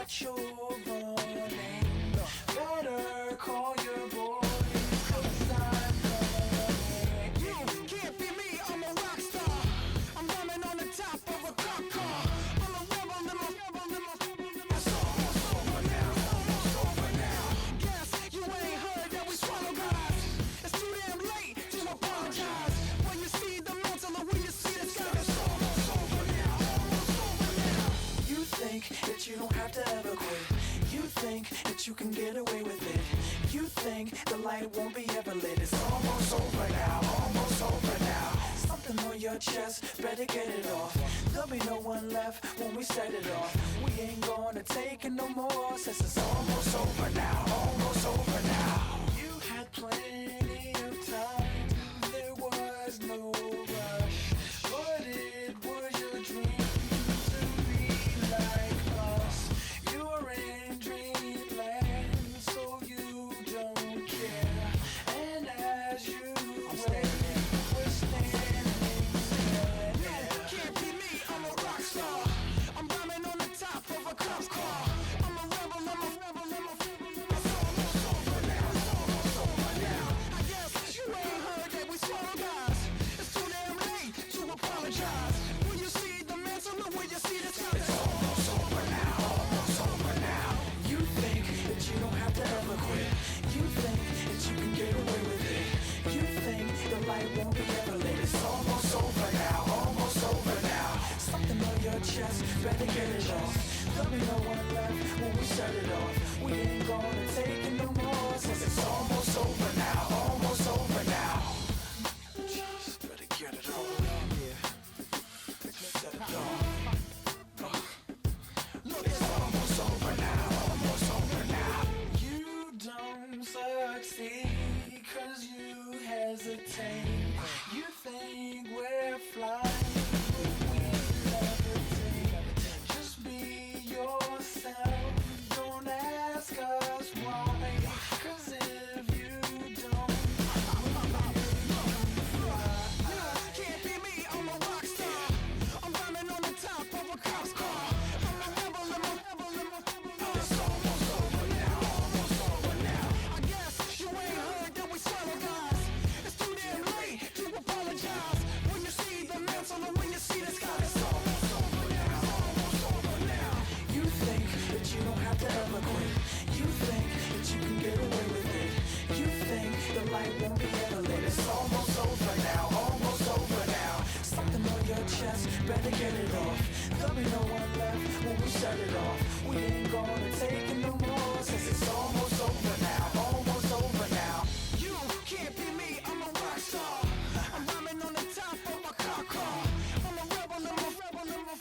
that you're running, better call your boys, 'cause I'm coming. You can't be me, I'm a rock star. I'm running on the top of a cop car. I'm a rebel in my It's almost over now, almost over now. Guess you ain't heard that we swallow guys. It's too damn late to apologize. When you see the mountain or when you see the sky, it's almost over now, almost over now. You think that you don't have to ever quit. You think that you can get away with it. You think the light won't be ever lit. It's almost over now, almost over now. Something on your chest, better get it off. There'll be no one left when we set it off. We ain't gonna take it no more, since it's almost over now, almost over now. You had plenty of time, there was no rush, but it was your dream to be like us. You're in dreamland, so you don't care. And as you wait, we're standing there. Can't be me, I'm a rock star. I'm rhyming on the top of a cop's car. I'm a rebel, I'm a rebel, I'm a It's almost over now, it's almost over now. I guess you ain't heard that we swallow guys. It's too damn late to apologize. When you see the mantle or when you see the sky, it's almost over now, almost over now. You think that you don't have to ever quit. You think that you can get away with it. You think the light won't be ever lit. It's almost over now, almost over now. Something on your chest, better get it off. There'll be no one left when we set it off. We ain't gonna take it no more, since it's almost over now, almost over now. Just better get it on. Yeah, set it off. Look, it's almost over now, almost over now. You don't succeed 'cause you hesitate. You think we're flying, but we levitate. Just be yourself, don't ask us why, 'cause if you don't, can't be me, I'm a rock star. I'm running on the top of a cop's car. I'm a rebel, I'm a rebel, I'm a It's almost over now, almost over now. I guess you ain't heard that we swallow guys. It's too damn late to apologize. When you see the mantle or when you see the sky, it's almost over now, almost over now. You think that you don't have to ever quit. You think that you can get away with it. You think the light won't be ever lit. It's almost over now, almost over now. Something on your chest, better get it off. There'll be no one left when we set it off. We ain't gonna take it no more, since it's almost over now, almost over now. You can't be me, I'm a rock star. I'm rhyming on the top of a car car. I'm a rebel, I'm a rebel, I'm a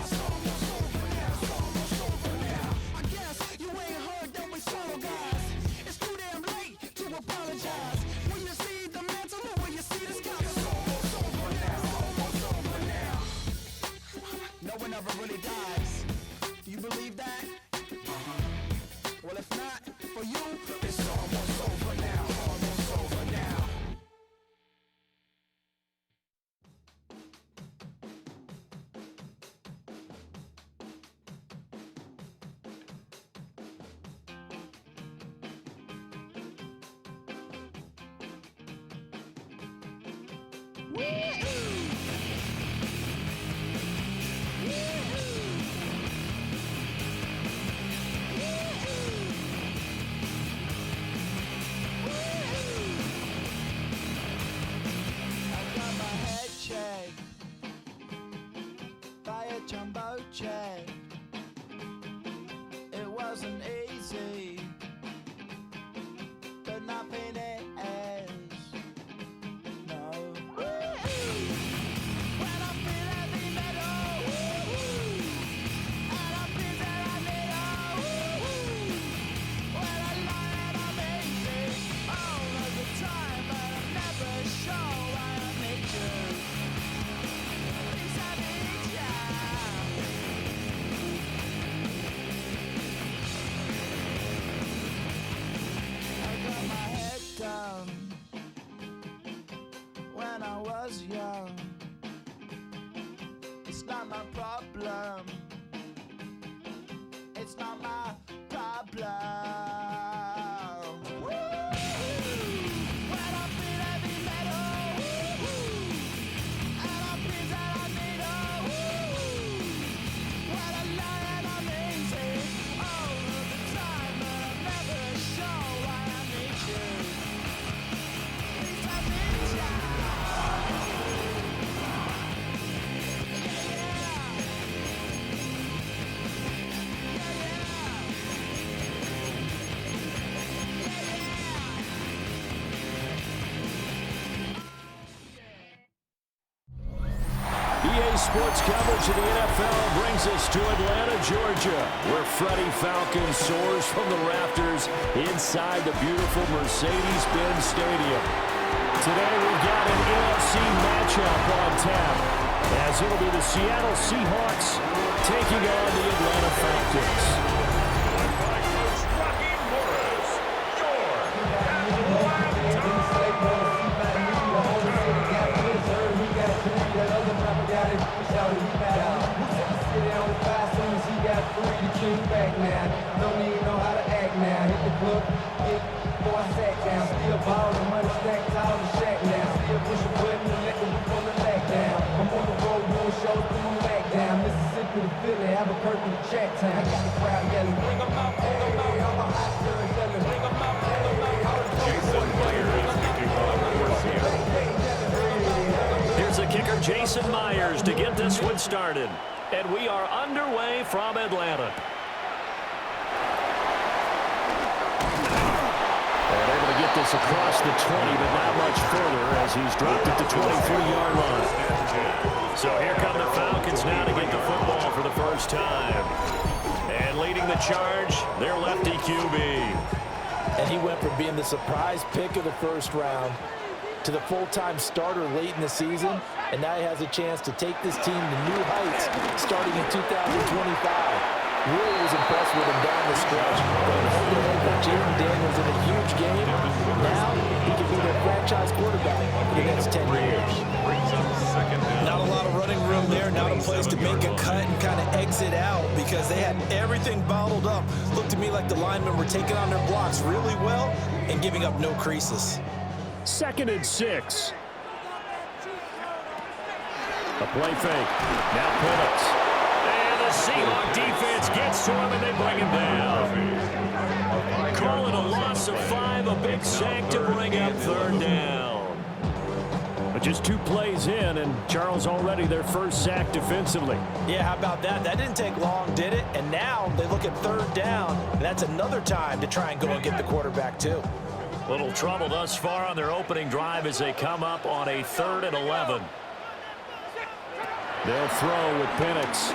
It's almost over now, it's almost over now. I guess you ain't heard that we swallow guys. It's too damn late to apologize. When you see the mantle or when you see the sky, it's almost over now, almost over now. No one ever really dies. Do you believe that? Well, if not, for you, it's almost over now, almost over now. Jumbo jet. It wasn't easy, but nothing is. No. When I feel heavy metal, and I feel that I need when I lie and I'm easy all of the time, but I'm never sure why I need you. Please, I need ya. Sports coverage of the NFL brings us to Atlanta, Georgia, where Freddie Falcon soars from the rafters inside the beautiful Mercedes-Benz Stadium. Today we've got an NFC matchup on tap, as it'll be the Seattle Seahawks taking on the Atlanta Falcons. Here's the kicker, Jason Myers, to get this one started. And we are underway from Atlanta. And able to get this across the 20, but not much further as he's dropped it to 23-yard line. So here come the Falcons now to get the football for the first time. And leading the charge, their lefty QB. And he went from being the surprise pick of the first round to the full-time starter late in the season, and now he has a chance to take this team to new heights starting in 2025. Really was impressed with him down the stretch. Going head-to-head with Jaden Daniels in a huge game. Now he can be their franchise quarterback for the next 10 years. Not a lot of running room there, not a place to make a cut and kind of exit out because they had everything bottled up. Looked to me like the linemen were taking on their blocks really well and giving up no creases. 2nd and 6. A play fake. Now Penix. And the Seahawks defense gets to him and they bring him down. Call it a loss of 5, a big sack to bring up 3rd down. But just 2 plays in, and Charles already their first sack defensively. Yeah, how about that? That didn't take long, did it? And now they look at 3rd down, and that's another time to try and go and get the quarterback too. Little trouble thus far on their opening drive as they come up on a 3rd and 11. They'll throw with Penix.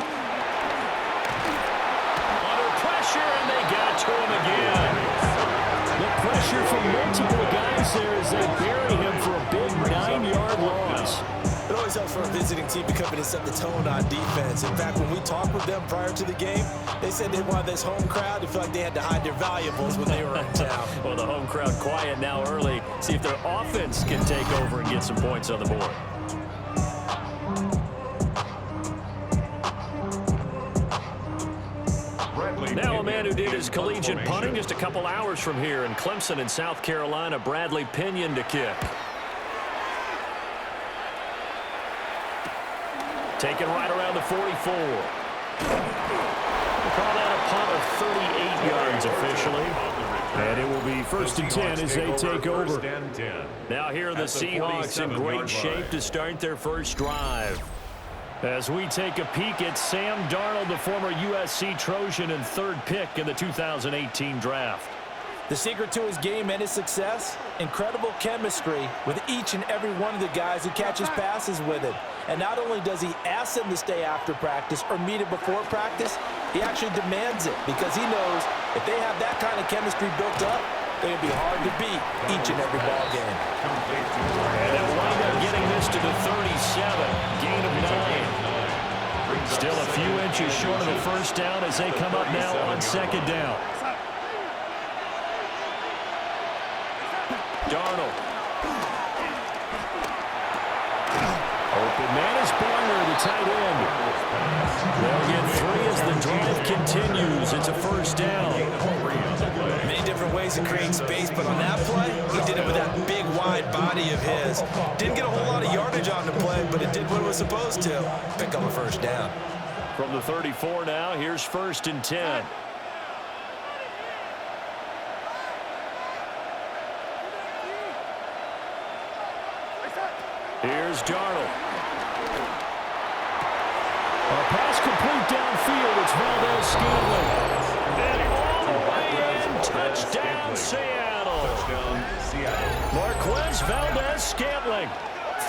Under pressure, and they got to him again. The pressure from multiple guys there as they bury him for a big 9-yard loss. It always helps for a visiting team to come in and set the tone on defense. In fact, when we talked with them prior to the game, they said they wanted this home crowd to feel like they had to hide their valuables when they were in town. Well, the home crowd quiet now early. See if their offense can take over and get some points on the board. Now a man who did his collegiate punting just a couple hours from here in Clemson in South Carolina, Bradley Pinion to kick. Taken right around the 44. We'll call that a punt of 38 yards officially. And it will be 1st and 10 as they take over. Now here are the Seahawks in great shape to start their first drive. As we take a peek at Sam Darnold, the former USC Trojan and 3rd pick in the 2018 draft. The secret to his game and his success? Incredible chemistry with each and every one of the guys who catches passes with him. And not only does he ask them to stay after practice or meet it before practice, he actually demands it because he knows if they have that kind of chemistry built up, they're going to be hard to beat each and every ball game. And they'll wind up getting this to the 37, gain of 9. Still a few inches short of the first down as they come up now on 2nd down. Darnold. Open man is Barner, the tight end. They'll get 3 as the drive continues. It's a 1st down. Many different ways to create space, but on that play, he did it with that big, wide body of his. Didn't get a whole lot of yardage on the play, but it did what it was supposed to. Pick up a 1st down. From the 34 now, here's 1st and 10. Here's Darnold. A pass complete downfield. It's Valdez-Scantling. And all the way in. Touchdown, Seattle. Marquez Valdez-Scantling.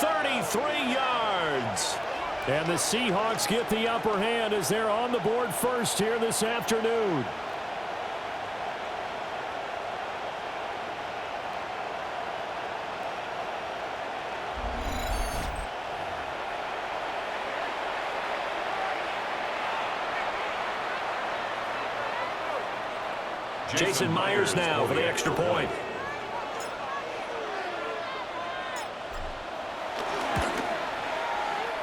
33 yards. And the Seahawks get the upper hand as they're on the board first here this afternoon. Jason Myers now for the extra point.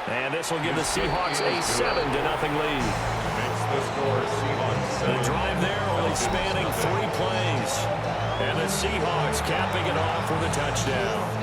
And this will give the Seahawks a 7-0 lead. The drive there only spanning 3 plays. And the Seahawks capping it off with a touchdown.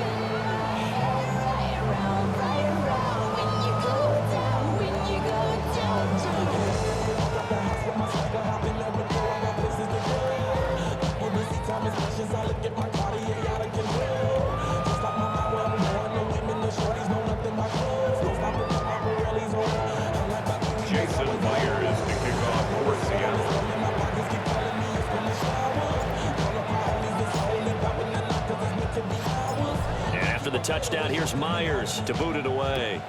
The touchdown, here's Myers to boot it away.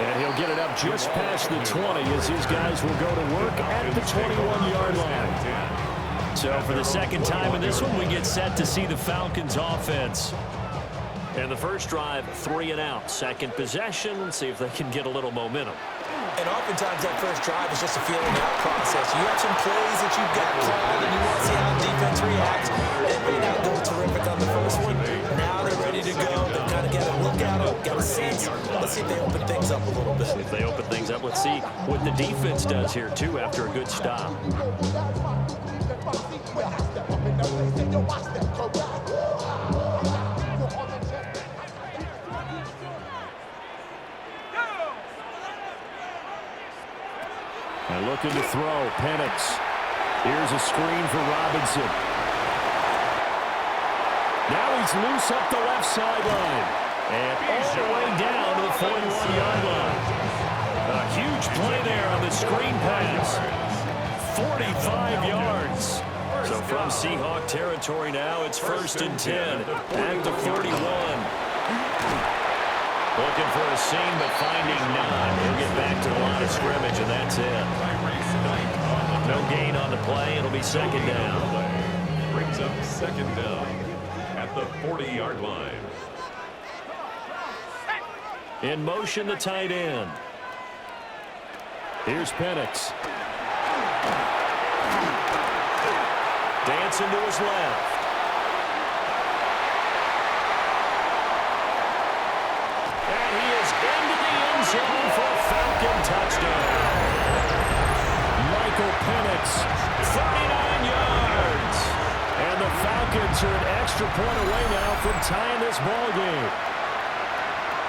And he'll get it up just past the 20 as his guys will go to work at the 21-yard line. So for the second time in this one, we get set to see the Falcons offense. And the first drive, 3 and out. Second possession, let's see if they can get a little momentum. And oftentimes that first drive is just a feeling out process. You have some plays that you've got called, and you want to see how the defense reacts. It may not go terrific on the first one. Now they're ready to go. They've kind of got to look at it, got a sense. Let's see if they open things up a little bit. If they open things up, let's see what the defense does here, too, after a good stop. And looking to throw, Penix. Here's a screen for Robinson. Now he's loose up the left sideline. And all the way down to the 41-yard line. A huge play there on the screen pass. 45 yards. So from Seahawk territory now, it's 1st and 10. Back to 31. Looking for a seam, but finding none. He'll get back to the line of scrimmage, and that's it. No gain on the play. It'll be 2nd down. Brings up 2nd down at the 40-yard line. In motion, the tight end. Here's Penix. Dancing to his left. And he is into the end zone for a Falcon touchdown. Michael Penix, 39 yards. And the Falcons are an extra point away now from tying this ball game.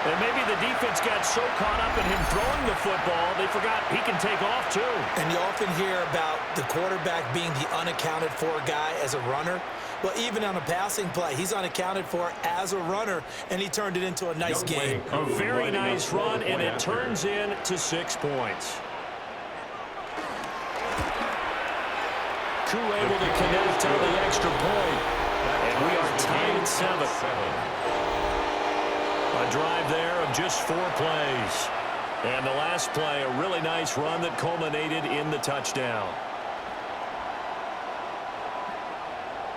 And maybe the defense got so caught up in him throwing the football, they forgot he can take off too. And you often hear about the quarterback being the unaccounted for guy as a runner. Well, even on a passing play, he's unaccounted for as a runner, and he turned it into a nice game. A very nice run, and it turns into 6 points. Koo able to connect on the extra point, and we are tied at 7. A drive there of just 4 plays. And the last play, a really nice run that culminated in the touchdown.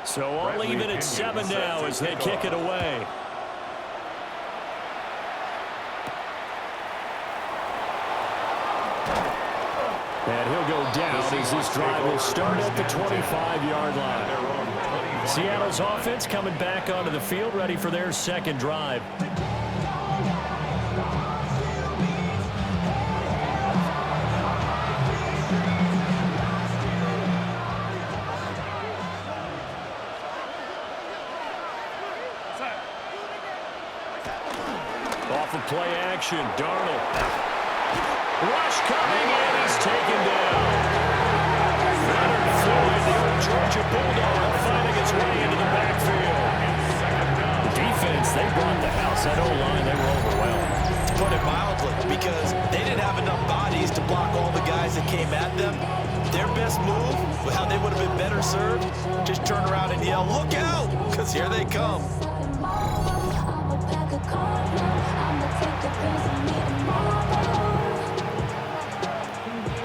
So all even at 7 now as they kick it away. And he'll go down as this drive will start at the 25-yard line. Seattle's offense coming back onto the field, ready for their second drive. Off of play action, Darnold. Rush coming, and he's taken down. Leonard Floyd, the old Georgia Bulldog, finding its way into the backfield. The defense, they brought the house. That O-line, they were overwhelmed. To put it mildly, because they didn't have enough bodies to block all the guys that came at them. Their best move, how they would have been better served, just turn around and yell, "Look out!" because because here they come.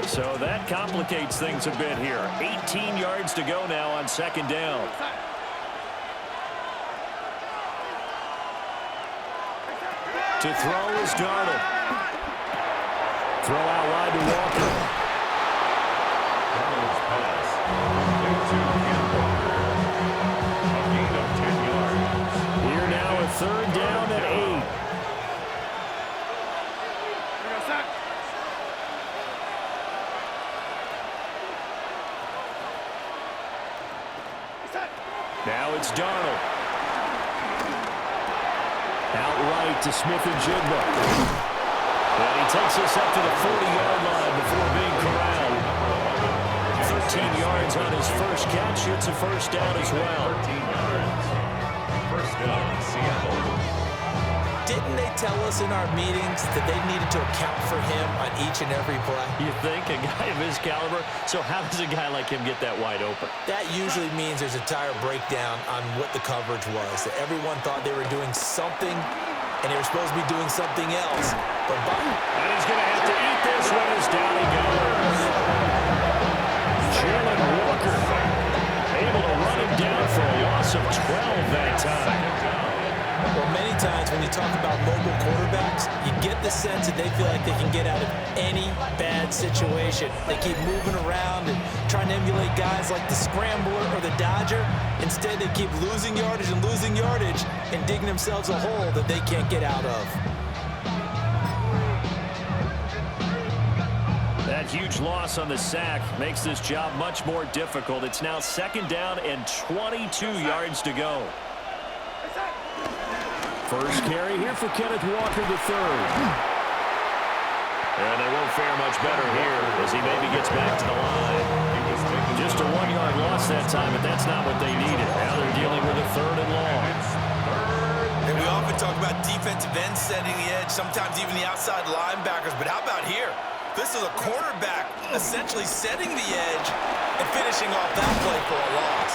So that complicates things a bit here. 18 yards to go now on second down. To throw is Darnold. Throw out wide to Walker. Darnold's pass. Into Campbell. A gain of 10 yards. Here now a third down and 8. Now it's Darnold. Outright to Smith-Njigba. And he takes us up to the 40-yard line before being corralled. 13 yards on his first catch. It's a first down as well. 13 yards. First down, Seattle. Didn't they tell us in our meetings that they needed to account for him on each and every play? You think? A guy of his caliber? So how does a guy like him get that wide open? That usually means there's a entire breakdown on what the coverage was. That everyone thought they were doing something, and they were supposed to be doing something else. But And he's going to have to eat this one as down he goes. Jalen Walker able to run him down for a loss of 12 that time. well, many times when you talk about mobile quarterbacks, you get the sense that they feel like they can get out of any bad situation. They keep moving around and trying to emulate guys like the Scrambler or the Dodger. Instead, they keep losing yardage and digging themselves a hole that they can't get out of. That huge loss on the sack makes this job much more difficult. It's now second down and 22 yards to go. First carry here for Kenneth Walker III. And they won't fare much better here as he maybe gets back to the line. Just a 1-yard loss that time, but that's not what they needed. Now they're dealing with a third and long. And we often talk about defensive ends setting the edge, sometimes even the outside linebackers. But how about here? This is a quarterback essentially setting the edge and finishing off that play for a loss.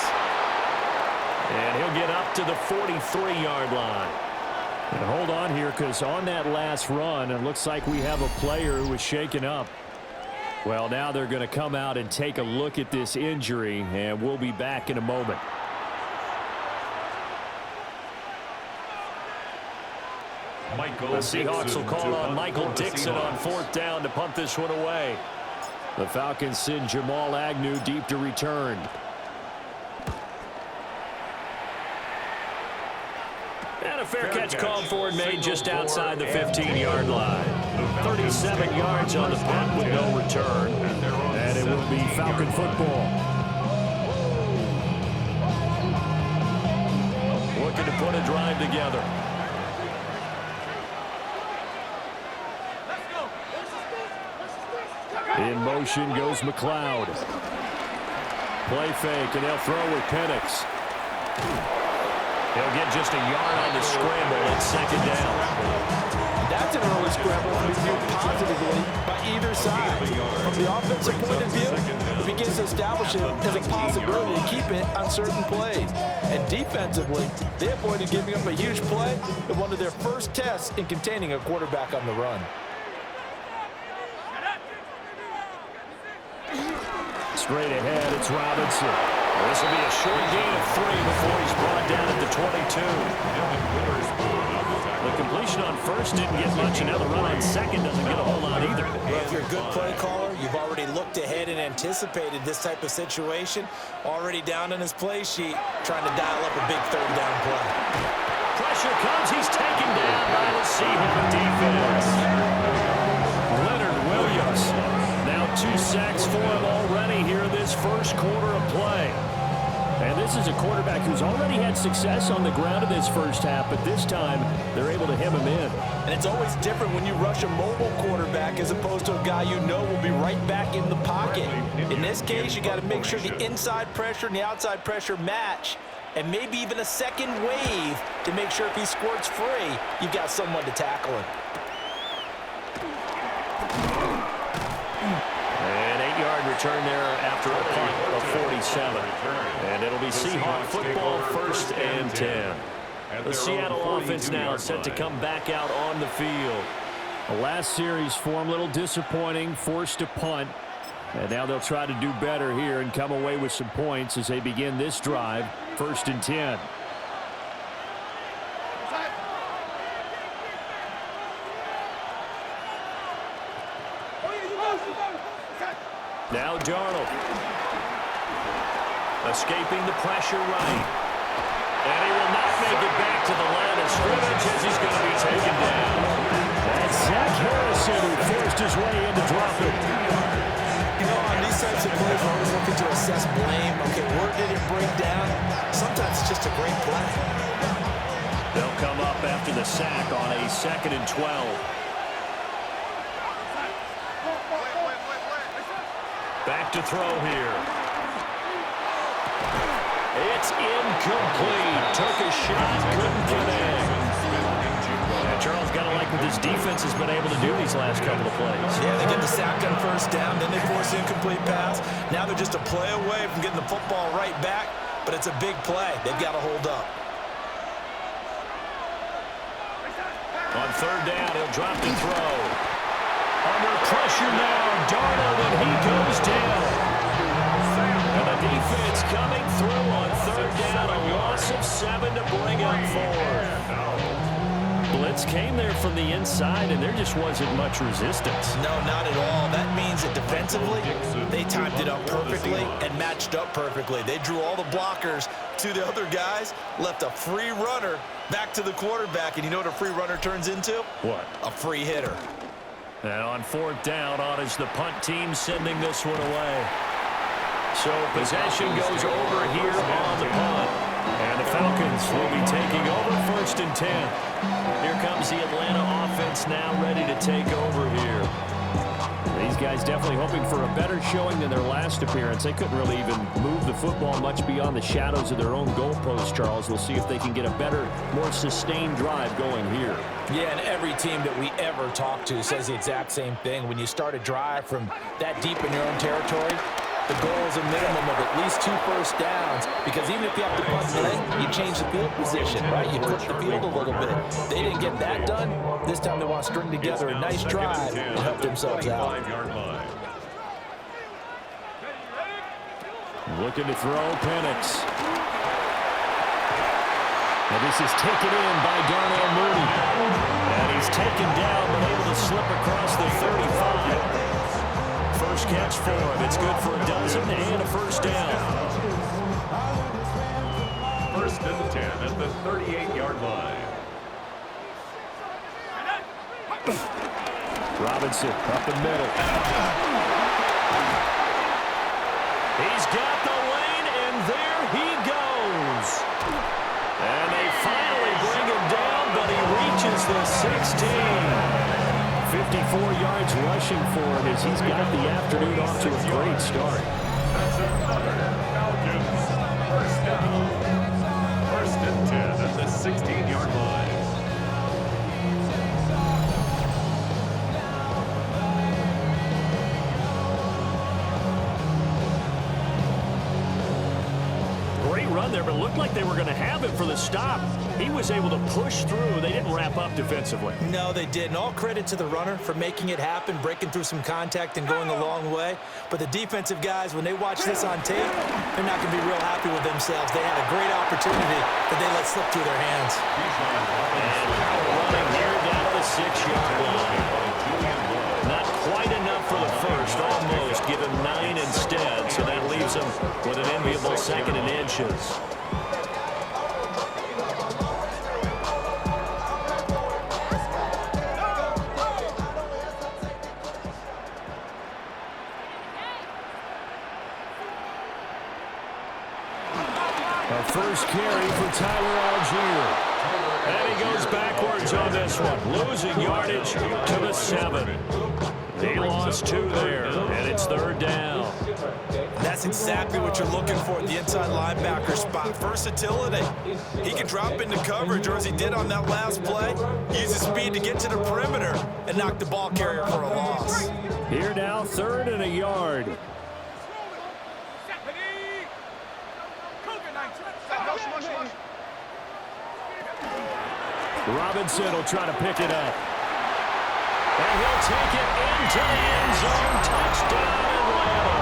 And he'll get up to the 43-yard line. And hold on here, because on that last run, it looks like we have a player who was shaken up. Well, now they're going to come out and take a look at this injury, and we'll be back in a moment. The Seahawks will call on Michael Dixon on fourth down to punt this one away. The Falcons send Jamal Agnew deep to return. And a fair catch called for and made just outside the 15-yard line. 37 yards on the punt with no return. And it will be Falcon football. Looking to put a drive together. In motion goes McLeod. Play fake, and they'll throw with Penix. He'll get just a yard on the scramble at second down. That's an early scramble to be viewed positively by either side. From the offensive point of view, it begins to establish it as a possibility to keep it on certain plays. And defensively, they avoided giving up a huge play in one of their first tests in containing a quarterback on the run. Straight ahead, it's Robinson. This will be a short gain of 3 before he's brought down at the 22. The completion on first didn't get much, and now the run on second doesn't get a whole lot either. Well, if you're a good play caller, you've already looked ahead and anticipated this type of situation. Already down on his play sheet, trying to dial up a big third down play. Pressure comes. He's taken down by the Seahawks defense. Leonard Williams. Now 2 sacks for him already here in this first quarter of play. And this is a quarterback who's already had success on the ground in this first half, but this time they're able to hem him in. And it's always different when you rush a mobile quarterback as opposed to a guy you know will be right back in the pocket. In this case, you got to make sure the inside pressure and the outside pressure match, and maybe even a second wave to make sure if he squirts free, you've got someone to tackle him. An 8-yard return there after a punt of 47. And it'll be Seahawk football, 1st and 10. The Seattle offense now set to come back out on the field. The last series form a little disappointing, forced to punt. And now they'll try to do better here and come away with some points as they begin this drive, 1st and 10. Now Darnold. Escaping the pressure right. And he will not make it back to the line of scrimmage as he's going to be taken down. That's Zach Harrison who forced his way in to drop it. You know, on these types of plays, we're always looking to assess blame. Okay, where did it break down? Sometimes it's just a great play. They'll come up after the sack on a 2nd and 12. Back to throw here. It's incomplete. Took a shot, couldn't connect. And Charles, got to like what this defense has been able to do these last couple of plays. Yeah, they get the sack on 1st down, then they force an incomplete pass. Now they're just a play away from getting the football right back, but it's a big play. They've got to hold up. On 3rd down, he'll drop the throw. Under pressure now, Darnold, and he goes down. And the defense coming through on 3rd down, a loss of 7 to bring up 4. Blitz came there from the inside, and there just wasn't much resistance. No, not at all. That means that defensively, they timed it up perfectly and matched up perfectly. They drew all the blockers to the other guys, left a free runner back to the quarterback, and you know what a free runner turns into? What? A free hitter. And on 4th down, on is the punt team sending this one away. So possession goes over here on the punt. And the Falcons will be taking over 1st and 10. Here comes the Atlanta offense now ready to take over here. These guys definitely hoping for a better showing than their last appearance. They couldn't really even move the football much beyond the shadows of their own goalposts, Charles. We'll see if they can get a better, more sustained drive going here. Yeah, and every team that we ever talk to says the exact same thing. When you start a drive from that deep in your own territory, the goal is a minimum of at least 2 first downs, because even if you have to punt late, you change the field position, right? You flip the field a little bit. They didn't get that done. This time they want to string together a nice drive and help themselves out. Looking to throw, Penix. And this is taken in by Darnell Mooney. And he's taken down, but able to slip across the 35. First catch for him. It's good for a dozen and a 1st down. 1st and 10 at the 38-yard line. Robinson up the middle. He's got the lane, and there he goes. And they finally bring him down, but he reaches the 16. 54 yards rushing for him as he's got the afternoon off to a great start. Falcons, 1st down. 1st and 10 at the 16-yard line. Great run there, but it looked like they were going to have it for the stop. He was able to push through. They didn't wrap up defensively. No, they didn't. All credit to the runner for making it happen, breaking through some contact and going a long way. But the defensive guys, when they watch this on tape, they're not going to be real happy with themselves. They had a great opportunity that they let slip through their hands. And running here down to the 6-yard line. Not quite enough for the first, almost. Give him 9 instead, so that leaves him with an enviable 2nd and inches. First carry for Tyler Algier. And he goes backwards on this one. Losing yardage to the 7. He lost 2 there, and it's 3rd down. That's exactly what you're looking for at the inside linebacker spot. Versatility. He can drop into coverage, or as he did on that last play, use his speed to get to the perimeter and knock the ball carrier for a loss. Here now, 3rd and a yard. Robinson will try to pick it up. And he'll take it into the end zone. Touchdown, Atlanta.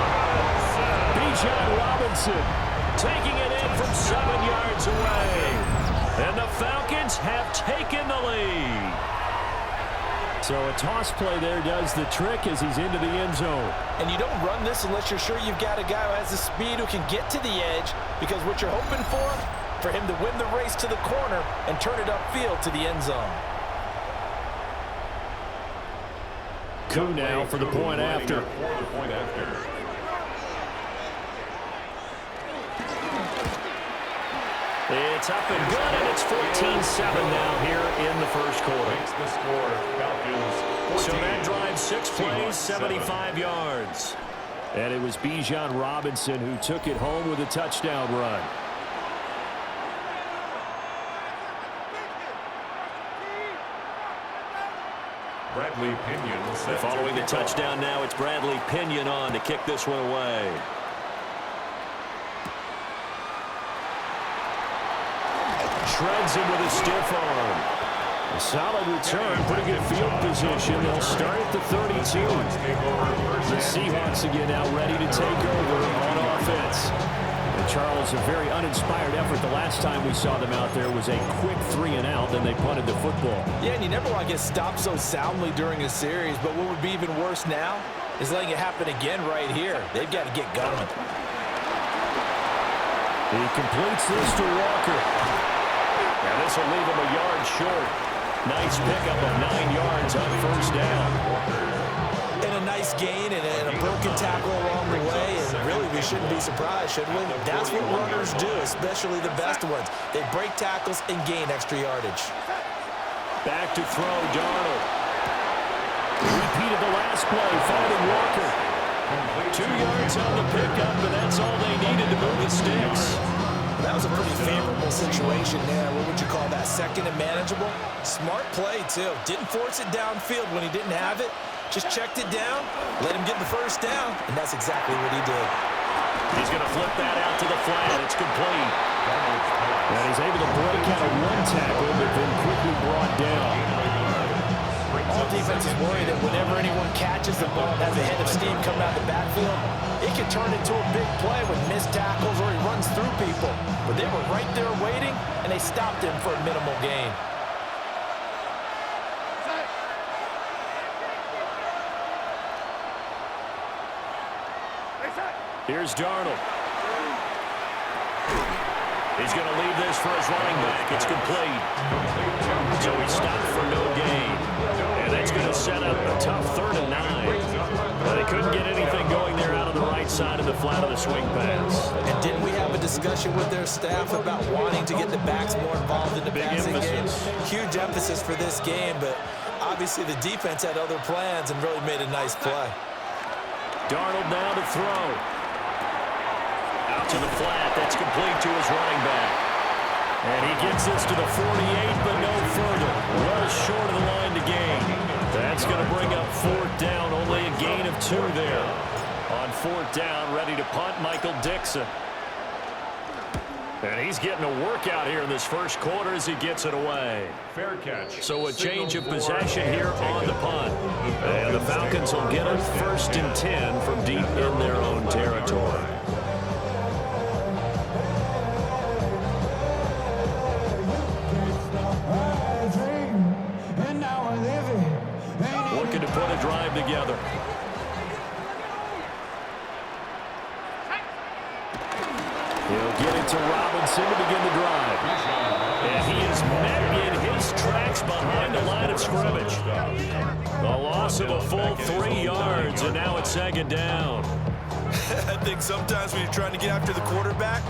Bijan Robinson taking it in from 7 yards away. And the Falcons have taken the lead. So a toss play there does the trick as he's into the end zone. And you don't run this unless you're sure you've got a guy who has the speed who can get to the edge, because what you're hoping for him to win the race to the corner and turn it upfield to the end zone. Koo now for the point after. It's up and good, and it's 14-7 now here in the first quarter. So that drive 6 plays, 75 yards. And it was Bijan Robinson who took it home with a touchdown run. Bradley Pinion. Following the touchdown now, it's Bradley Pinion on to kick this one away. Shreds him with a stiff arm. A solid return, pretty good field position. They'll start at the 32. The Seahawks again now ready to take over on offense. And Charles, a very uninspired effort. The last time we saw them out there was a quick 3-and-out, then they punted the football. Yeah, and you never want to get stopped so soundly during a series, but what would be even worse now is letting it happen again right here. They've got to get going. He completes this to Walker. And this will leave him a yard short. Nice pickup of 9 yards on first down. And a nice gain and a broken tackle along the way. And really, we shouldn't be surprised, should we? That's what runners do, especially the best ones. They break tackles and gain extra yardage. Back to throw, Darnold. Repeated the last play, finding Walker. 2 yards on the pickup, and that's all they needed to move the sticks. That was a pretty favorable situation there. What would you call that? Second and manageable? Smart play, too. Didn't force it downfield when he didn't have it. Just checked it down, let him get the first down, and that's exactly what he did. He's going to flip that out to the flat. It's complete. And he's able to break out of one tackle, but then quickly brought down. All defenses worry that whenever anyone catches the ball and has a head of steam coming out of the backfield, it can turn into a big play with missed tackles or he runs through people. But they were right there waiting, and they stopped him for a minimal gain. Here's Darnold. He's going to leave this for his running back. It's complete. So he stopped for no gain. And that's going to set up a tough 3rd and 9. But they couldn't get anything going there out of the right side of the flat of the swing pass. And didn't we have a discussion with their staff about wanting to get the backs more involved in the passing game? Huge emphasis for this game, but obviously the defense had other plans and really made a nice play. Darnold now to throw. Out to the flat. That's complete to his running back. And he gets this to the 48, but no further. Well short of the line to gain. That's going to bring up 4th down. Only a gain of 2 there. On 4th down, ready to punt, Michael Dixon. And he's getting a workout here in this first quarter as he gets it away. Fair catch. So a change of possession here on the punt. And the Falcons will get it 1st and 10 from deep in their own territory. Looking to put a drive together. He'll get it to Robinson to begin the drive. And he is met in his tracks behind the line of scrimmage. A loss of a full 3 yards, and now it's 2nd down. I think sometimes when you're trying to get after the quarterback,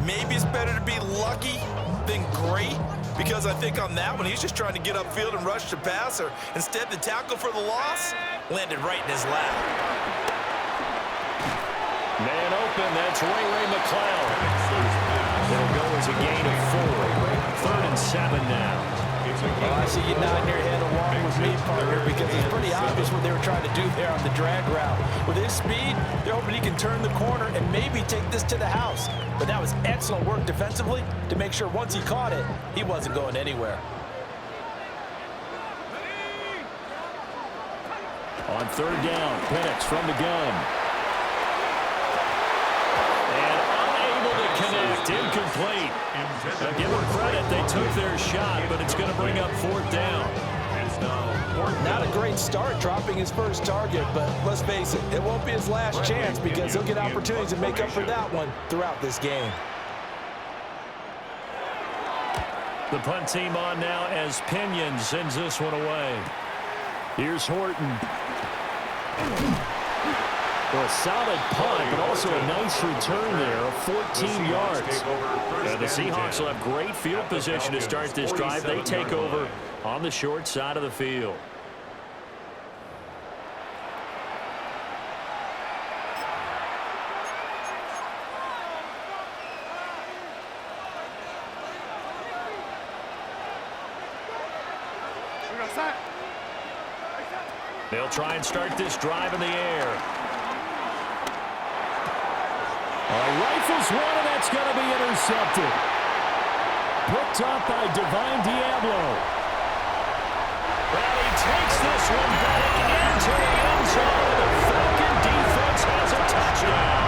maybe it's better to be lucky than great. Because I think on that one, he's just trying to get upfield and rush the passer. Instead, the tackle for the loss landed right in his lap. Man open, that's Ray McCloud. It'll go as a gain of 4. 3rd and 7 now. Well, I see you nodding your head along with me, partner, because it's pretty obvious what they were trying to do there on the drag route. With his speed, they're hoping he can turn the corner and maybe take this to the house. But that was excellent work defensively to make sure once he caught it, he wasn't going anywhere. On third down, Penix from the gun. And unable to connect. Incomplete. Now give them credit. They took their shot, but it's going to bring up fourth down. Not a great start dropping his first target, but let's face it, it won't be his last chance because he'll get opportunities to make up for that one throughout this game. The punt team on now as Pinion sends this one away. Here's Horton. Well, a solid punt, but also a nice return there of 14 yards. The Seahawks will have great field position to start this drive. They take over on the short side of the field. They'll try and start this drive in the air. Rifles one, and that's going to be intercepted. Picked up by Divine Diablo. Well, he takes this one back into the end zone. The Falcon defense has a touchdown.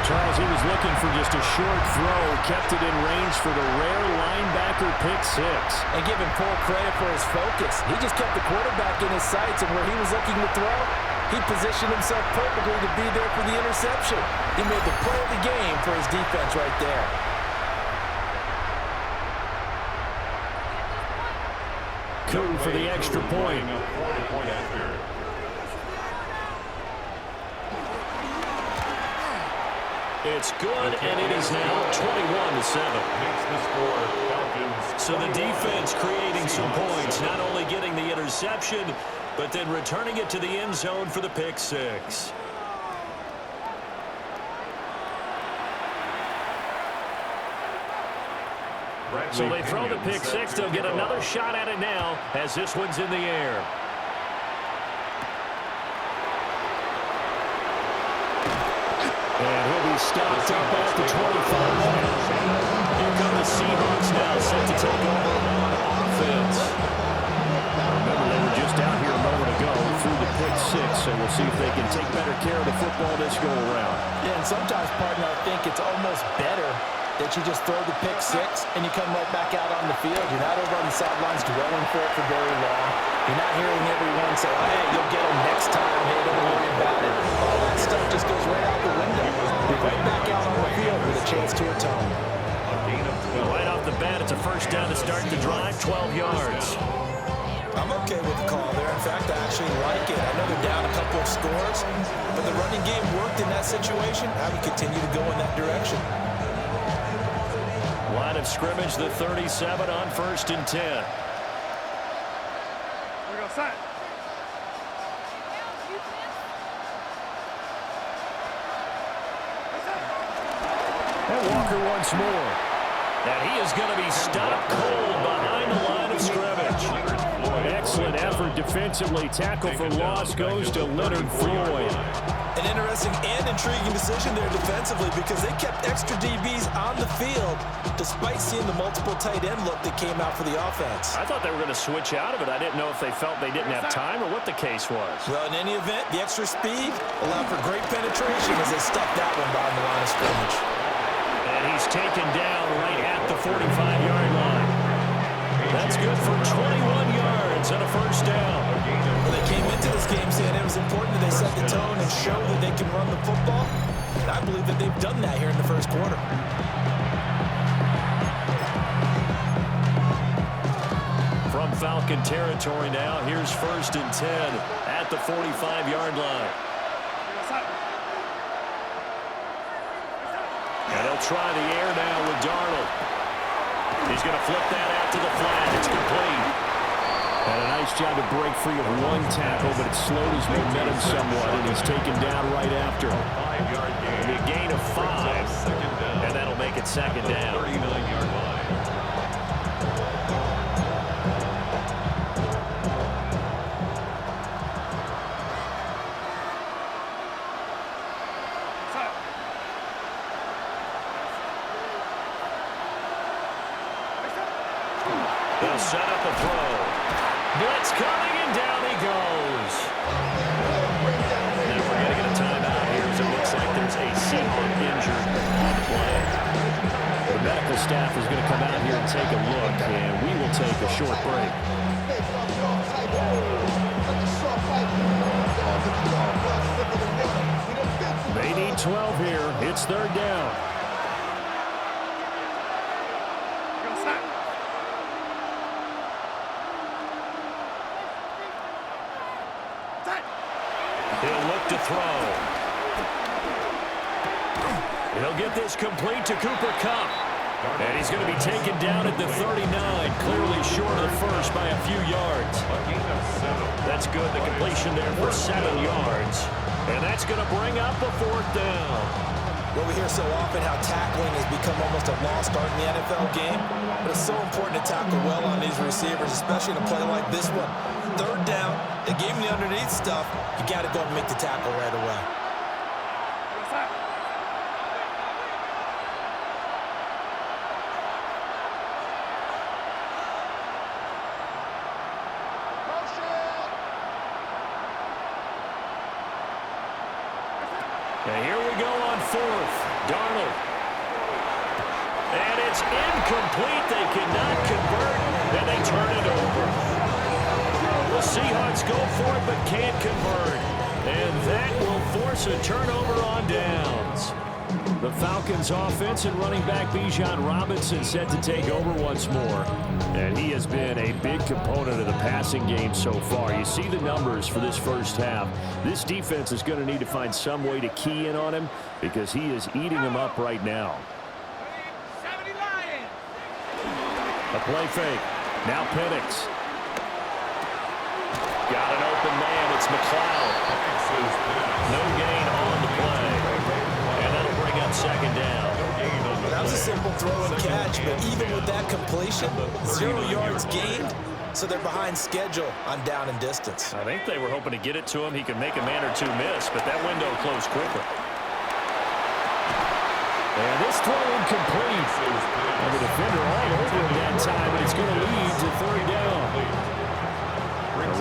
Charles, he was looking for just a short throw, kept it in range for the rare linebacker pick six. And give him full credit for his focus. He just kept the quarterback in his sights, and where he was looking to throw, he positioned himself perfectly to be there for the interception. He made the play of the game for his defense right there. Coup for the extra point. It's good, and it is now 21-7. So the defense creating some points, not only getting the interception, but then returning it to the end zone for the pick six. So they throw the pick six. They'll get another shot at it now as this one's in the air. And he'll be stopped up at the 25. Here come the Seahawks now, set to take over on offense. Remember, they were just out here a moment ago through the pick six, so we'll see if they can take better care of the football this go around. Yeah, and sometimes, partner, I think it's almost better that you just throw the pick six and you come right back out on the field. You're not over on the sidelines dwelling for it for very long. You're not hearing everyone say, oh, hey, you'll get them next time. Hey, don't worry about it. All that stuff just goes right out the window. You're right back out on the field with a chance to atone. Well, right off the bat, it's a first down to start the drive, 12 yards. I'm okay with the call there. In fact, I actually like it. I know they're down a couple of scores, but the running game worked in that situation. I would continue to go in that direction. Line of scrimmage, the 37 on 1st and 10. We go set. And Walker once more. And he is going to be stopped cold behind the line of scrimmage. Excellent effort defensively. Tackle for loss goes to Leonard Floyd. An interesting and intriguing decision there defensively because they kept extra DBs on the field despite seeing the multiple tight end look that came out for the offense. I thought they were going to switch out of it. I didn't know if they felt they didn't have time or what the case was. Well, in any event, the extra speed allowed for great penetration as they stuffed that one behind the line of scrimmage. And he's taken down right at the 45-yard line. That's good for 21 yards and a first down. Well, they came into this game saying it was important that they set the tone and show that they can run the football. And I believe that they've done that here in the first quarter. From Falcon territory now, here's 1st and 10 at the 45-yard line. And they'll try the air now with Darnold. He's going to flip that out to the flat. It's complete. And a nice job to break free of one tackle, but it slowed his momentum somewhat, and he's taken down right after. It'll be a gain of 5, and that'll make it second down. 39-yard line. They'll set up a throw. Blitz coming And down he goes. Now we're going to get a timeout here as it looks like there's a Seahawk injured on the play. The medical staff is going to come out here and take a look, and we will take a short break. They need 12 here. It's third down. He'll look to throw. He'll get this complete to Cooper Kupp. And he's going to be taken down at the 39, clearly short of the first by a few yards. That's good, the completion there for 7 yards. And that's going to bring up a fourth down. Well, we hear so often how tackling has become almost a lost art in the NFL game. But it's so important to tackle well on these receivers, especially in a play like this one. Third down, they gave him the underneath stuff. You got to go and make the tackle right away. And here we go on fourth. Darnold. And it's incomplete. They cannot convert, and they turn it over. The Seahawks go for it, but can't convert. And that will force a turnover on downs. The Falcons offense and running back Bijan Robinson set to take over once more. And he has been a big component of the passing game so far. You see the numbers for this first half. This defense is going to need to find some way to key in on him because he is eating them up right now. A play fake. Now Penix. Got an open man. It's McLeod. No gain on the play. And that'll bring up second down. That was a simple throw and catch, but even with that completion, 0 yards gained, so they're behind schedule on down and distance. I think they were hoping to get it to him. He could make a man or two miss, but that window closed quickly. And this throw incomplete. And the defender all over him that time, but it's going to lead to third down.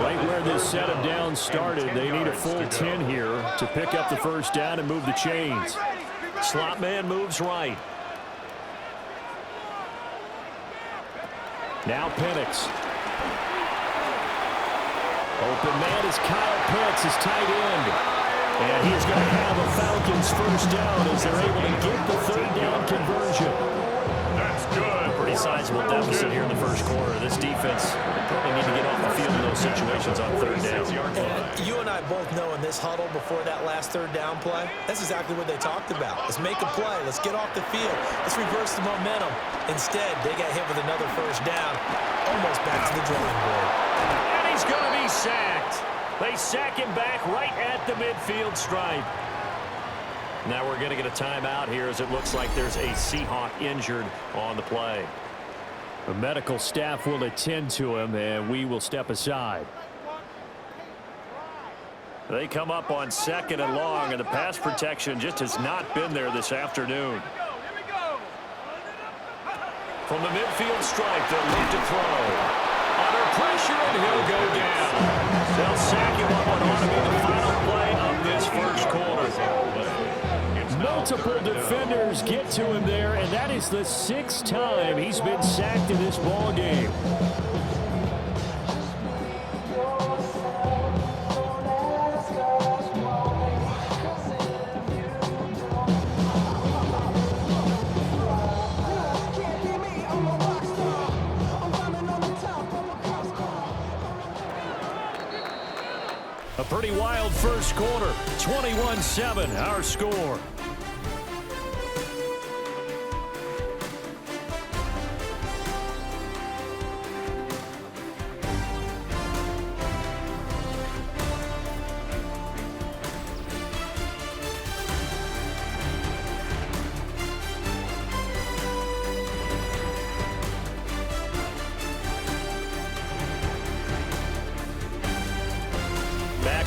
Right where this set of downs started, they need a full 10 here to pick up the first down and move the chains. Slot man moves right. Now Penix. Open man is Kyle Pitts, his tight end. And he's going to have a Falcons first down as they're able to get the third down conversion. That's good. Pretty sizable deficit here in the first quarter. This defense probably need to get off the field in those situations on third down. And you and I both know in this huddle before that last third down play, that's exactly what they talked about. Let's make a play. Let's get off the field. Let's reverse the momentum. Instead, they got hit with another first down, almost back to the drawing board. And he's going to be sacked. They sack him back right at the midfield stripe. Now we're going to get a timeout here as it looks like there's a Seahawk injured on the play. The medical staff will attend to him, and we will step aside. They come up on second and long, and the pass protection just has not been there this afternoon. From the midfield stripe, they'll lead to throw. Under pressure, and he'll go down. They'll sack him on what ought to be the final play of this first quarter. Multiple defenders get to him there, and that is the 6th time he's been sacked in this ball game. A pretty wild first quarter. 21-7, our score.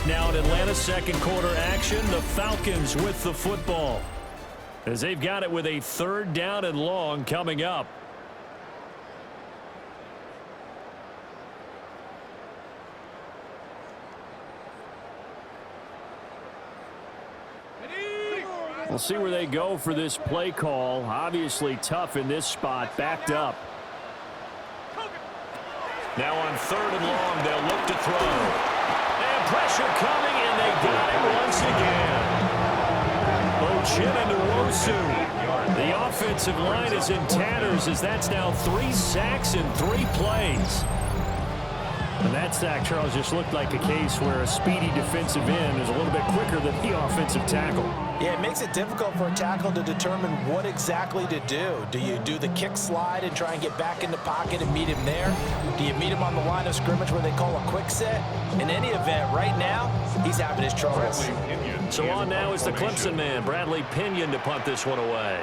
Now in Atlanta's second quarter action, the Falcons with the football as they've got it with a third down and long coming up. We'll see where they go for this play call. Obviously tough in this spot, backed up. Now on 3rd and long, they'll look to throw. And pressure coming, and they got it once again. Ochininwosu. The offensive line is in tatters as that's now 3 sacks in 3 plays. And that sack, Charles, just looked like a case where a speedy defensive end is a little bit quicker than the offensive tackle. Yeah, it makes it difficult for a tackle to determine what exactly to do. Do you do the kick slide and try and get back in the pocket and meet him there? Do you meet him on the line of scrimmage where they call a quick set? In any event, right now, he's having his troubles. So on now is the Clemson man, Bradley Pinion, to punt this one away.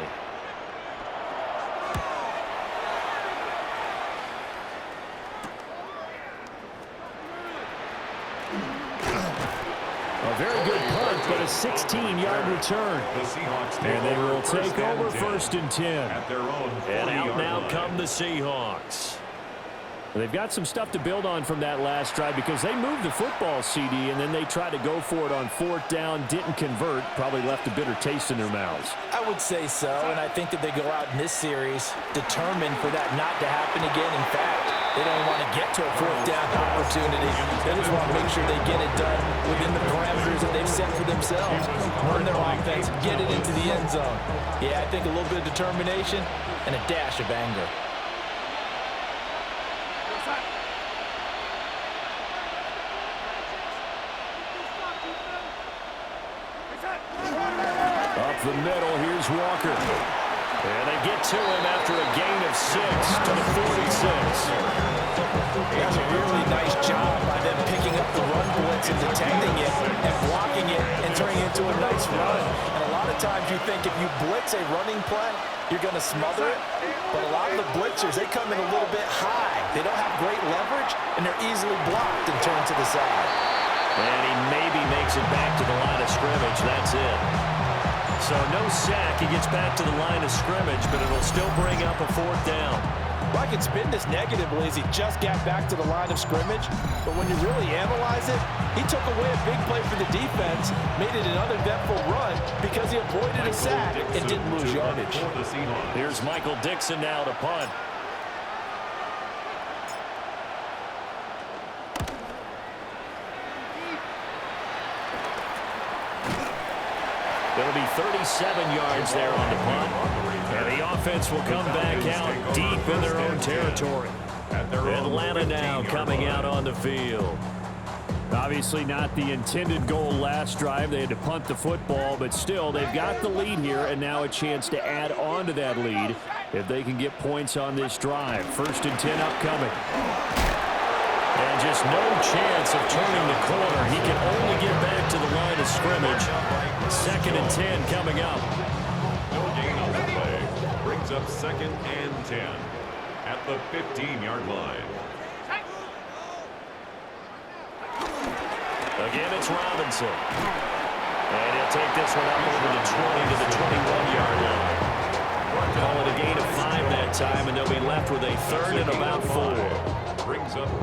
A very good punt, but a 16-yard return. And they will take over 1st and 10. And out now come the Seahawks. They've got some stuff to build on from that last drive because they moved the football, CD, and then they tried to go for it on 4th down, didn't convert, probably left a bitter taste in their mouths. I would say so, and I think that they go out in this series determined for that not to happen again. In fact, they don't want to get to a 4th down opportunity. They just want to make sure they get it done within the parameters that they've set for themselves. Run their offense, get it into the end zone. Yeah, I think a little bit of determination and a dash of anger. Up the middle, here's Walker. And they get to him after a gain of 6 to the 46. That's a really nice job by them picking up the run blitz and detecting it and blocking it and turning it into a nice run. And a lot of times you think if you blitz a running play, you're going to smother it. But a lot of the blitzers, they come in a little bit high. They don't have great leverage, and they're easily blocked and turned to the side. And he maybe makes it back to the line of scrimmage. That's it. So no sack. He gets back to the line of scrimmage, but it'll still bring up a 4th down. Well, I can spin this negatively as he just got back to the line of scrimmage. But when you really analyze it, he took away a big play for the defense, made it an uneventful run because he avoided a sack and didn't lose yardage. Here's Michael Dixon now to punt. It'll be 37 yards there on the punt. And the offense will come back out deep in their own territory. Atlanta now coming out on the field. Obviously not the intended goal last drive. They had to punt the football, but still, they've got the lead here, and now a chance to add on to that lead if they can get points on this drive. 1st and 10 upcoming. And just no chance of turning the corner. He can only get back to the line of scrimmage. 2nd and 10 coming up. No gain on the play. Brings up 2nd and 10 at the 15-yard line. Again, it's Robinson. And he'll take this one up over the 20 to the 21-yard line. Call it a gain of 5 that time, and they'll be left with a 3rd and about 4.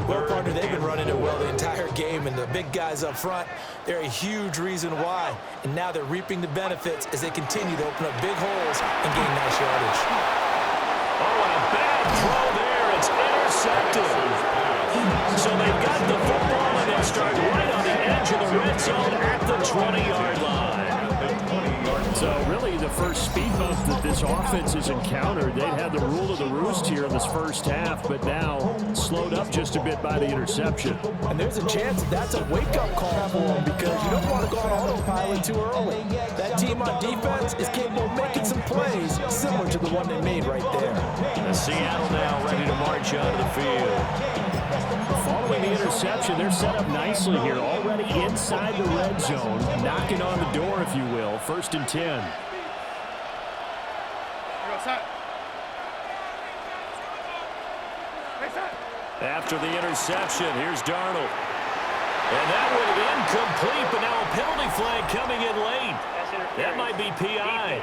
Well, partner, they've been running it well the entire game, and the big guys up front, they're a huge reason why. And now they're reaping the benefits as they continue to open up big holes and gain nice yardage. Oh, and a bad throw there. It's intercepted. So they've got the football, and they start right on the edge of the red zone at the 20-yard line. So really the first speed bump that this offense has encountered. They'd had the rule of the roost here in this first half, but now slowed up just a bit by the interception. And there's a chance that's a wake-up call for them because you don't want to go on autopilot too early. That team on defense is capable of making some plays similar to the one they made right there. And Seattle now ready to march onto the field. Following the interception, they're set up nicely here, already inside the red zone, knocking on the door, if you will. 1st and 10. After the interception, here's Darnold. And that one incomplete, but now a penalty flag coming in late. That might be PI.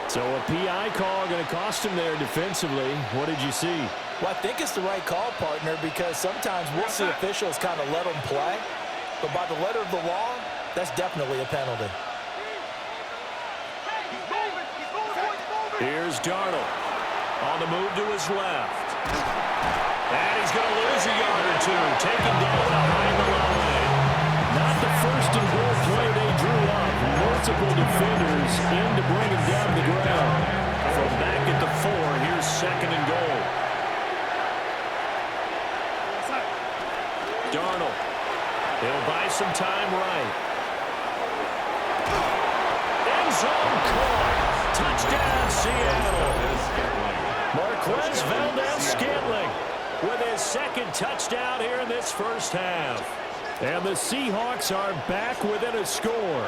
So a PI call going to cost him there defensively. What did you see? Well, I think it's the right call, partner, because sometimes we'll see officials kind of let them play. But by the letter of the law, That's definitely a penalty. Here's Darnold on the move to his left. And he's going to lose a yard or two, taken down behind the line. Not the first and goal play they drew up. Multiple defenders in to bring him down to the ground. From back at the 4, here's second and goal. Darnold. He'll buy some time right. End zone caught. Touchdown, Seattle. Marquez Valdez-Scantling with his second touchdown here in this first half. And the Seahawks are back within a score.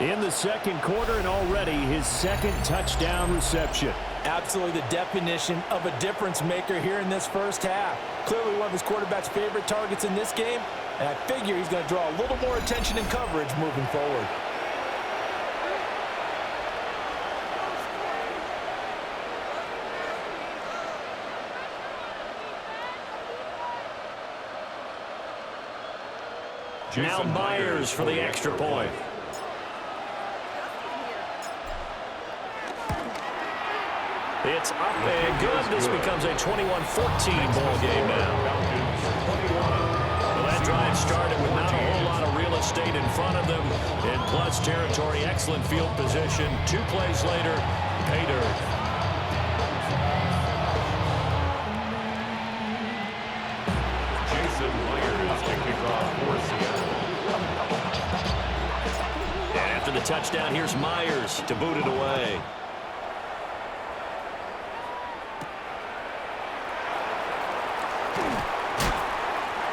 In the second quarter, and already his second touchdown reception. Absolutely the definition of a difference maker here in this first half. Clearly one of his quarterback's favorite targets in this game, and I figure he's going to draw a little more attention and coverage moving forward. Now Myers for the extra point. It's up and good. This becomes a 21-14 ball game now. Well, that drive started with not a whole lot of real estate in front of them. In plus territory, excellent field position. 2 plays later, pay dirt. Jason Myers to kick off for Seattle. And after the touchdown, here's Myers to boot it away.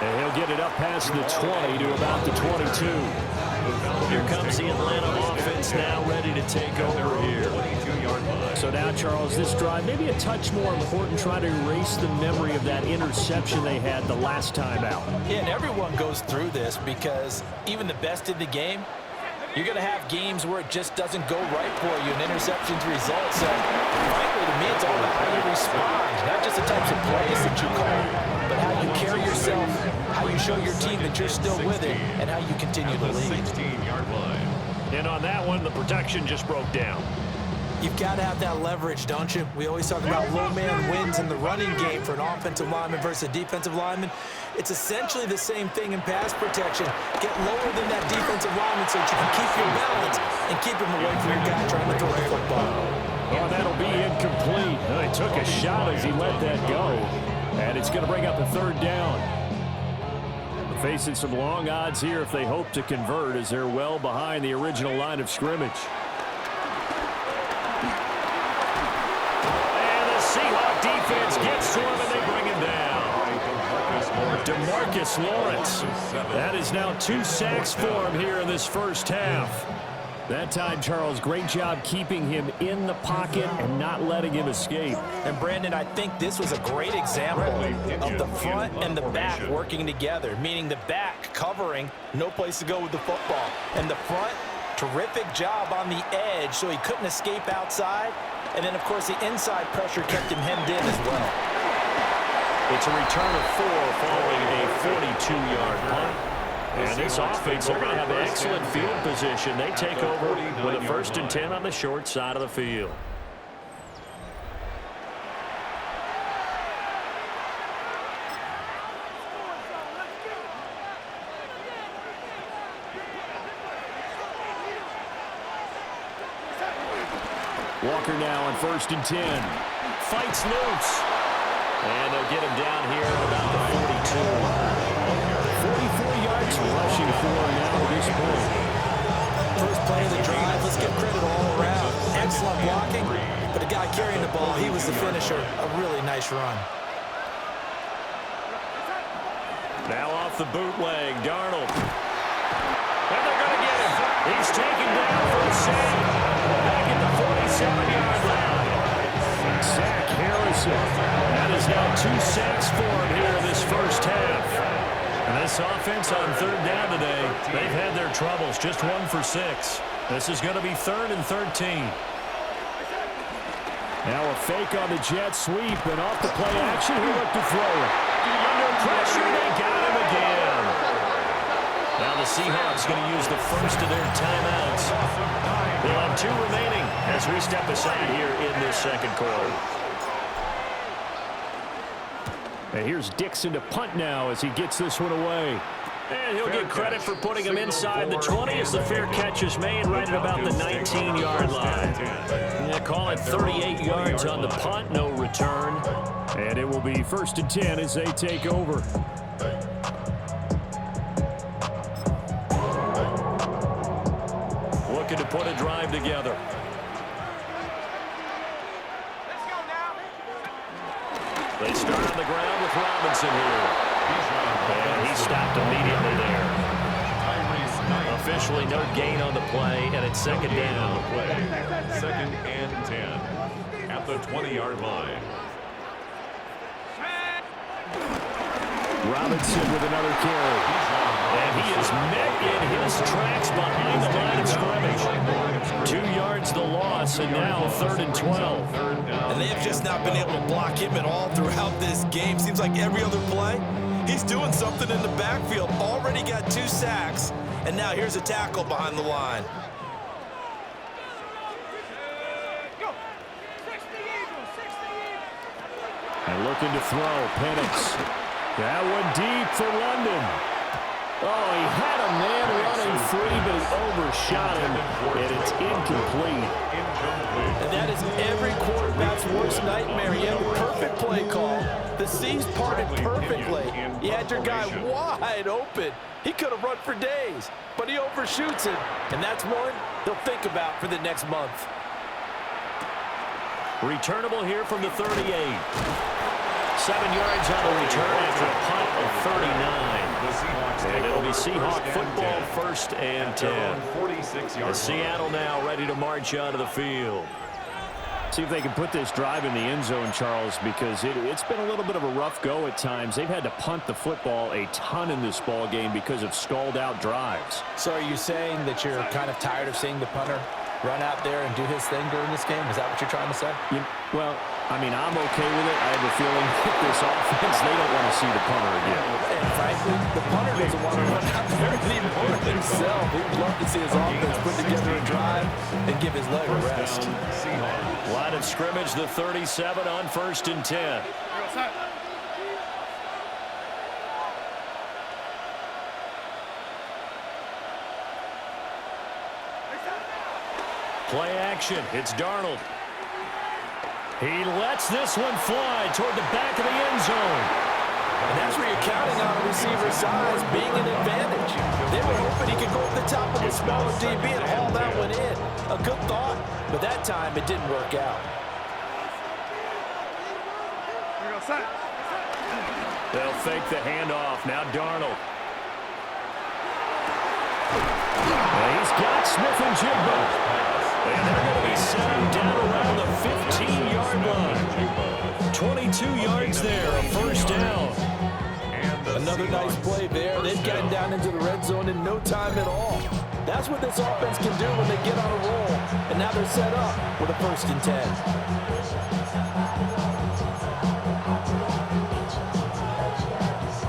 And he'll get it up past the 20 to about the 22. Here comes the Atlanta offense now ready to take over here. So now, Charles, this drive maybe a touch more important, trying to erase the memory of that interception they had the last time out. Yeah, and everyone goes through this because even the best in the game, you're going to have games where it just doesn't go right for you and interceptions result. So, frankly, to me, it's all about how you respond, not just the types of plays that you call, but how you carry yourself, how you show your team that you're still with it, and how you continue to lead. 16-yard line. And on that one, the protection just broke down. You've got to have that leverage, don't you? We always talk about low man wins in the running game for an offensive lineman versus a defensive lineman. It's essentially the same thing in pass protection. Get lower than that defensive lineman so that you can keep your balance and keep him away from your guy trying to throw the football. Oh, that'll be incomplete. He took a shot as he let that go. And it's going to bring up a third down. Facing some long odds here if they hope to convert, as they're well behind the original line of scrimmage. Seahawk defense gets to him, and they bring him down. DeMarcus Lawrence. That is now 2 sacks for him here in this first half. That time, Charles, great job keeping him in the pocket and not letting him escape. And, Brandon, I think this was a great example of the front and the back working together, meaning the back covering, no place to go with the football. And the front, terrific job on the edge so he couldn't escape outside. And then, of course, the inside pressure kept him hemmed in as well. It's a return of 4 following a 42-yard punt. And this offense, they're going to have excellent field position. They take over with a 1st and 10 on the short side of the field. Walker now on 1st and 10. Fights loose. And they'll get him down here at about the 42. 44 yards rushing for him now at this point. First play of the drive, let's give credit all around. Excellent blocking, but the guy carrying the ball, he was the finisher. A really nice run. Now off the bootleg, Darnold. And they're going to get him. He's taken down for a sack. Back at the 47-yard line. Zach Harrison. That is now 2 sacks for him here in this first half. And this offense on 3rd down today, they've had their troubles. Just 1 for 6. This is going to be 3rd and 13. Now a fake on the jet sweep, and off the play action, he looked to throw it. Under pressure, they got him again. Now the Seahawks going to use the first of their timeouts. They'll have 2 remaining as we step aside here in this second quarter. And here's Dixon to punt now as he gets this one away. And he'll get credit for putting him inside the 20 as the fair catch is made right at about the 19-yard line. Yeah, call it 38 yards on the punt, no return. And it will be 1st and 10 as they take over. Looking to put a drive together. They start on the ground with Robinson here. And he stopped immediately there. Officially no gain on the play, and it's 2nd down. 2nd and 10 at the 20-yard line. Robinson with another carry. And he is met in his tracks behind the line of scrimmage. 2 yards the loss, and now 3rd and 12. And they have just not been able to block him at all throughout this game. Seems like every other play, he's doing something in the backfield. Already got 2 sacks, and now here's a tackle behind the line. And looking to throw, Penix. That one deep for London. Oh, he had a man running free, but he overshot him, and it's incomplete. And that is every quarterback's worst nightmare. You have a perfect play call. The C's parted perfectly. You had your guy wide open. He could have run for days, but he overshoots it. And that's one they'll think about for the next month. Returnable here from the 38. 7 yards on the return after a punt of 39. And it'll be Seahawk football, 1st and 10. As Seattle now ready to march out of the field. See if they can put this drive in the end zone, Charles, because it's been a little bit of a rough go at times. They've had to punt the football a ton in this ball game because of stalled-out drives. So are you saying that you're kind of tired of seeing the punter run out there and do his thing during this game? Is that what you're trying to say? Well, I mean, I'm okay with it. I have a feeling with this offense, they don't want to see the punter again. And frankly, the punter doesn't want to run out there anymore himself. He would love to see his offense put together a drive and give his leg a rest. Line of scrimmage, the 37 on 1st and 10. Play action. It's Darnold. He lets this one fly toward the back of the end zone. And that's where you're counting on a receiver's size being an advantage. They were hoping he could go up the top of the smaller DB and haul that one in. A good thought, but that time it didn't work out. They'll fake the handoff. Now Darnold. And he's got Smith-Njigba. And they're going to be set down around the 15-yard line. 22 yards there, a 1st down. Another nice play there. They've gotten down into the red zone in no time at all. That's what this offense can do when they get on a roll. And now they're set up with a 1st and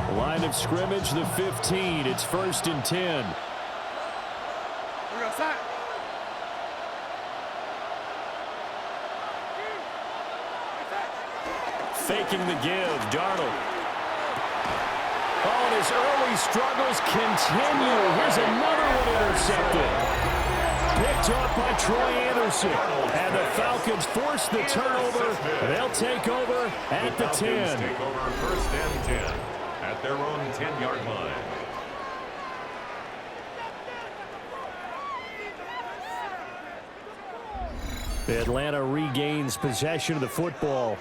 10. Line of scrimmage, the 15. It's 1st and 10. Faking the give, Darnold. Oh, and his early struggles continue. Here's another one intercepted. Picked up by Troy Anderson. And the Falcons force the turnover. They'll take over at the 10. Take over 1st and 10 at their own 10-yard line. Atlanta regains possession of the football.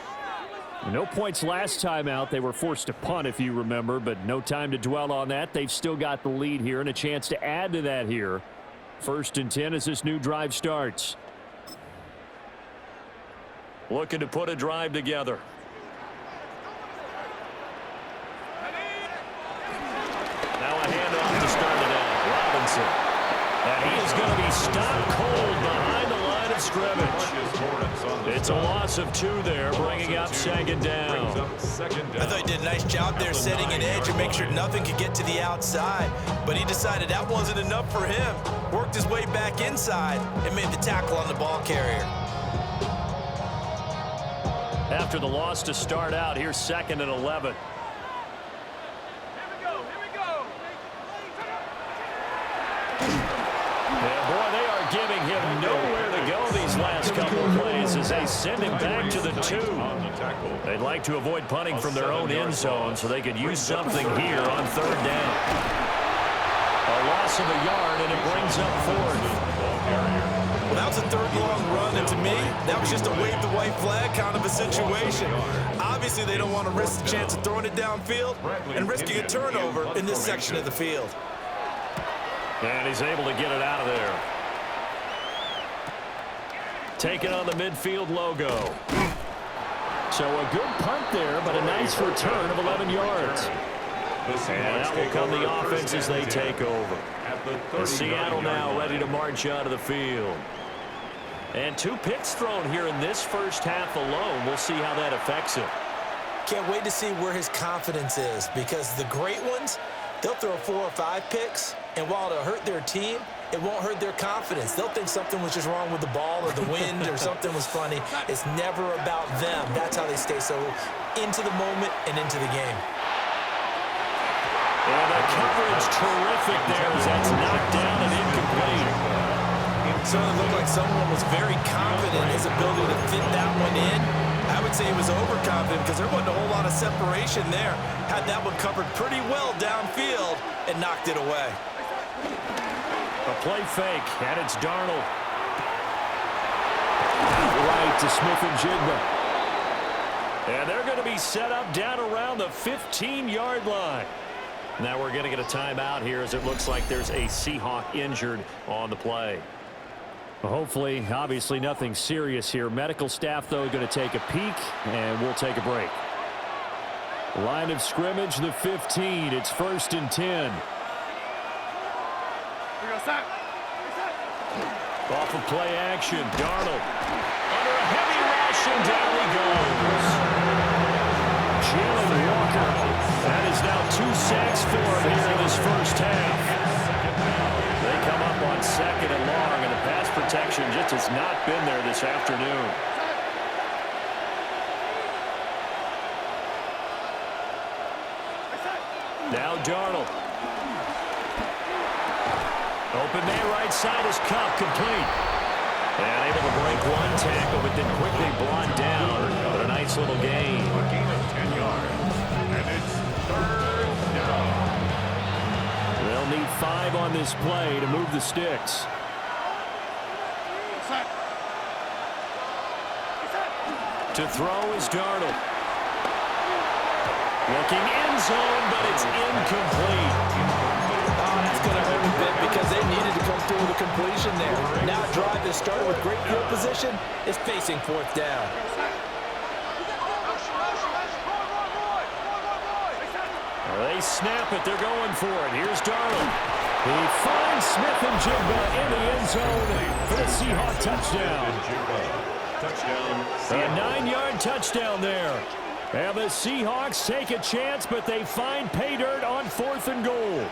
No points last time out. They were forced to punt, if you remember, but no time to dwell on that. They've still got the lead here and a chance to add to that here. 1st and 10 as this new drive starts. Looking to put a drive together. Now a handoff to start it out. Robinson. And he is going to be stopped cold behind the line of of scrimmage. It's a loss of 2 there, bringing up second down. I thought he did a nice job there setting an edge and make sure nothing could get to the outside. But he decided that wasn't enough for him. Worked his way back inside and made the tackle on the ball carrier. After the loss to start out, here's 2nd and 11. And boy, they are giving him nowhere to go these last couple of plays as they send him back to the 2. They'd like to avoid punting from their own end zone so they could use something here on 3rd down. A loss of a yard, and it brings up 4th. Well, that was a 3rd long run, and to me, that was just a wave the white flag kind of a situation. Obviously, they don't want to risk the chance of throwing it downfield and risking a turnover in this section of the field. And he's able to get it out of there. Taking on the midfield logo. So a good punt there, but a nice return of 11 yards. And that will come the offense as they take over. And Seattle now ready to march out of the field. And 2 picks thrown here in this first half alone. We'll see how that affects him. Can't wait to see where his confidence is, because the great ones, they'll throw 4 or 5 picks, and while it'll hurt their team, it won't hurt their confidence. They'll think something was just wrong with the ball or the wind or something was funny. It's never about them. That's how they stay so into the moment and into the game. And the coverage terrific there as that's knocked down and incomplete. It certainly looked like someone was very confident in his ability to fit that one in. I would say he was overconfident because there wasn't a whole lot of separation there. Had that one covered pretty well downfield and knocked it away. A play fake, and it's Darnold. Right to Smith and Jigba. And they're going to be set up down around the 15-yard line. Now we're going to get a timeout here as it looks like there's a Seahawk injured on the play. Hopefully, obviously nothing serious here. Medical staff, though, going to take a peek, and we'll take a break. Line of scrimmage, the 15. It's 1st and 10. Off of play action, Darnold. Under a heavy rush, and down he goes. Jalen Walker. That is now 2 sacks for him here in this first half. They come up on 2nd and long, and the pass protection just has not been there this afternoon. Now Darnold. Open man right side is Cup, complete. And able to break 1 tackle, but then quickly brought down. But a nice little gain. A gain of 10 yards. And it's 3rd down. They'll need 5 on this play to move the sticks. To throw is Darnold. Looking end zone, but it's incomplete. Oh, that's going to hurt a bit because they needed to come through with a completion there. Now a drive that started with great field position is facing 4th down. They snap it. They're going for it. Here's Darnold. He finds Smith and Jigba in the end zone for the Seahawks touchdown. A 9-yard touchdown there. And the Seahawks take a chance, but they find pay dirt on 4th and goal.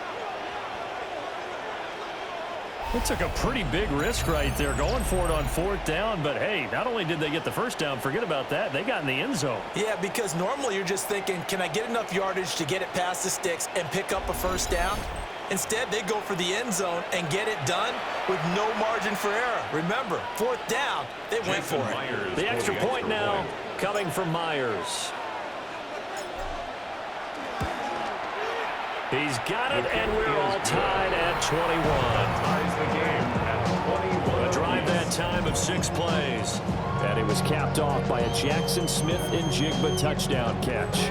It took a pretty big risk right there going for it on 4th down, but hey, not only did they get the first down, forget about that, they got in the end zone. Yeah, because normally you're just thinking, can I get enough yardage to get it past the sticks and pick up a first down? Instead, they go for the end zone and get it done with no margin for error. Remember, 4th down, they went for it. The extra point now coming from Myers. He's got it, and we're all tied at 21. Ties the game at 21. A drive that time of 6 plays. And it was capped off by a Jackson Smith and Jigba touchdown catch.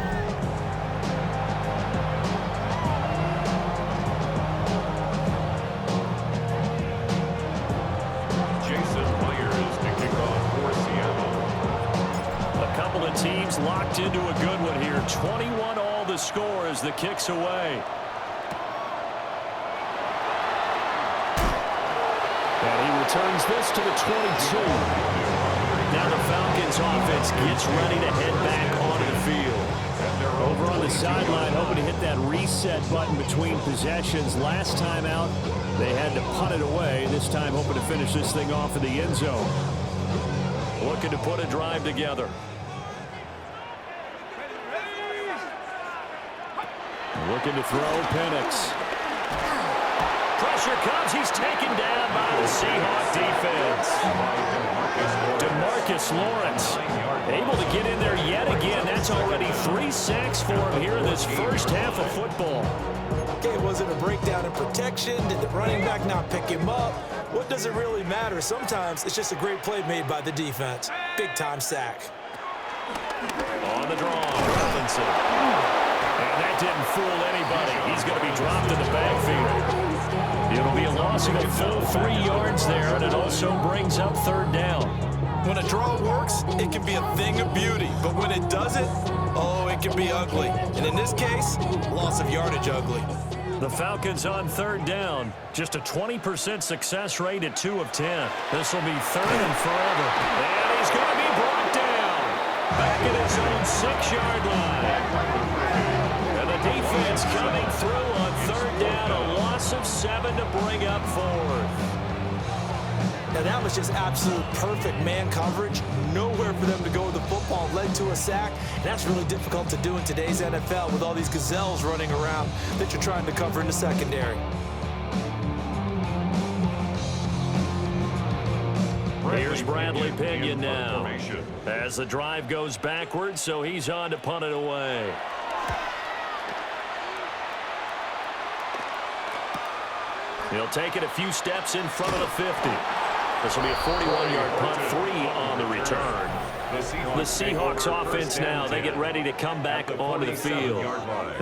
Jason Myers to kick off for Seattle. A couple of teams locked into a good one here. 21 all the score as the kick's away. And he returns this to the 22. Now the Falcons offense gets ready to head back onto the field. Over on the sideline, hoping to hit that reset button between possessions. Last time out, they had to punt it away. This time hoping to finish this thing off in the end zone. Looking to put a drive together. Looking to throw, Penix. Pressure comes. He's taken down by the Seahawks defense. DeMarcus Lawrence able to get in there yet again. That's already 3 sacks for him here in this first half of football. Okay, was it a breakdown in protection? Did the running back not pick him up? What does it really matter? Sometimes it's just a great play made by the defense. Big-time sack. On the draw, Robinson. And that didn't fool anybody. He's going to be dropped in the backfield. It'll be a loss of a full 3 yards there, and it also brings up third down. When a draw works, it can be a thing of beauty. But when it doesn't, oh, it can be ugly. And in this case, loss of yardage ugly. The Falcons on third down. Just a 20% success rate at 2 of 10. This will be third and forever. And he's going to be brought down. Back at his own 6-yard line. And the defense coming through on third down. A loss of 7 to bring up fourth. Now that was just absolute perfect man coverage. Nowhere for them to go with the football. Led to a sack. And that's really difficult to do in today's NFL with all these gazelles running around that you're trying to cover in the secondary. Here's Bradley Pinion now. As the drive goes backwards, so he's on to punt it away. He'll take it a few steps in front of the 50. This will be a 41-yard punt, 3 on the return. The Seahawks offense now, they get ready to come back onto the field.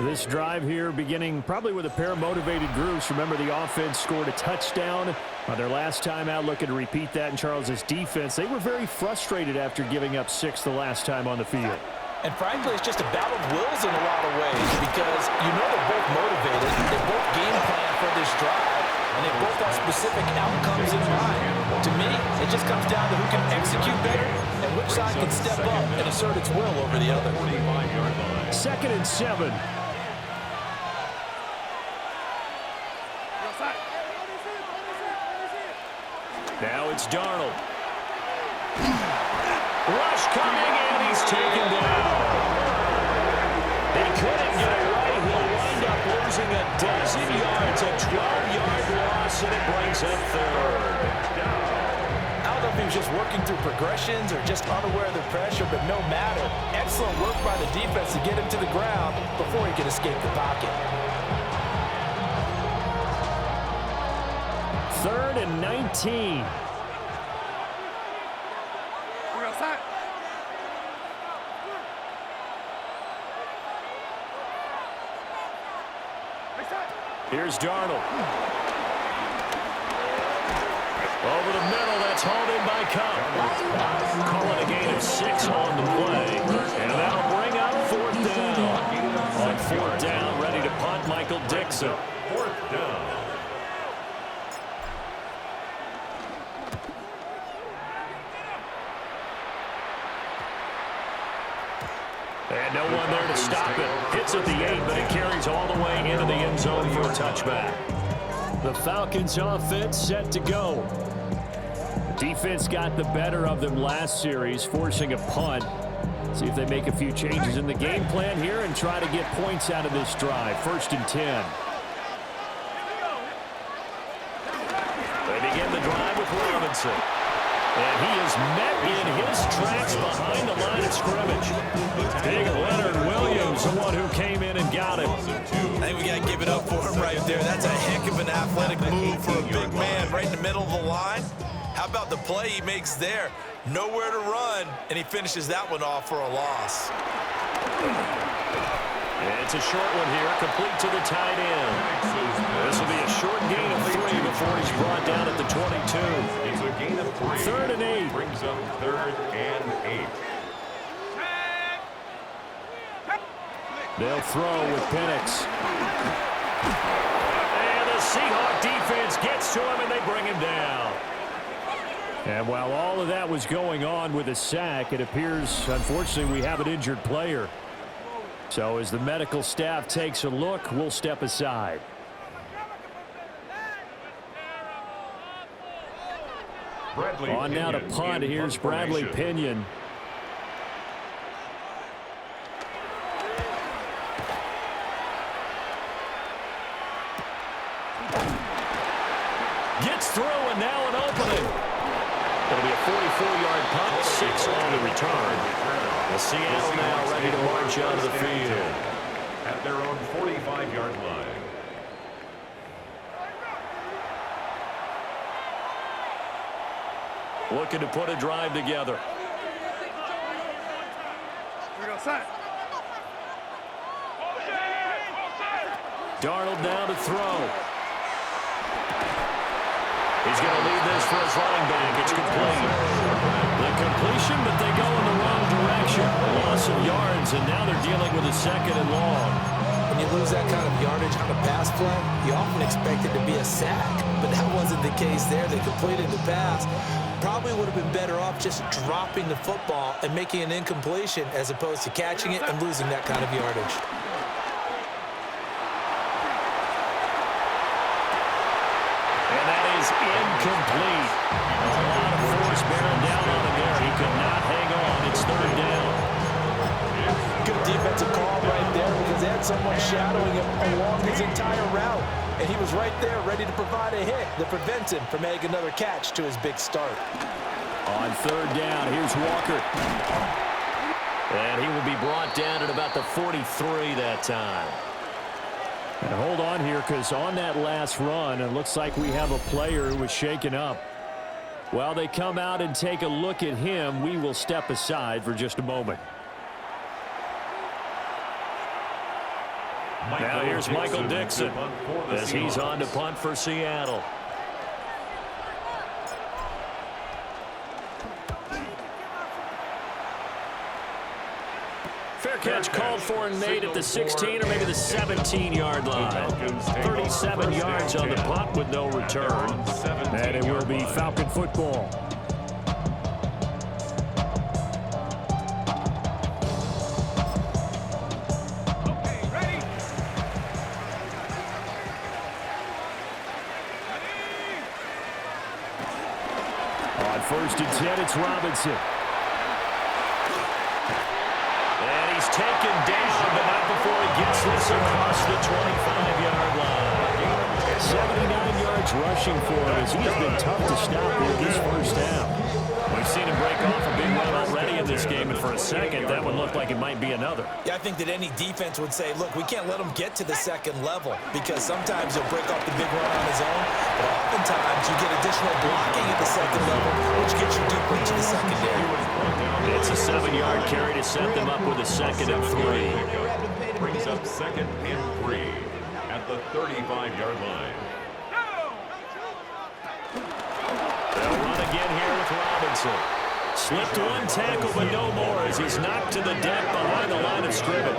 This drive here beginning probably with a pair of motivated groups. Remember, the offense scored a touchdown on their last time out, looking to repeat that in Charles's defense. They were very frustrated after giving up 6 the last time on the field. And frankly, it's just a battle of wills in a lot of ways because you know they're both motivated. They both game plan for this drive, and they both have specific outcomes in mind. To me, it just comes down to who can execute better and which side can step up and assert its will over the other. 2nd and 7. Now it's Darnold. Rush coming, and he's taken down. They couldn't get away. He'll wind up losing a dozen yards, a 12-yard loss, and it brings up third. I don't know if he was just working through progressions or just unaware of the pressure, but no matter. Excellent work by the defense to get him to the ground before he can escape the pocket. 3rd and 19. Here's Darnold. Over the middle, that's hauled in by Cup. Calling a gain of 6 on the play. And that'll bring up 4th down. On 4th down, ready to punt, Michael Dixon. 4th down. And no one there to stop it. Hits at the 8, but it carries all the way into the end zone for a touchback. The Falcons offense set to go. Defense got the better of them last series, forcing a punt. See if they make a few changes in the game plan here and try to get points out of this drive. 1st and 10. They begin the drive with Robinson. And he is met in his tracks behind the line of scrimmage. Big Leonard Williams, the one who came in and got him. I think we got to give it up for him right there. That's a heck of an athletic move for a big man right in the middle of the line. How about the play he makes there? Nowhere to run, and he finishes that one off for a loss. And it's a short one here, complete to the tight end. This will be a short gain of 3 before he's brought down at the 22. It's a gain of 3. 3rd and 8. Brings up 3rd and 8. They'll throw with Penix. And the Seahawks defense gets to him, and they bring him down. And while all of that was going on with a sack, it appears, unfortunately, we have an injured player. So as the medical staff takes a look, we'll step aside. On now to punt. Here's Bradley Pinion. Gets through, and now an opening. It'll be a 44-yard punt, 6 on the return. The Seattle now ready to march out of the field at their own 45-yard line. Looking to put a drive together. Darnold now to throw. He's going to lead this for his running back. It's complete. The completion, but they go in the wrong direction. Loss of yards, and now they're dealing with a 2nd and long. When you lose that kind of yardage on a pass play, you often expect it to be a sack, but that wasn't the case there. They completed the pass. Probably would have been better off just dropping the football and making an incompletion as opposed to catching it and losing that kind of yardage. Incomplete. A lot of force bearing down on him there. He could not hang on. It's 3rd down. Good defensive call right there because they had someone shadowing him along his entire route. And he was right there ready to provide a hit that prevents him from making another catch to his big start. On 3rd down, here's Walker. And he will be brought down at about the 43 that time. And hold on here, because on that last run, it looks like we have a player who was shaken up. While they come out and take a look at him, we will step aside for just a moment. Now here's Michael Dixon as he's on to punt for Seattle. Fair catch called for and made at the 16 or maybe the 17-yard line. 37 yards on the punt with no return. And it will be Falcon football. On 1st and 10, it's Robinson. Taken down, but not before he gets this across the 25-yard line. 79 yards rushing for him as he has been tough to stop in this first half. We've seen him break off a big run already in this game, and for a second, that one looked like it might be another. Yeah, I think that any defense would say, look, we can't let him get to the 2nd level because sometimes he'll break off the big run on his own, but oftentimes you get additional blocking at the 2nd level, which gets you deeper into the secondary. It's a 7-yard carry to set them up with a 2nd and 3. Brings up 2nd and 3 at the 35-yard line. They'll run again here with Robinson. Slipped one tackle, but no more as he's knocked to the deck behind the line of scrimmage.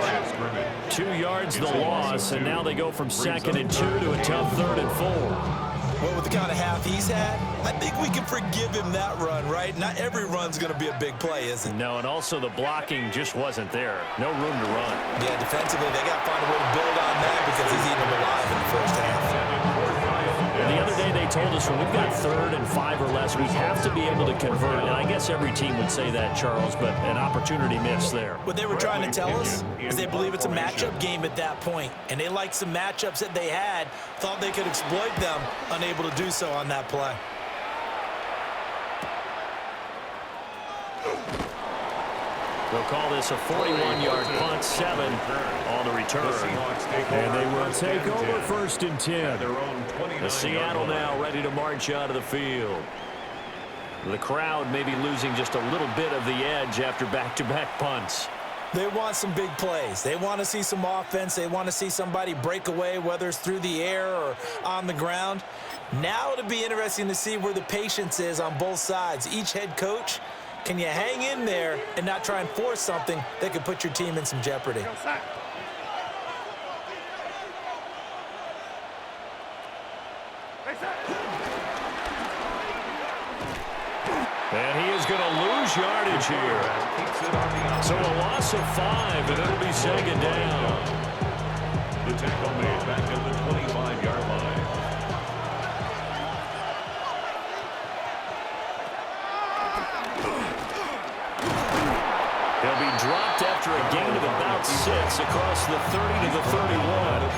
2 yards the loss, and now they go from 2nd and 2 to a tough 3rd and 4. Well, with the kind of half he's had, I think we can forgive him that run, right? Not every run's going to be a big play, is it? No, and also the blocking just wasn't there. No room to run. Yeah, defensively, they got to find a way to build on that because he's eating them alive in the first half. And the other day they told us when we've got 3rd and 5 or less, we have to be able to convert. And I guess every team would say that, Charles, but an opportunity missed there. What they were trying to tell us is they believe it's a matchup game at that point, and they liked some matchups that they had, thought they could exploit them, unable to do so on that play. They'll call this a 41-yard punt, 7 on the return. And they will take over 1st and 10. The Seattle now ready to march out of the field. The crowd may be losing just a little bit of the edge after back-to-back punts. They want some big plays. They want to see some offense. They want to see somebody break away, whether it's through the air or on the ground. Now it'll be interesting to see where the patience is on both sides. Each head coach, can you hang in there and not try and force something that could put your team in some jeopardy? And he is going to lose yardage here. So a loss of 5, and it'll be second down. The tackle made back at the 25-yard line. He'll be dropped after a gain of about 6 across the 30 to the 31.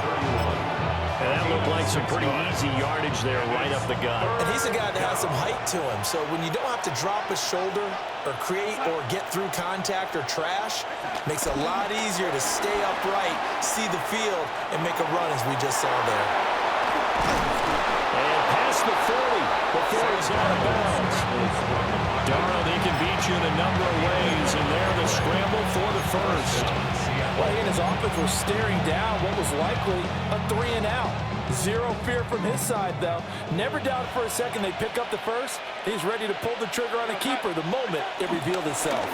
And that looked like some pretty easy yardage there right up the gut. And he's a guy that has some height to him. So when you don't have to drop a shoulder or create or get through contact or trash, makes it a lot easier to stay upright, see the field, and make a run as we just saw there. And past the 40 before he's out of bounds. Darnold, he can beat you in a number of ways, and there the scramble for the first. Well, he and his offense were staring down what was likely a 3-and-out. Zero fear from his side, though. Never doubted for a second they pick up the first. He's ready to pull the trigger on a keeper the moment it revealed itself.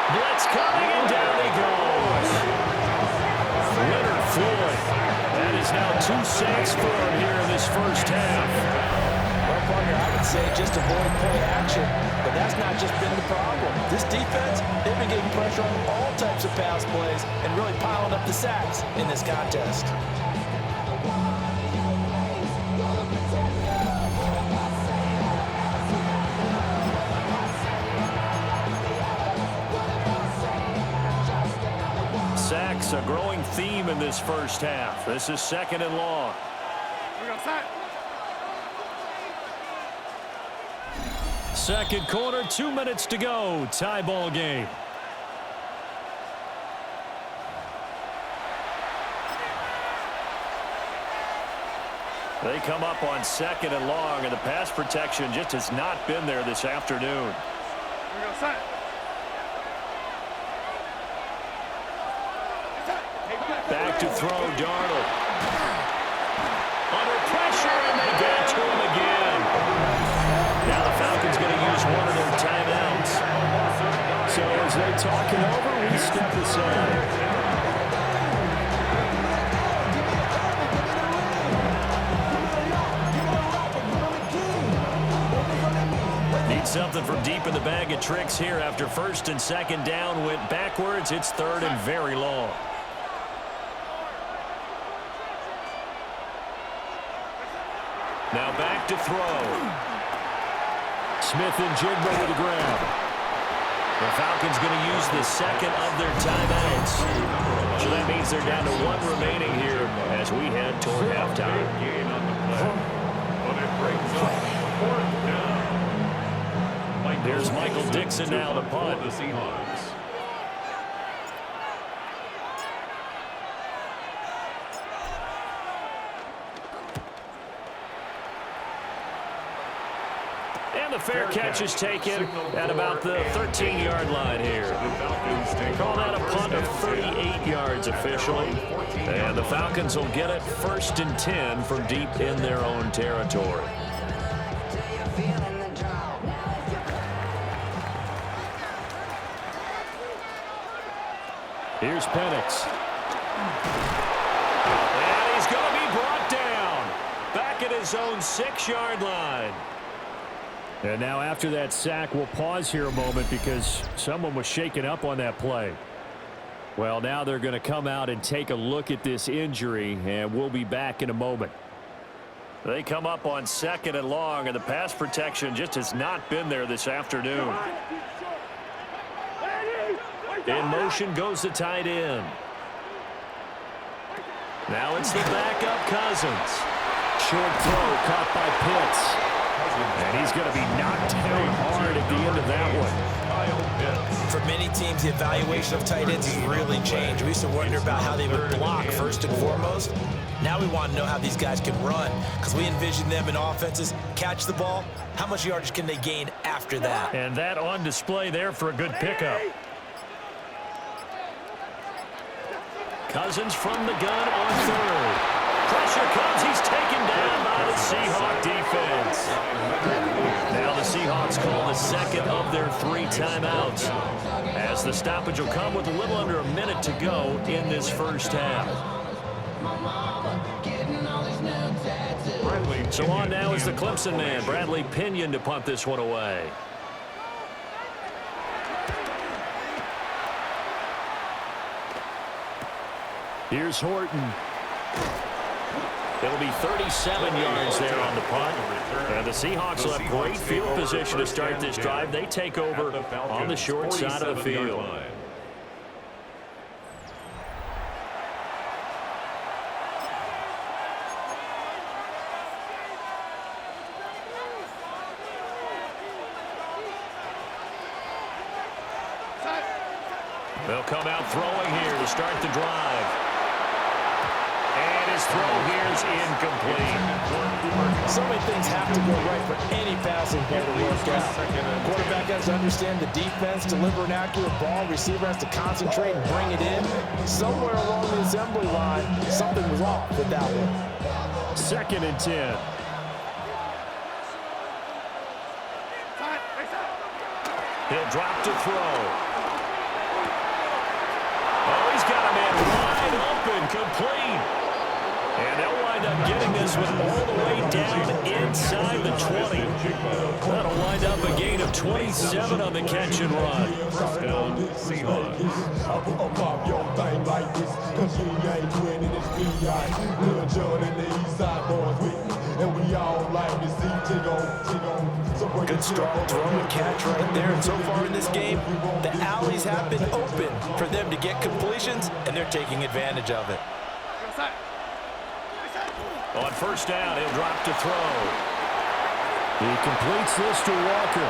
Blitz coming, and down he goes. Leonard Floyd. That is now 2 sacks for him here in this first half. Well, partner, I would say just avoid play action, but that's not just been the problem. This defense, they've been getting pressure on all types of pass plays and really piling up the sacks in this contest. Sacks, a growing theme in this first half. This is 2nd and long. Second quarter, 2 minutes to go. Tie ball game. They come up on 2nd and long, and the pass protection just has not been there this afternoon. Back to throw, Darnold. Under pressure, and they get it to him again. Now the Falcons going to use one of their timeouts. So as they talk it over, we step aside. Need something from deep in the bag of tricks here after 1st and 2nd down went backwards. It's 3rd and very long. Now back to throw. Smith and Jigba with the grab. The Falcons going to use the 2nd of their timeouts. So that means they're down to 1 remaining here as we head toward halftime. Gain on the play. But it brings up 4th down. There's Michael Dixon now to punt. The Seahawks. And the fair catch is taken at about the 13-yard line here. Call that a punt of 38 yards officially. And the Falcons will get it 1st and 10 from deep in their own territory. Here's Penix. And he's going to be brought down. Back at his own 6-yard line. And now after that sack, we'll pause here a moment because someone was shaken up on that play. Well, now they're going to come out and take a look at this injury, and we'll be back in a moment. They come up on 2nd and long, and the pass protection just has not been there this afternoon. In motion goes the tight end. Now it's the backup Cousins. Short throw caught by Pitts. And he's going to be knocked down hard at the end of that one. For many teams, the evaluation of tight ends has really changed. We used to wonder about how they would block first and foremost. Now we want to know how these guys can run because we envision them in offenses, catch the ball. How much yardage can they gain after that? And that on display there for a good pickup. Cousins from the gun on 3rd. Pressure comes. He's taken down by the Seahawk defense. Now the Seahawks call the 2nd of their 3 timeouts as the stoppage will come with a little under a minute to go in this first half. Friendly So on now is the Clemson man, Bradley Pinion, to punt this one away. Here's Horton. It'll be 37 yards there on the punt. And the Seahawks will have great field position to start this drive. They take over on the short side of the field. They'll come out throwing here to start the drive. And his throw here is incomplete. So many things have to go right for any passing play to work out. Quarterback has to understand the defense, deliver an accurate ball. Receiver has to concentrate and bring it in. Somewhere along the assembly line, something was off with that one. 2nd and 10. He'll drop to throw. Oh, he's got a man wide open, complete. And they'll wind up getting this one all the way down inside the 20. That'll wind up a gain of 27 on the catch and run. First down, Seahawks. Good strong throw and catch right there. And so far in this game, the alleys have been open for them to get completions, and they're taking advantage of it. On first down, he'll drop to throw. He completes this to Walker.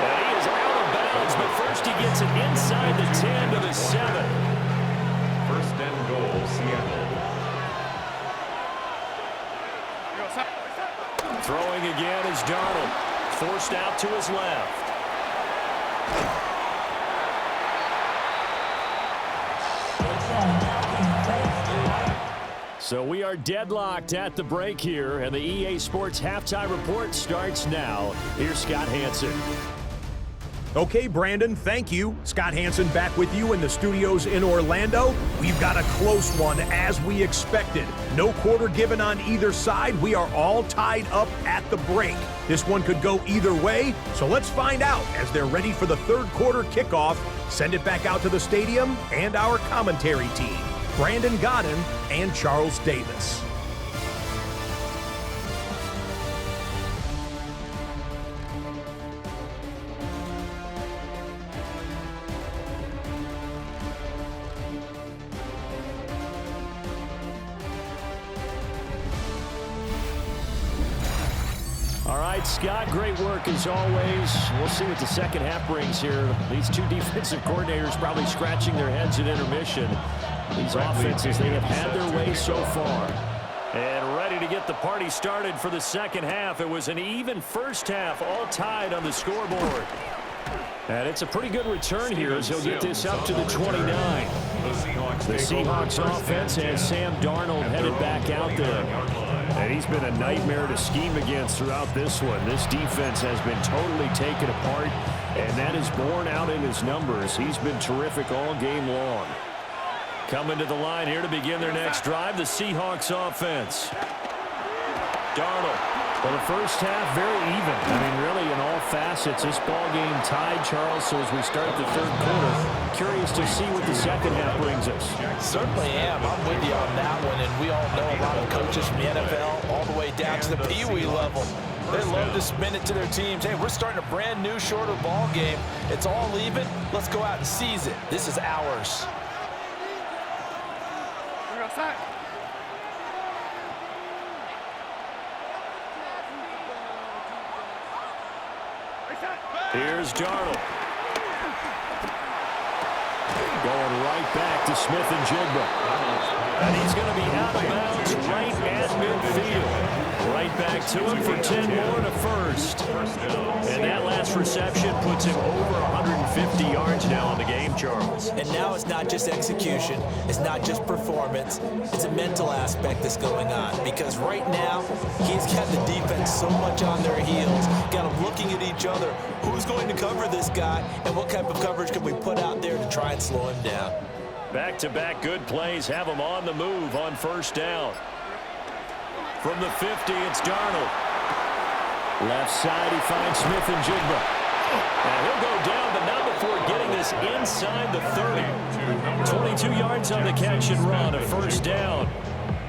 And he is out of bounds, but first he gets it inside the 10 to the 7. First and goal, Seattle. Throwing again is Darnold. Forced out to his left. So we are deadlocked at the break here, and the EA Sports Halftime Report starts now. Here's Scott Hansen. Okay, Brandon, thank you. Scott Hansen back with you in the studios in Orlando. We've got a close one, as we expected. No quarter given on either side. We are all tied up at the break. This one could go either way, so let's find out as they're ready for the third quarter kickoff. Send it back out to the stadium and our commentary team, Brandon Godden and Charles Davis. All right, Scott, great work as always. We'll see what the second half brings here. These two defensive coordinators probably scratching their heads at intermission. These offenses, they have had their way so far. And ready to get the party started for the second half. It was an even first half, all tied on the scoreboard. And it's a pretty good return here as he'll get this up to the 29. The Seahawks offense has Sam Darnold headed back out there. And he's been a nightmare to scheme against throughout this one. This defense has been totally taken apart, and that is borne out in his numbers. He's been terrific all game long. Coming to the line here to begin their next drive, the Seahawks offense. Darnold. Well, the first half, very even. I mean, really, in all facets, this ball game tied, Charles. So as we start the third quarter, curious to see what the second half brings us. Certainly am. I'm with you on that one. And we all know a lot of coaches from the NFL all the way down to the Pee-wee level. They love to spin it to their teams. Hey, we're starting a brand new, shorter ball game. It's all even. Let's go out and seize it. This is ours. Here's Darnold. Going right back to Smith-Njigba. And he's going to be out of bounds right at midfield. Right back to him for 10 more and a first. And that last reception puts him over 150 yards now in the game, Charles. And now it's not just execution. It's not just performance. It's a mental aspect that's going on. Because right now, he's got the defense so much on their heels. Got them looking at each other. Who's going to cover this guy? And what type of coverage can we put out there to try and slow him down? Back-to-back good plays have him on the move on first down. From the 50, it's Darnold. Left side, he finds Smith and Jigba. And he'll go down, but not before getting this inside the 30. 22 yards on the catch and run, a first down.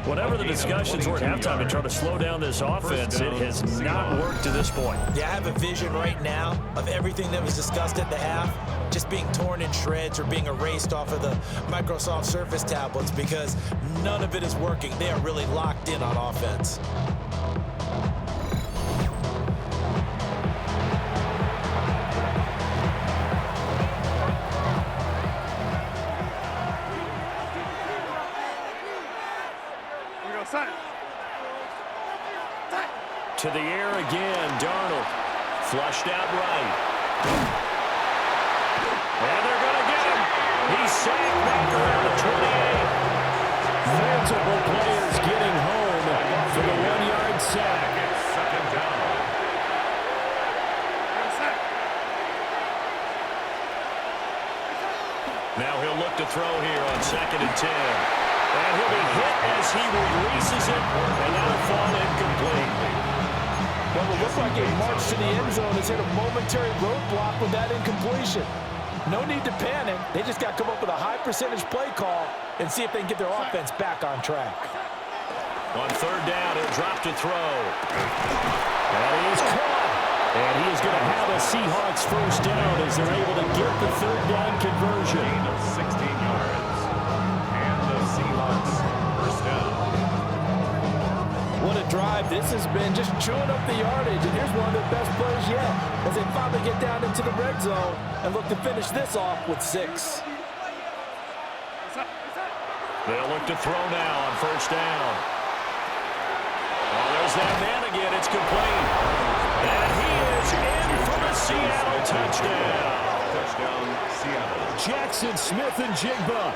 Whatever the discussions were at halftime to try to slow down this offense, it has not worked to this point. Yeah, I have a vision right now of everything that was discussed at the half just being torn in shreds or being erased off of the Microsoft Surface tablets because none of it is working. They are really locked in on offense. To the air again, Darnold. Flushed out right. And they're going to get him. He's sacked back around the 28. Multiple players getting home for the 1-yard sack. Second down. Now he'll look to throw here on 2nd and 10. And he'll be hit as he releases it, and that'll fall incomplete. Well, it looks like a march to the end zone has hit a momentary roadblock with that incompletion. No need to panic. They just got to come up with a high percentage play call and see if they can get their offense back on track. On 3rd down, he'll drop to throw. And he is caught. And he is going to have a Seahawks first down as they're able to get the 3rd down conversion. Gain of 16 yards. And the Seahawks first down. What a drive this has been, just chewing up the yardage. And here's one of their best plays yet as they finally get down into the red zone and look to finish this off with 6. They'll look to throw now on 1st down. Oh, there's that man again. It's complete. And he is in for the Seattle touchdown. Touchdown, Seattle. Jackson Smith and Jigba.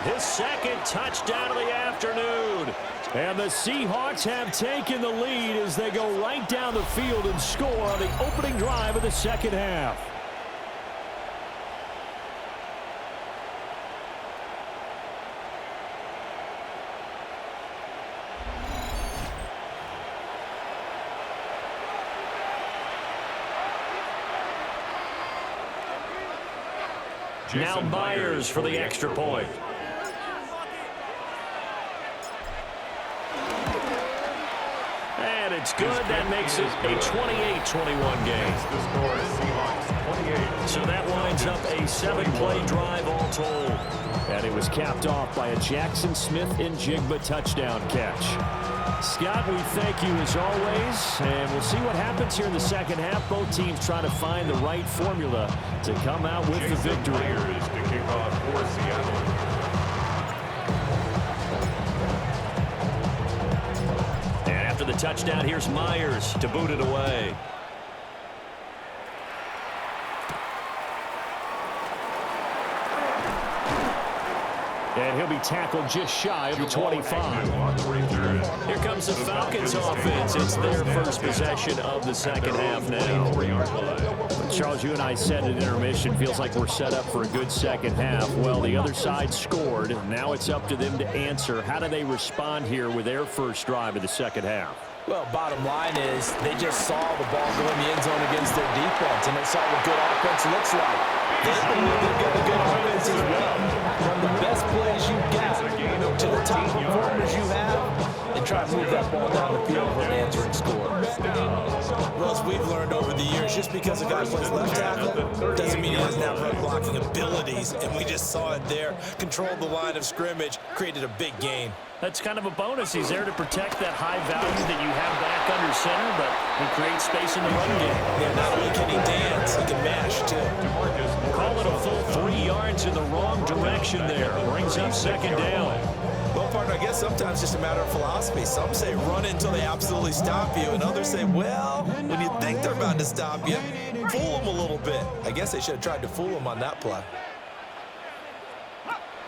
His 2nd touchdown of the afternoon. And the Seahawks have taken the lead as they go right down the field and score on the opening drive of the 2nd half. Now Myers for the extra point. And it's good. That makes it a 28-21 game. The score is Seahawks 28. So that winds up a 7-play drive all told. And it was capped off by a Jackson Smith and Jigba touchdown catch. Scott, we thank you as always, and we'll see what happens here in the 2nd half. Both teams trying to find the right formula to come out with the victory. Myers to kick off for Seattle. And after the touchdown, here's Myers to boot it away. And he'll be tackled just shy of the 25. Here comes the Falcons offense. It's their first possession of the 2nd half now. Charles, you and I said at intermission, feels like we're set up for a good 2nd half. Well, the other side scored. Now it's up to them to answer. How do they respond here with their first drive of the 2nd half? Well, bottom line is they just saw the ball go in the end zone against their defense, and they saw what good offense looks like. They believe they've got a good offense as well. From the best plays you got to the top performers you have, and try to move that ball down the field for an answering score. Well, as we've learned over the years, just because a guy plays left tackle doesn't mean he doesn't have run blocking abilities, and we just saw it there. Controlled the line of scrimmage, created a big gain. That's kind of a bonus. He's there to protect that high value that you have back under center, but he creates space in the run game. Yeah, not only can he dance, he can mash, too. Call it a full 3 yards in the wrong direction there. Brings up 2nd down. Well, partner, I guess sometimes it's just a matter of philosophy. Some say run until they absolutely stop you, and others say, well, when you think they're about to stop you, fool them a little bit. I guess they should have tried to fool them on that play.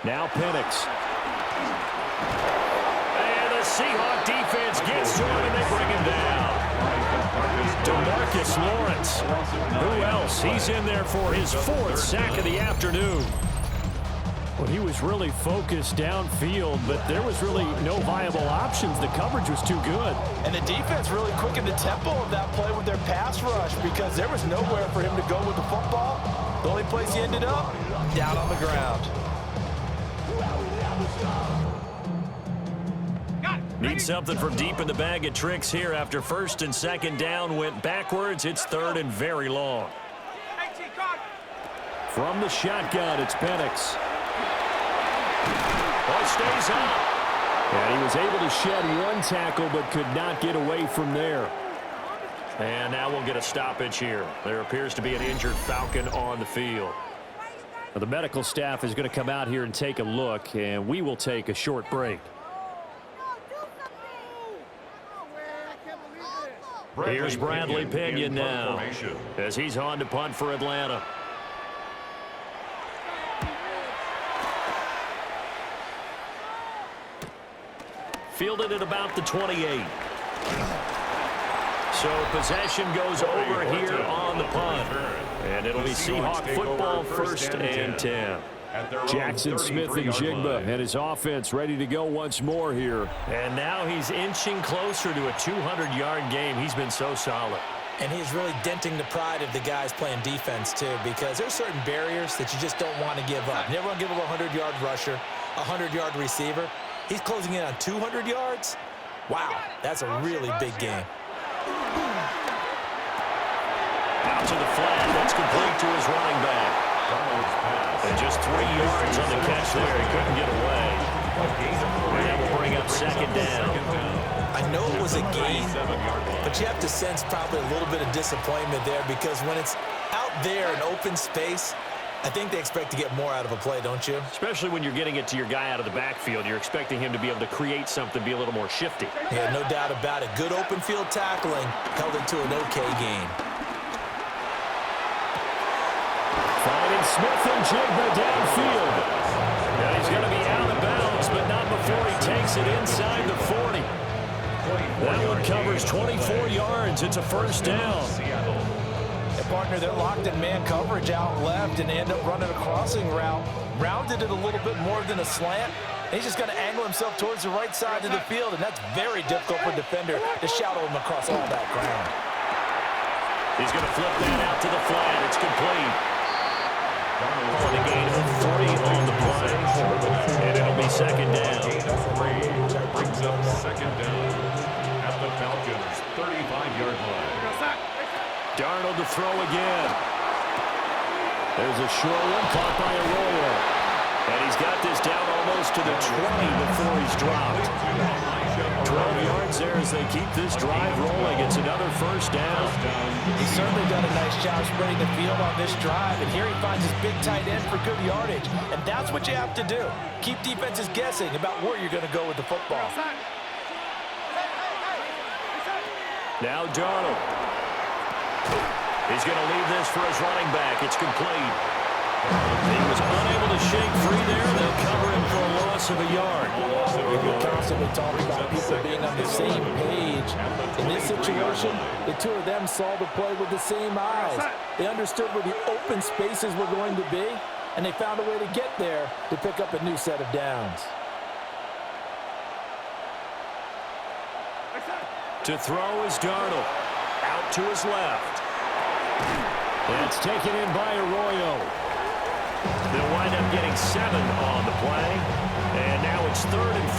Now Penix. And the Seahawk defense gets to him, and they bring him down. DeMarcus Lawrence. Who else? He's in there for his 4th sack of the afternoon. Well, he was really focused downfield, but there was really no viable options. The coverage was too good. And the defense really quickened the tempo of that play with their pass rush because there was nowhere for him to go with the football. The only place he ended up, down on the ground. Need something from deep in the bag of tricks here after first and second down went backwards. It's third and very long. From the shotgun, it's Penix. Ball stays up. And he was able to shed one tackle but could not get away from there. And now we'll get a stoppage here. There appears to be an injured Falcon on the field. Well, the medical staff is going to come out here and take a look, and we will take a short break. Here's Bradley Pinion now as he's on to punt for Atlanta. Fielded at about the 28. So possession goes over here on the punt. And it'll be Seahawk football, first and 10. Jackson Smith and Jigba and his offense ready to go once more here. And now he's inching closer to a 200-yard game. He's been so solid. And he's really denting the pride of the guys playing defense, too, because there's certain barriers that you just don't want to give up. You never want to give up a 100-yard rusher, a 100-yard receiver. He's closing in on 200 yards. Wow, that's a really big game. Out to the flat. That's complete to his running back. And just 3 yards on the catch there. He couldn't get away. And that will bring up second down. I know it was a gain, but you have to sense probably a little bit of disappointment there because when it's out there in open space, I think they expect to get more out of a play, don't you? Especially when you're getting it to your guy out of the backfield. You're expecting him to be able to create something, be a little more shifty. Yeah, no doubt about it. Good open field tackling held it to an okay gain. Finding Smith and Jigba downfield. Now he's going to be out of bounds, but not before he takes it inside the 40. That one covers 24 yards. It's a first down. And partner, they're locked in man coverage out left, and they end up running a crossing route. Rounded it a little bit more than a slant. And he's just going to angle himself towards the right side of the field, and that's very difficult for a defender to shadow him across all that ground. He's going to flip that out to the flat. It's complete. On a gain of 40 on the play. And it'll be second down. Brings up second down at the Falcons' 35-yard line. Darnold to throw again. There's a short one caught by Arroyo. And he's got this down almost to the 20 before he's dropped. 12 yards there as they keep this drive rolling. It's another first down. He's certainly done a nice job spreading the field on this drive, and here he finds his big tight end for good yardage. And that's what you have to do. Keep defenses guessing about where you're going to go with the football. Now Darnold. He's going to leave this for his running back. It's complete. He was unable to shake free there. They'll cover him for a loss of a yard. We constantly talk about people being on the same page. In this situation, the two of them saw the play with the same eyes. They understood where the open spaces were going to be, and they found a way to get there to pick up a new set of downs. To throw is Darnold. Out to his left. That's taken in by Arroyo. They'll wind up getting 7 on the play. And now it's 3rd and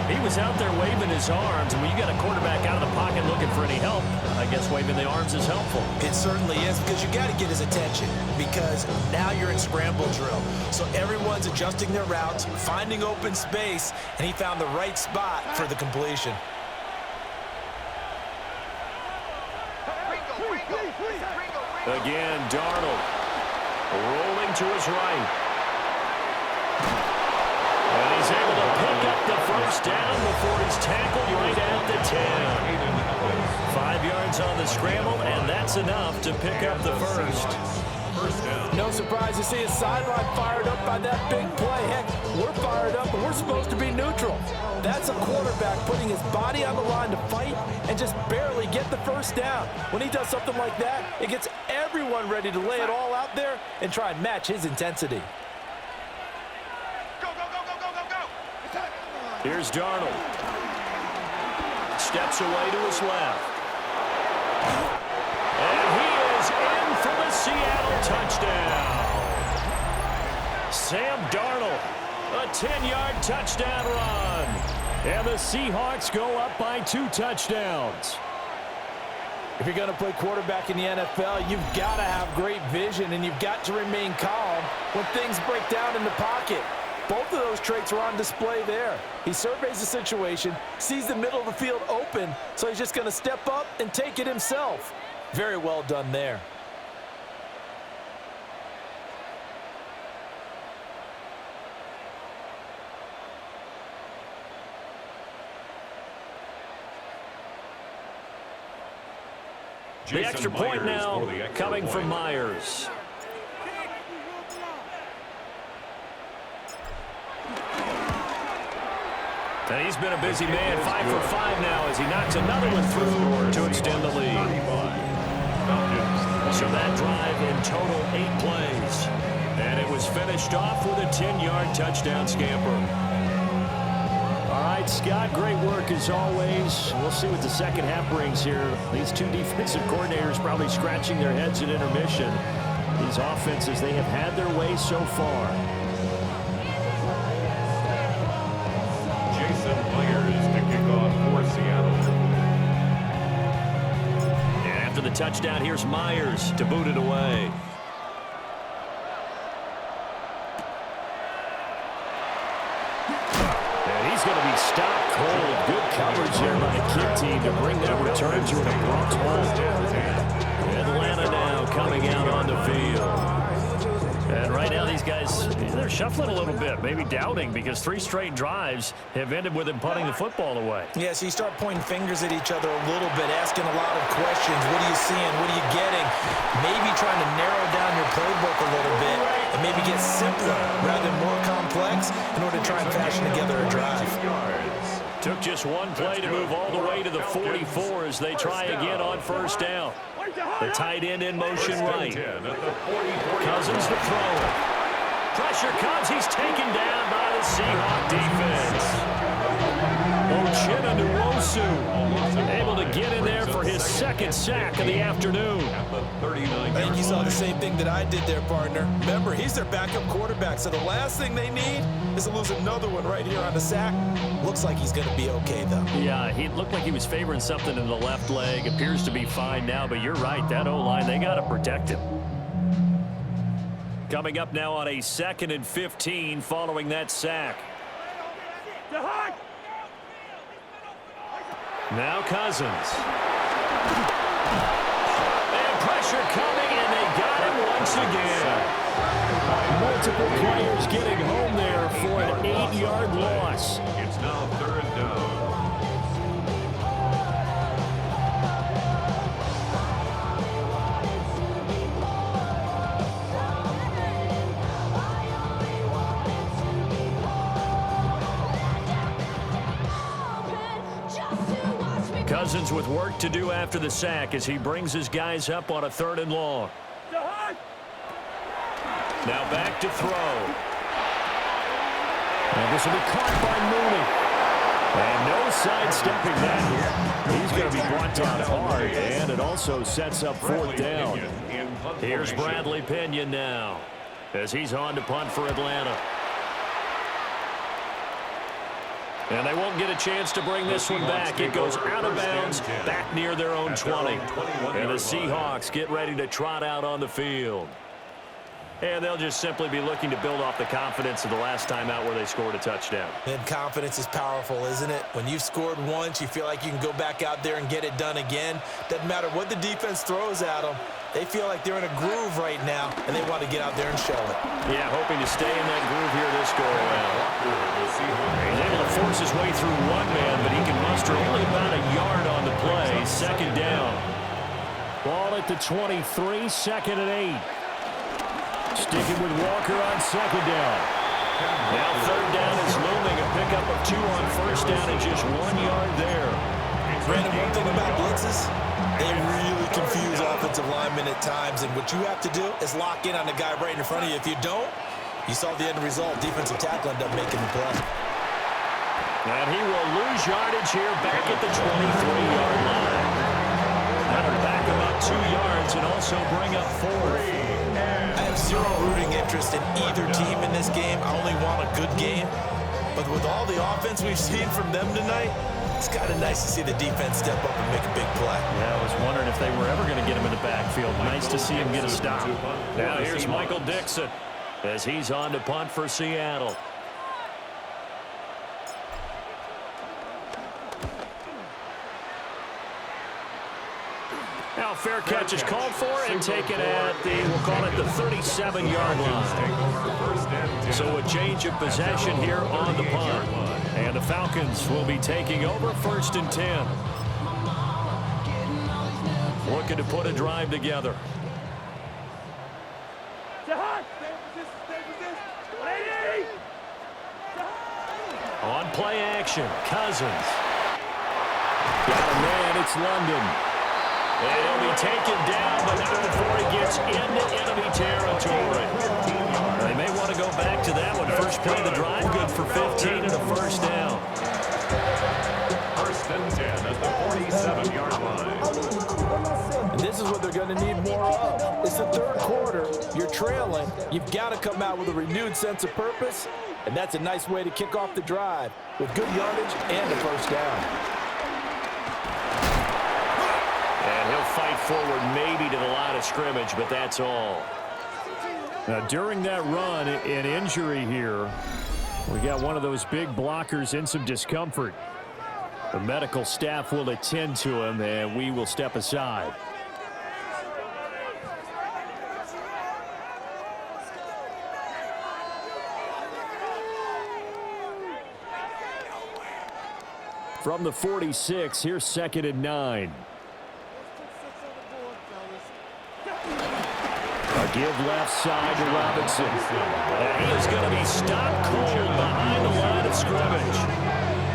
3. He was out there waving his arms, and when you got a quarterback out of the pocket looking for any help, I guess waving the arms is helpful. It certainly is, because you got to get his attention, because now you're in scramble drill. So everyone's adjusting their routes, finding open space, and he found the right spot for the completion. Again, Darnold rolling to his right. And he's able to pick up the first down before he's tackled right at the 10. 5 yards on the scramble, and that's enough to pick up the first. No surprise to see his sideline fired up by that big play. Heck, we're fired up, and we're supposed to be neutral. That's a quarterback putting his body on the line to fight and just barely get the first down. When he does something like that, it gets everyone ready to lay it all out there and try and match his intensity. Here's Darnold. Steps away to his left. And he is in for the Seattle touchdown. Sam Darnold, a 10-yard touchdown run. And the Seahawks go up by 2 touchdowns. If you're going to play quarterback in the NFL, you've got to have great vision, and you've got to remain calm when things break down in the pocket. Both of those traits were on display there. He surveys the situation, sees the middle of the field open, so he's just going to step up and take it himself. Very well done there. The extra point now coming from Myers. And he's been a busy man, 5 for 5 now as he knocks another one through to extend the lead. So that drive in total 8 plays. And it was finished off with a 10-yard touchdown scamper. All right, Scott, great work as always. We'll see what the second half brings here. These 2 defensive coordinators probably scratching their heads at intermission. These offenses, they have had their way so far. To kick off for Seattle. And after the touchdown, here's Myers to boot it away. And he's going to be stopped cold. Good coverage there by the kick team to bring that return to an abrupt halt. Atlanta now coming out on the field. And right now these guys, they're shuffling a little bit, maybe doubting, because 3 straight drives have ended with them punting the football away. Yeah, so you start pointing fingers at each other a little bit, asking a lot of questions. What are you seeing? What are you getting? Maybe trying to narrow down your playbook a little bit and maybe get simpler rather than more complex in order to try and fashion together a drive. Took just 1 play to move all the way to the 44 as they try again on first down. The tight end in motion right. Cousins to throw. Pressure comes. He's taken down by the Seahawks defense. Uchenna Nwosu able to get in there for his 2nd sack of the afternoon. I think you saw the same thing that I did there, partner. Remember, he's their backup quarterback, so the last thing they need is to lose another one right here on the sack. Looks like he's going to be okay, though. Yeah, he looked like he was favoring something in the left leg. Appears to be fine now, but you're right. That O-line, they got to protect him. Coming up now on a 2nd and 15 following that sack. Now Cousins. And pressure coming, and they got him once again. Multiple players getting home there for an 8-yard loss. It's now 3rd down. Cousins with work to do after the sack as he brings his guys up on a 3rd and long. Now back to throw. And this will be caught by Mooney. And no sidestepping that here. He's going to be brought down hard, and it also sets up 4th down. Here's Bradley Pinion now as he's on to punt for Atlanta. And they won't get a chance to bring this one back. It goes out of bounds, back near their own 20. And the Seahawks get ready to trot out on the field. And they'll just simply be looking to build off the confidence of the last time out where they scored a touchdown. And confidence is powerful, isn't it? When you've scored once, you feel like you can go back out there and get it done again. Doesn't matter what the defense throws at them. They feel like they're in a groove right now, and they want to get out there and show it. Yeah, hoping to stay in that groove here this go-around. He's able to force his way through one man, but he can muster only about a yard on the play. 2nd down. Ball at the 23, 2nd and 8. Sticking with Walker on 2nd down. Now 3rd down is looming. A pickup of 2 on 1st down and just 1 yard there. Brandon, one thing about blitzes, they really confuse offensive linemen at times, and what you have to do is lock in on the guy right in front of you. If you don't, you saw the end result. Defensive tackle ended up making the play. And he will lose yardage here back at the 23-yard line. That'll back him up 2 yards and also bring up 4. I have zero rooting interest in either team in this game. I only want a good game. But with all the offense we've seen from them tonight, it's kind of nice to see the defense step up and make a big play. Yeah, I was wondering if they were ever going to get him in the backfield. Nice to see him get a stop. Now here's Michael Dixon as he's on to punt for Seattle. Now fair catch is called for and taken at the, we'll call it the 37-yard line. So a change of possession here on the punt. And the Falcons will be taking over 1st and 10. Looking to put a drive together. On play action, Cousins. Got a man, it's London. And he'll be taken down, but not before he gets into enemy territory. They may want to go back to that one. First play of the drive, good for 15 and a first down. 1st and 10 at the 47-yard line. And this is what they're going to need more of. It's the 3rd quarter. You're trailing. You've got to come out with a renewed sense of purpose, and that's a nice way to kick off the drive with good yardage and a first down. And he'll fight forward maybe to the line of scrimmage, but that's all. Now, during that run, an injury here. We got one of those big blockers in some discomfort. The medical staff will attend to him, and we will step aside. From the 46, here's 2nd and 9. Give left side to Robinson. And he is going to be stopped cold behind the line of scrimmage.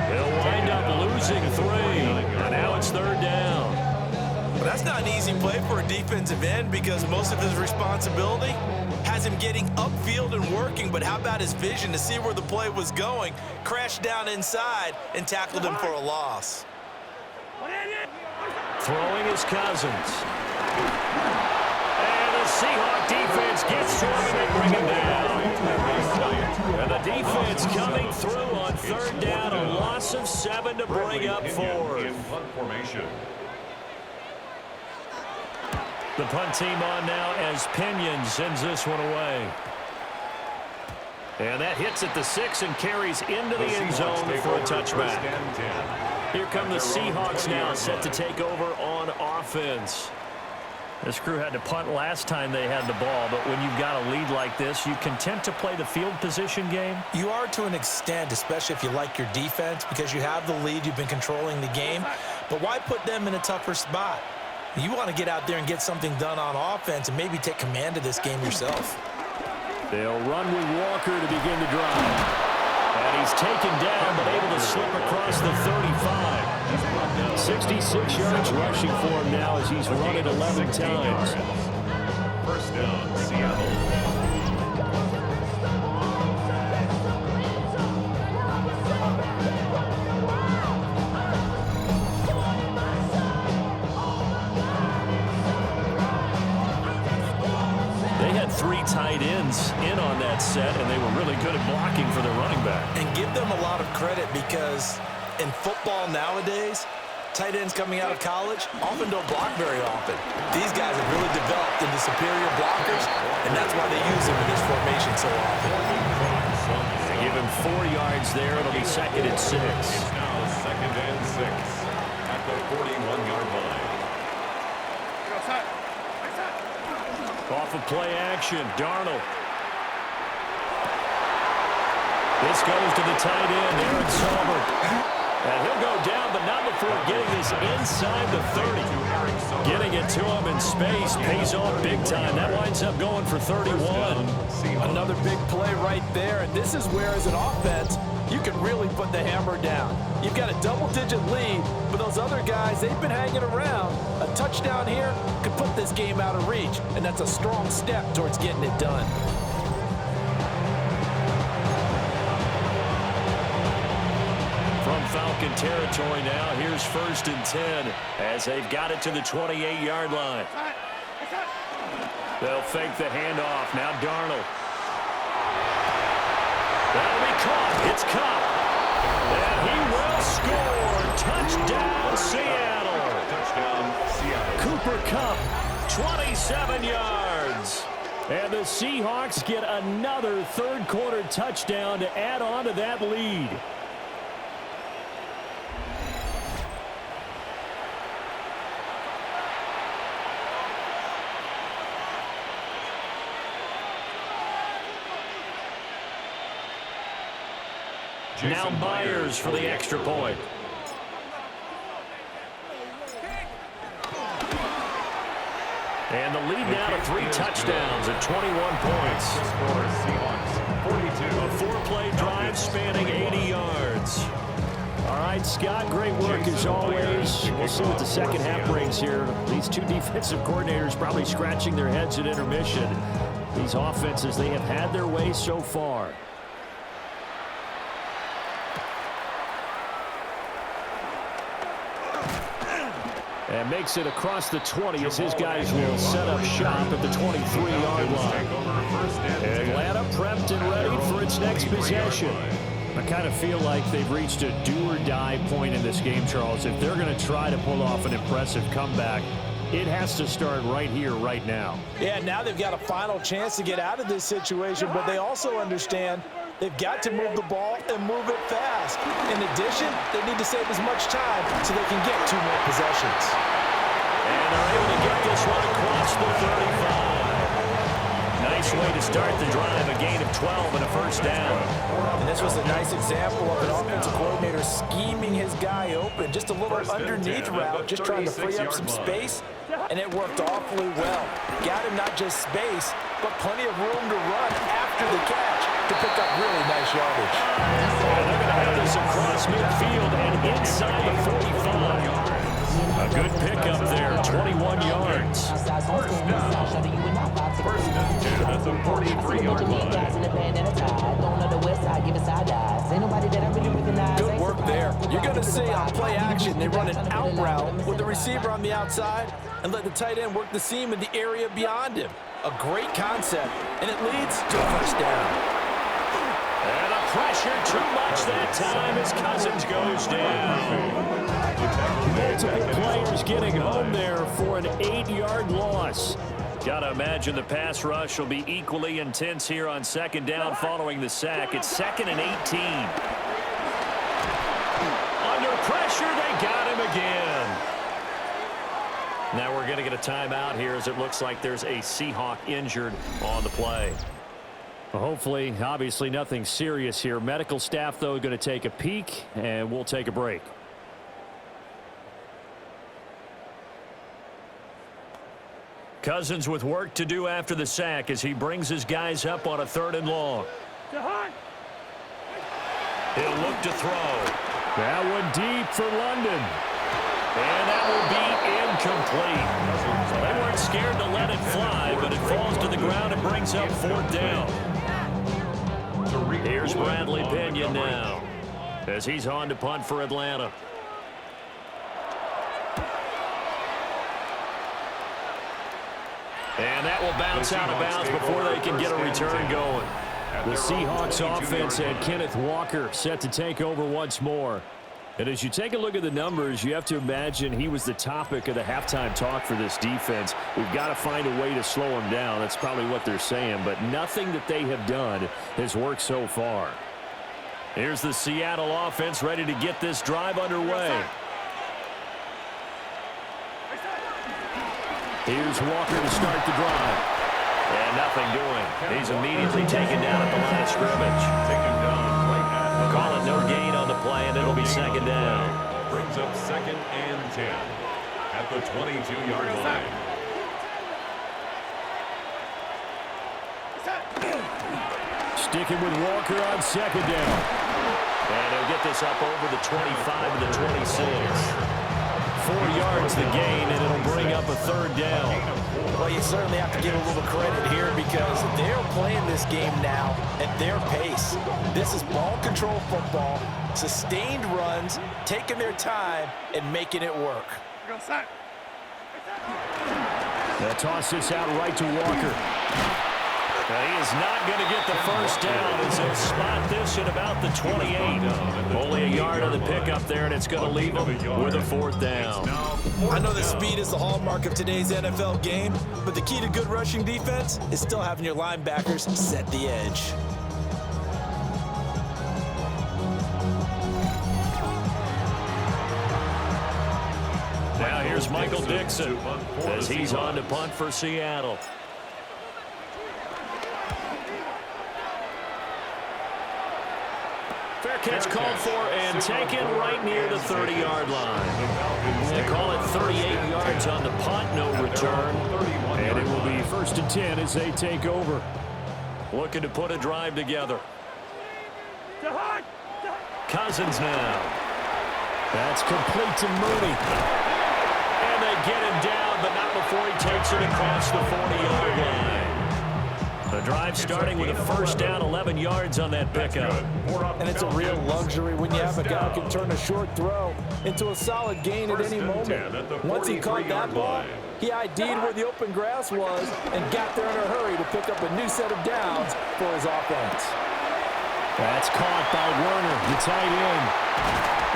He'll wind up losing 3. And now it's 3rd down. But that's not an easy play for a defensive end because most of his responsibility has him getting upfield and working. But how about his vision to see where the play was going? Crashed down inside and tackled him for a loss. Throwing his Cousins. Seahawks defense gets to him and they bring him down. And the defense coming through on 3rd down, a loss of 7 to bring up 4. The punt team on now as Pinion sends this one away. And that hits at the 6 and carries into the end zone for a touchback. Here come the Seahawks now set to take over on offense. This crew had to punt last time they had the ball, but when you've got a lead like this, you content to play the field position game? You are to an extent, especially if you like your defense, because you have the lead, you've been controlling the game. But why put them in a tougher spot? You want to get out there and get something done on offense and maybe take command of this game yourself. They'll run with Walker to begin the drive. And he's taken down, but able to slip across the 35. 66 yards rushing for him now as he's run it 11 times. 1st down, Seattle. They had 3 tight ends in on that set, and they were really good at blocking for their running back. And give them a lot of credit because in football nowadays, tight ends coming out of college often don't block very often. These guys have really developed into superior blockers, and that's why they use them in this formation so often. They give him 4 yards there. It'll be 2nd and 6. It's now 2nd and 6 at the 41-yard line. Off of play action, Darnold. This goes to the tight end, Aaron Salver. And he'll go down, but not before getting this inside the 30. Getting it to him in space pays off big time. That winds up going for 31. Another big play right there, and this is where, as an offense, you can really put the hammer down. You've got a double-digit lead, but those other guys, they've been hanging around. A touchdown here could put this game out of reach, and that's a strong step towards getting it done. Falcon territory now. Here's 1st and 10 as they've got it to the 28-yard line. They'll fake the handoff. Now Darnold. That'll be caught. It's caught. And he will score. Touchdown, Seattle. Touchdown, Seattle. Cooper Kupp, 27 yards. And the Seahawks get another third-quarter touchdown to add on to that lead. Now Myers for the extra point. And the lead now to 3 touchdowns at 21 points. Seahawks 42. A 4-play drive spanning 80 yards. All right, Scott, great work as always. We'll see what the second half brings here. These two defensive coordinators probably scratching their heads at intermission. These offenses, they have had their way so far. And makes it across the 20 as his guys will set up shop at the 23-yard line. Atlanta prepped and ready for its next possession. I kind of feel like they've reached a do-or-die point in this game, Charles. If they're going to try to pull off an impressive comeback, it has to start right here, right now. Yeah, now they've got a final chance to get out of this situation, but they also understand they've got to move the ball and move it fast. In addition, they need to save as much time so they can get 2 more possessions. And they're able to get this one across the 35. Nice way to start the drive, a gain of 12 and a first down. And this was a nice example of an offensive coordinator scheming his guy open. Just a little underneath route, just trying to free up some space, and it worked awfully well. Got him not just space, but plenty of room to run after the catch to pick up really nice yardage. And they're going to have this across midfield and inside the 45. A good pickup there, 21 yards. First and 10 at the 43-yard line. Good work there. You're going to see on play action, they run an out route with the receiver on the outside and let the tight end work the seam in the area beyond him. A great concept, and it leads to a first down. And a pressure too much that time as Cousins goes down. Multiple players getting home there for an 8-yard loss. Got to imagine the pass rush will be equally intense here on second down following the sack. It's 2nd and 18. Under pressure, they got him again. Now we're going to get a timeout here as it looks like there's a Seahawk injured on the play. Well, hopefully, obviously nothing serious here. Medical staff, though, going to take a peek, and we'll take a break. Cousins with work to do after the sack as he brings his guys up on a 3rd and long. He'll look to throw. That one deep for London. And that will be incomplete. They weren't scared to let it fly, but it falls to the ground and brings up 4th down. Here's Bradley Pinion now as he's on to punt for Atlanta. And that will bounce out of bounds before they can get a return going. The Seahawks offense had Kenneth Walker set to take over once more. And as you take a look at the numbers, you have to imagine he was the topic of the halftime talk for this defense. We've got to find a way to slow him down. That's probably what they're saying. But nothing that they have done has worked so far. Here's the Seattle offense ready to get this drive underway. Here's Walker to start the drive. And nothing doing. He's immediately taken down at the line of scrimmage. Call it no gain on the play, and it'll be 2nd down. Brings up 2nd and 10 at the 22-yard line. Sticking with Walker on 2nd down. And he'll get this up over the 25 to the 26. 4 yards the gain, and it'll bring up a 3rd down. Well, you certainly have to give a little credit here because they're playing this game now at their pace. This is ball control football, sustained runs, taking their time, and making it work. They'll toss this out right to Walker. He is not going to get the first down as they'll spot this at about the 28. Only a yard on the pickup there, and it's going to leave them with a 4th down. I know that speed is the hallmark of today's NFL game, but the key to good rushing defense is still having your linebackers set the edge. Now here's Michael Dixon as he's on to punt for Seattle. Fair catch called for and taken right near the 30-yard line. They call it 38 yards on the punt, no return. And it will be 1st and 10 as they take over. Looking to put a drive together. Cousins now. That's complete to Mooney. And they get him down, but not before he takes it across the 40-yard line. The drive starting with a 1st down, 11 yards on that pickup. And it's a real luxury when you have a guy who can turn a short throw into a solid gain at any moment. Once he caught that ball, he ID'd where the open grass was and got there in a hurry to pick up a new set of downs for his offense. That's caught by Werner, the tight end.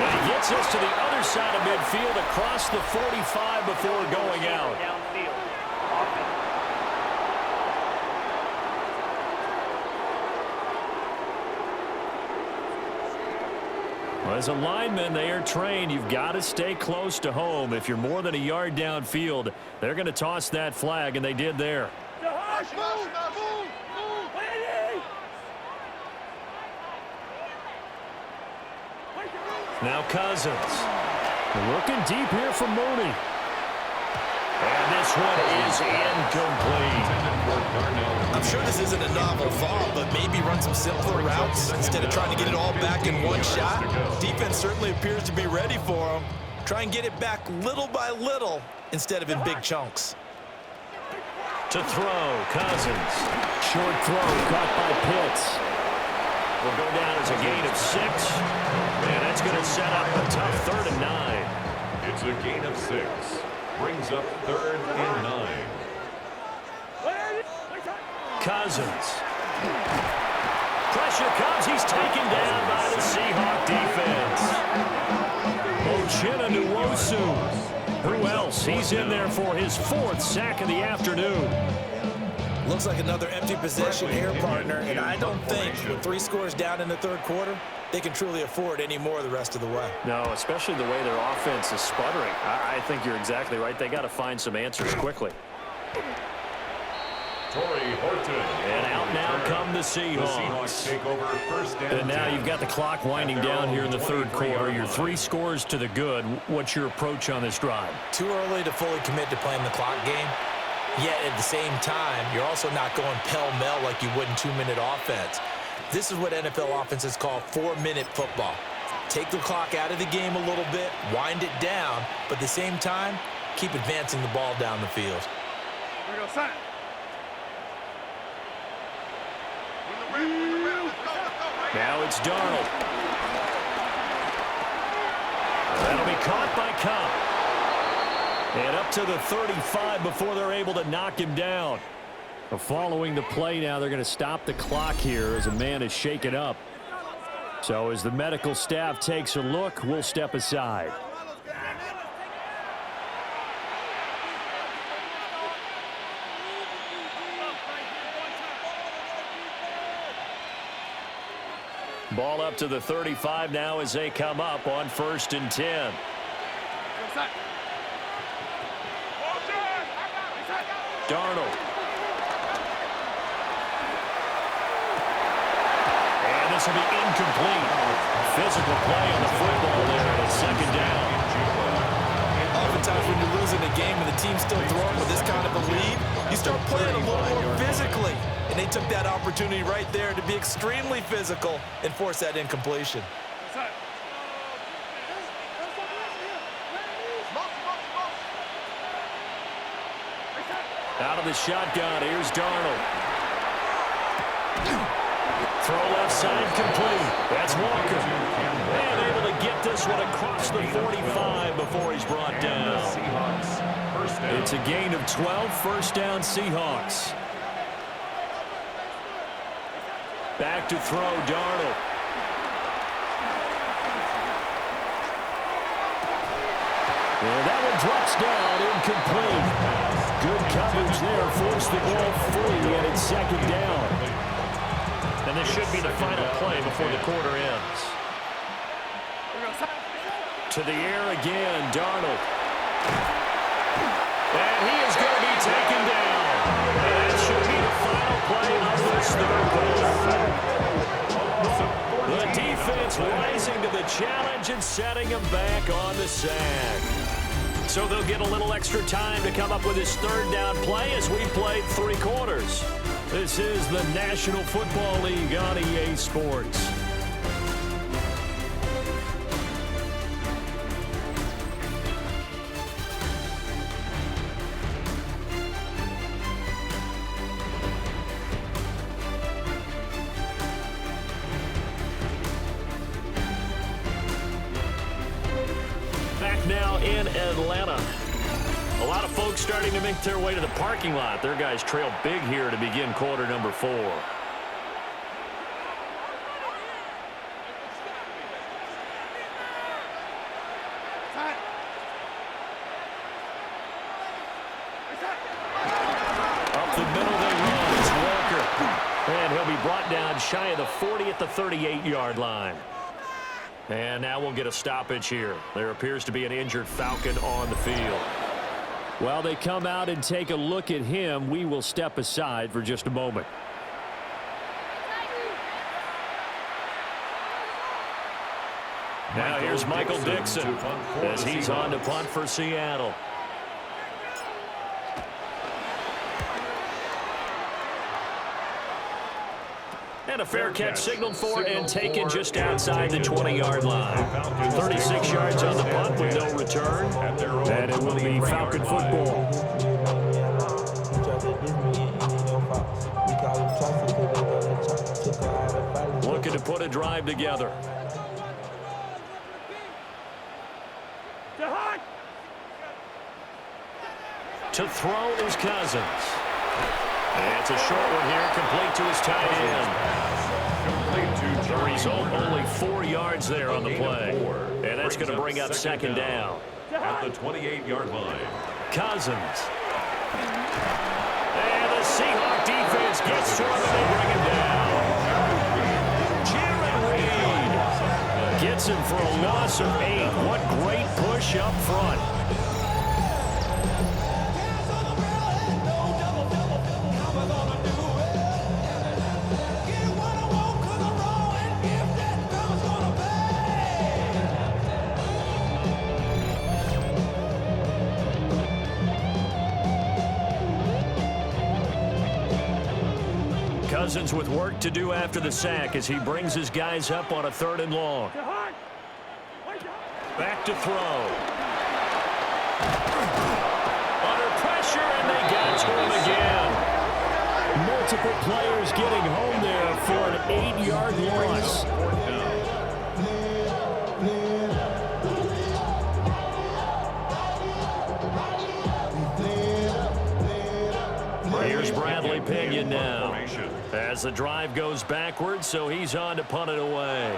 And he gets us to the other side of midfield across the 45 before going out. Well, as a lineman, they are trained. You've got to stay close to home. If you're more than a yard downfield, they're going to toss that flag, and they did there. Now Cousins. Looking deep here for Mooney. And this one is incomplete. I'm sure this isn't a novel thought, but maybe run some simpler routes instead of trying to get it all back in one shot. Defense certainly appears to be ready for him. Try and get it back little by little instead of in big chunks. To throw, Cousins. Short throw caught by Pitts. Will go down as a gain of 6. And that's going to set up a tough 3rd and 9. It's a gain of 6. Brings up 3rd and 9. Cousins. Pressure comes. He's taken down by the Seahawks defense. Uchenna Nwosu. Who else? He's in there for his 4th sack of the afternoon. Looks like another empty possession here, partner, and I don't think with 3 scores down in the 3rd quarter, they can truly afford any more the rest of the way. No, especially the way their offense is sputtering. I think you're exactly right. They got to find some answers quickly. And out now come the Seahawks. Take over 1st and 10. And now you've got the clock winding down here in the 3rd quarter. You're 3 scores to the good. What's your approach on this drive? Too early to fully commit to playing the clock game. Yet at the same time, you're also not going pell-mell like you would in 2-minute offense. This is what NFL offenses call 4-minute football. Take the clock out of the game a little bit, wind it down, but at the same time, keep advancing the ball down the field. Now it's Darnold. That'll be caught by Cobb. And up to the 35 before they're able to knock him down. Following the play now, they're going to stop the clock here as a man is shaken up. So as the medical staff takes a look, we'll step aside. Ball up to the 35 now as they come up on 1st and 10. Darnold. And this will be incomplete. Physical play on the football there at 2nd down. Oftentimes when you're losing a game and the team's still throwing with this kind of a lead, you start playing a little more physically. And they took that opportunity right there to be extremely physical and force that incompletion. Out of the shotgun, here's Darnold. Throw left side complete. That's Walker. And able to get this one across the 45 before he's brought down. It's a gain of 12, first down Seahawks. Back to throw, Darnold. And that one drops down, incomplete. Good coverage there, forced the ball free, and it's second down. And this should be the final play before the quarter ends. To the air again, Darnold. And he is going to be taken down. And that should be the final play of this third quarter. The defense rising to the challenge and setting him back on the sack. So they'll get a little extra time to come up with his third down play as we played 3 quarters. This is the National Football League on EA Sports. Back now in Atlanta. A lot of folks starting to make their way to the parking lot. Their guys trail big here to begin quarter number 4. Up the middle they run. It's Walker. And he'll be brought down shy of the 40 at the 38-yard line. And now we'll get a stoppage here. There appears to be an injured Falcon on the field. While they come out and take a look at him, we will step aside for just a moment. Now here's Michael Dixon as he's on to punt for Seattle. And a fair catch signaled for and taken just outside the 20-yard line. 36 yards on the punt with no return. And it will be Falcon football. Looking to put a drive together. To throw is Cousins. And it's a short one here, complete to his tight end. The result, only 4 yards there on the play. And that's going to bring up second down. At the 28-yard line. Cousins. And the Seahawks defense gets to him and they bring him down. Jared Reed gets him for a loss of 8. What great push up front. Cousins with work to do after the sack as he brings his guys up on a 3rd and long. Back to throw. Under pressure, and they got to him again. Multiple players getting home there for an 8-yard loss. Here's Bradley Pinion now as the drive goes backwards, so he's on to punt it away.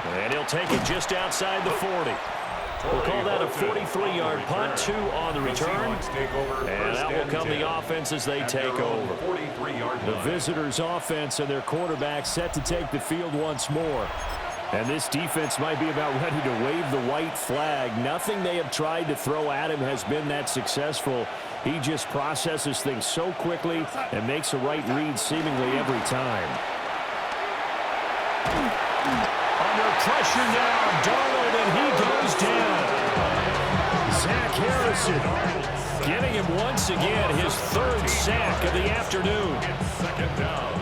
And he'll take it just outside the 40. We'll call that a 43-yard punt, 2 on the return. And that will come the offense as they take over. The visitors' offense and their quarterback set to take the field once more. And this defense might be about ready to wave the white flag. Nothing they have tried to throw at him has been that successful. He just processes things so quickly and makes a right read seemingly every time. Under pressure now, Darnold, and he goes down. Zach Harrison getting him once again his 3rd sack of the afternoon. Second down.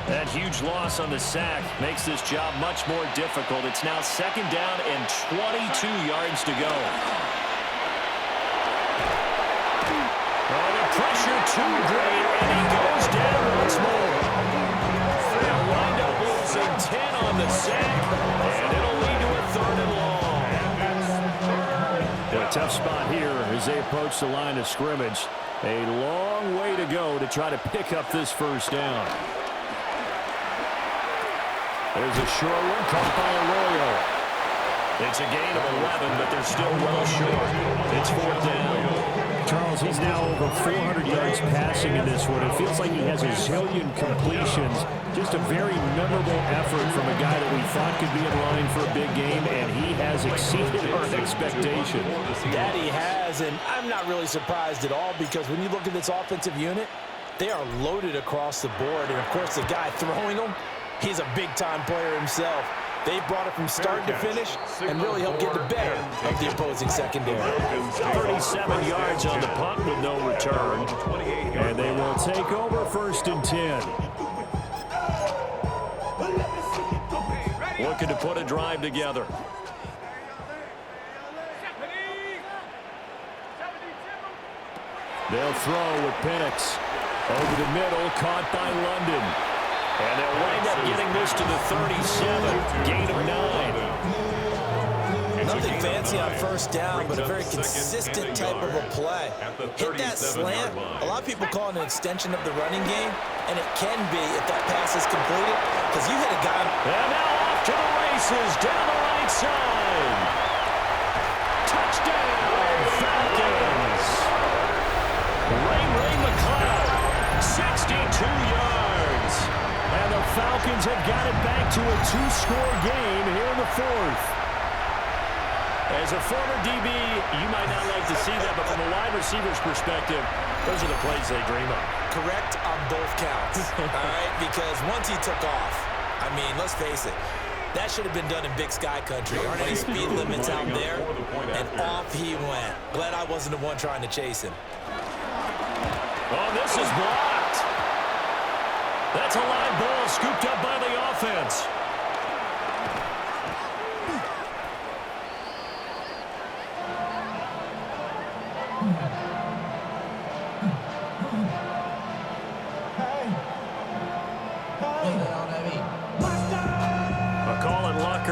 That huge loss on the sack. Makes this job much more difficult. It's now 2nd down and 22 yards to go. Oh, the pressure too great, and he goes down once more. They'll wind up losing 10 on the sack, and it'll lead to a 3rd and long. A tough spot here as they approach the line of scrimmage. A long way to go to try to pick up this 1st down. There's a short one caught by Arroyo. It's a gain of 11, but they're still well short. It's 4th down. Charles, he's now over 400 yards passing in this one. It feels like he has a zillion completions. Just a very memorable effort from a guy that we thought could be in line for a big game, and he has exceeded our expectation. That he has, and I'm not really surprised at all because when you look at this offensive unit, they are loaded across the board. And, of course, the guy throwing them, he's a big-time player himself. They brought it from start to finish and really helped get the better of the opposing secondary. 37 yards on the punt with no return. And they will take over 1st and 10. Looking to put a drive together. They'll throw with Penix. Over the middle, caught by London. And they'll wind up getting this to the 37. Gain of 9. Nothing fancy on 1st down, but a very consistent type of a play. Hit that slant. A lot of people call it an extension of the running game, and it can be if that pass is completed, because you hit a guy. And now off to the races down the right side. Touchdown, Falcons. Ray McLeod, 62 yards. And the Falcons have got it back to a 2-score game here in the 4th. As a former DB, you might not like to see that, but from a wide receiver's perspective, those are the plays they dream of. Correct on both counts, all right? Because once he took off, I mean, let's face it, that should have been done in Big Sky country. Aren't any speed limits out there? And off he went. Glad I wasn't the one trying to chase him. Oh, this is blocked. That's a live ball scooped up by the offense.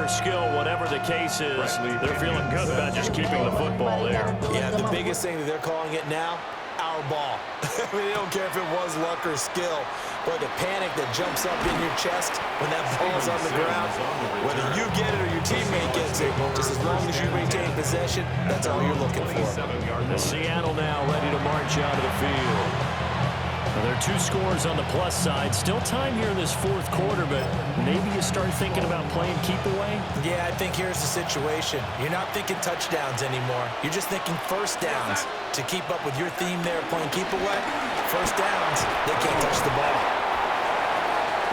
Skill, whatever the case is, they're feeling good about just keeping the football there. Yeah, the biggest thing that they're calling it now, our ball. I mean, they don't care if it was luck or skill, but the panic that jumps up in your chest when that ball's on the ground, whether you get it or your teammate gets it, just as long as you retain possession, that's all you're looking for. Seattle now ready to march out of the field. Well, there are 2 scores on the plus side. Still time here in this 4th quarter, but maybe you start thinking about playing keep away? Yeah, I think here's the situation. You're not thinking touchdowns anymore. You're just thinking 1st downs. To keep up with your theme there playing keep away, 1st downs, they can't touch the ball.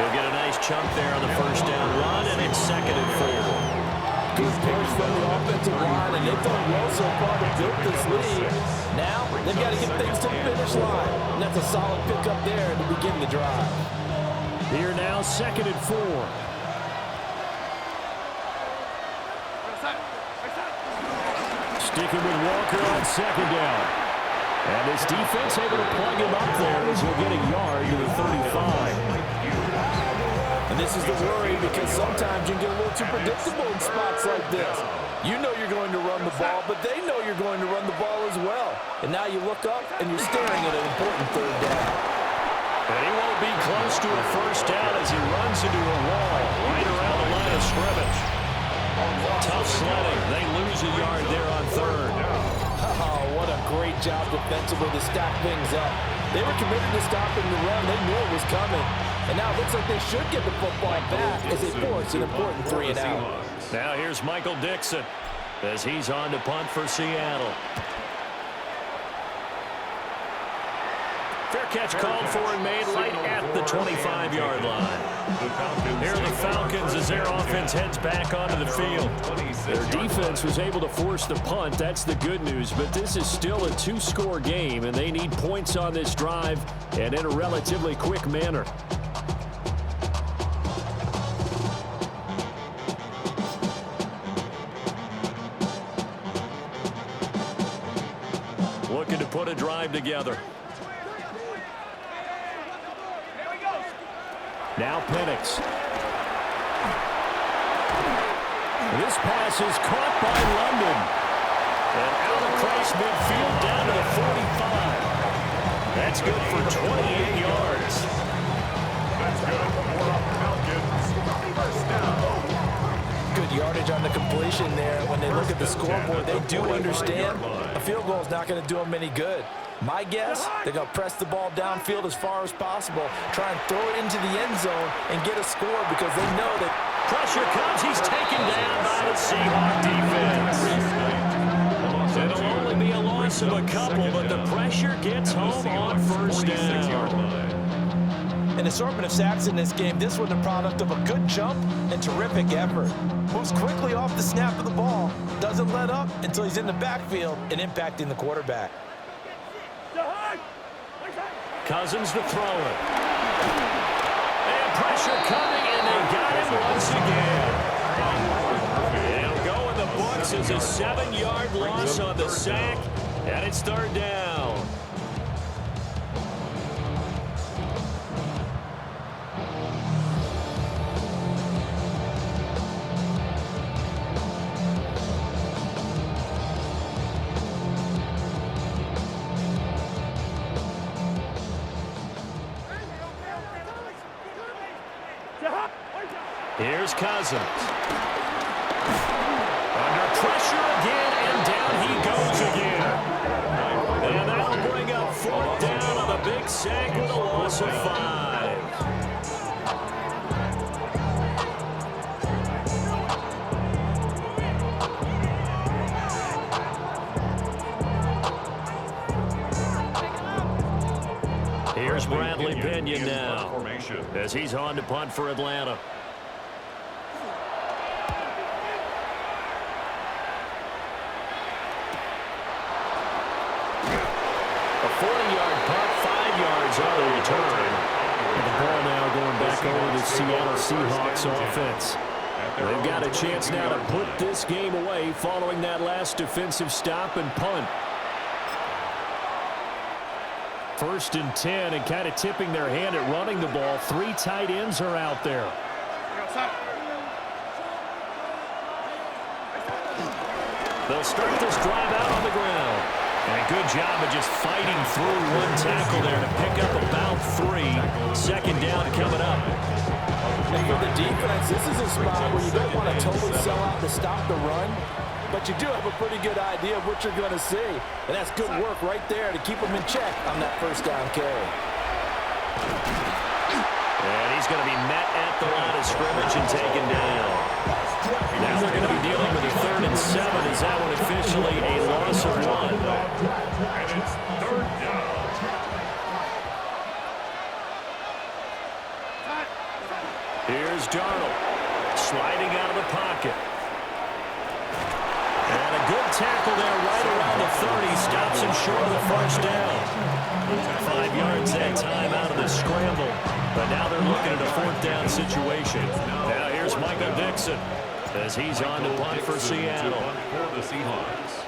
They'll get a nice chunk there on the 1st down run, and it's 2nd and 4. Good push from the offensive line, and they've done well so far to build this lead. Now, they've got to get things to the finish line. And that's a solid pickup there to begin the drive. Here now, 2nd and 4. Sticking with Walker on 2nd down. And this defense able to plug him up there as he'll get a yard to the 35. And this is the worry because sometimes you can get a little too predictable in spots like this. You know you're going to run the ball, but they know you're going to run the ball as well. And now you look up and you're staring at an important 3rd down. And he won't be close to a 1st down as he runs into a wall right around the line of scrimmage. Tough sledding. They lose a yard there on 3rd. Oh, what a great job defensively to stack things up. They were committed to stopping the run. They knew it was coming. And now it looks like they should get the football back as they force an important 3 and out. Now here's Michael Dixon as he's on to punt for Seattle. Fair catch called for and made right at the 25-yard line. Here are the Falcons as their offense heads back onto the field. Their defense was able to force the punt. That's the good news, but this is still a 2-score game, and they need points on this drive and in a relatively quick manner. a drive together. Now Penix. This pass is caught by London. And out across midfield down to the 45. That's good for 28 yards. That's good for the Falcons. First down. Good yardage on the completion there. When they look at the scoreboard, they do understand a field goal is not going to do them any good. My guess, they're going to press the ball downfield as far as possible, try and throw it into the end zone and get a score because they know that Pressure comes. He's taken down by the Seahawks defense. It'll only be a loss of a couple, but the pressure gets home on first down. an assortment of sacks in this game. This one the product of a good jump and terrific effort. Moves quickly off the snap of the ball. Doesn't let up until he's in the backfield and impacting the quarterback. Cousins to throw it. And pressure coming, and they got him once again. It'll go in the books as a 7-yard loss on the sack, and it's third down. Here's Cousins. Under pressure again, and down he goes again. And that'll bring up fourth down on the big sack with a loss of 5. Here's Bradley Pinion now as he's on to punt for Atlanta. A 40-yard punt, 5 yards on the return. And the ball now going back over to the Seattle Seahawks offense. They've got a chance now to put this game away following that last defensive stop and punt. 1st and 10, and kind of tipping their hand at running the ball. 3 tight ends are out there. They'll start this drive out on the ground. And a good job of just fighting through one tackle there to pick up about 3. 2nd down coming up. And for the defense, this is a spot where you don't want to totally sell out to stop the run, but you do have a pretty good idea of what you're going to see. And that's good work right there to keep them in check on that 1st down carry. And he's going to be met at the line of scrimmage and taken down. Now they're going to be dealing with a 3rd and 7. Is that one officially a loss of 1? And it's 3rd down. Here's Darnold sliding out of the pocket. And a good tackle there right around the 30. Stops him short of the 1st down. 5 yards that time out of the scramble. But now they're looking at a 4th down situation. Now here's Michael Dixon as he's on to punt for Seattle. For the Seahawks.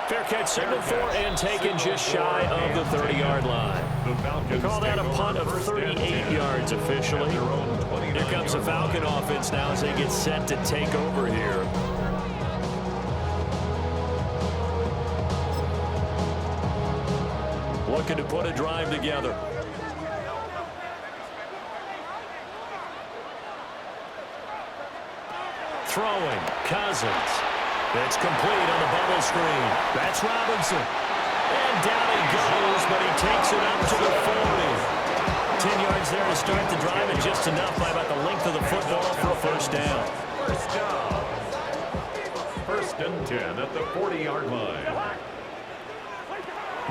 Fair catch signaled for and taken just shy of the 30-yard line. They call that a punt of 38 yards officially. Here comes the Falcon offense now as they get set to take over here. Looking to put a drive together. Throwing, Cousins. It's complete on the bubble screen. That's Robinson. And down he goes, but he takes it up to the 40. 10 yards there to start the drive, and just enough by about the length of the football for a 1st down. 1st down. 1st and 10 at the 40-yard line.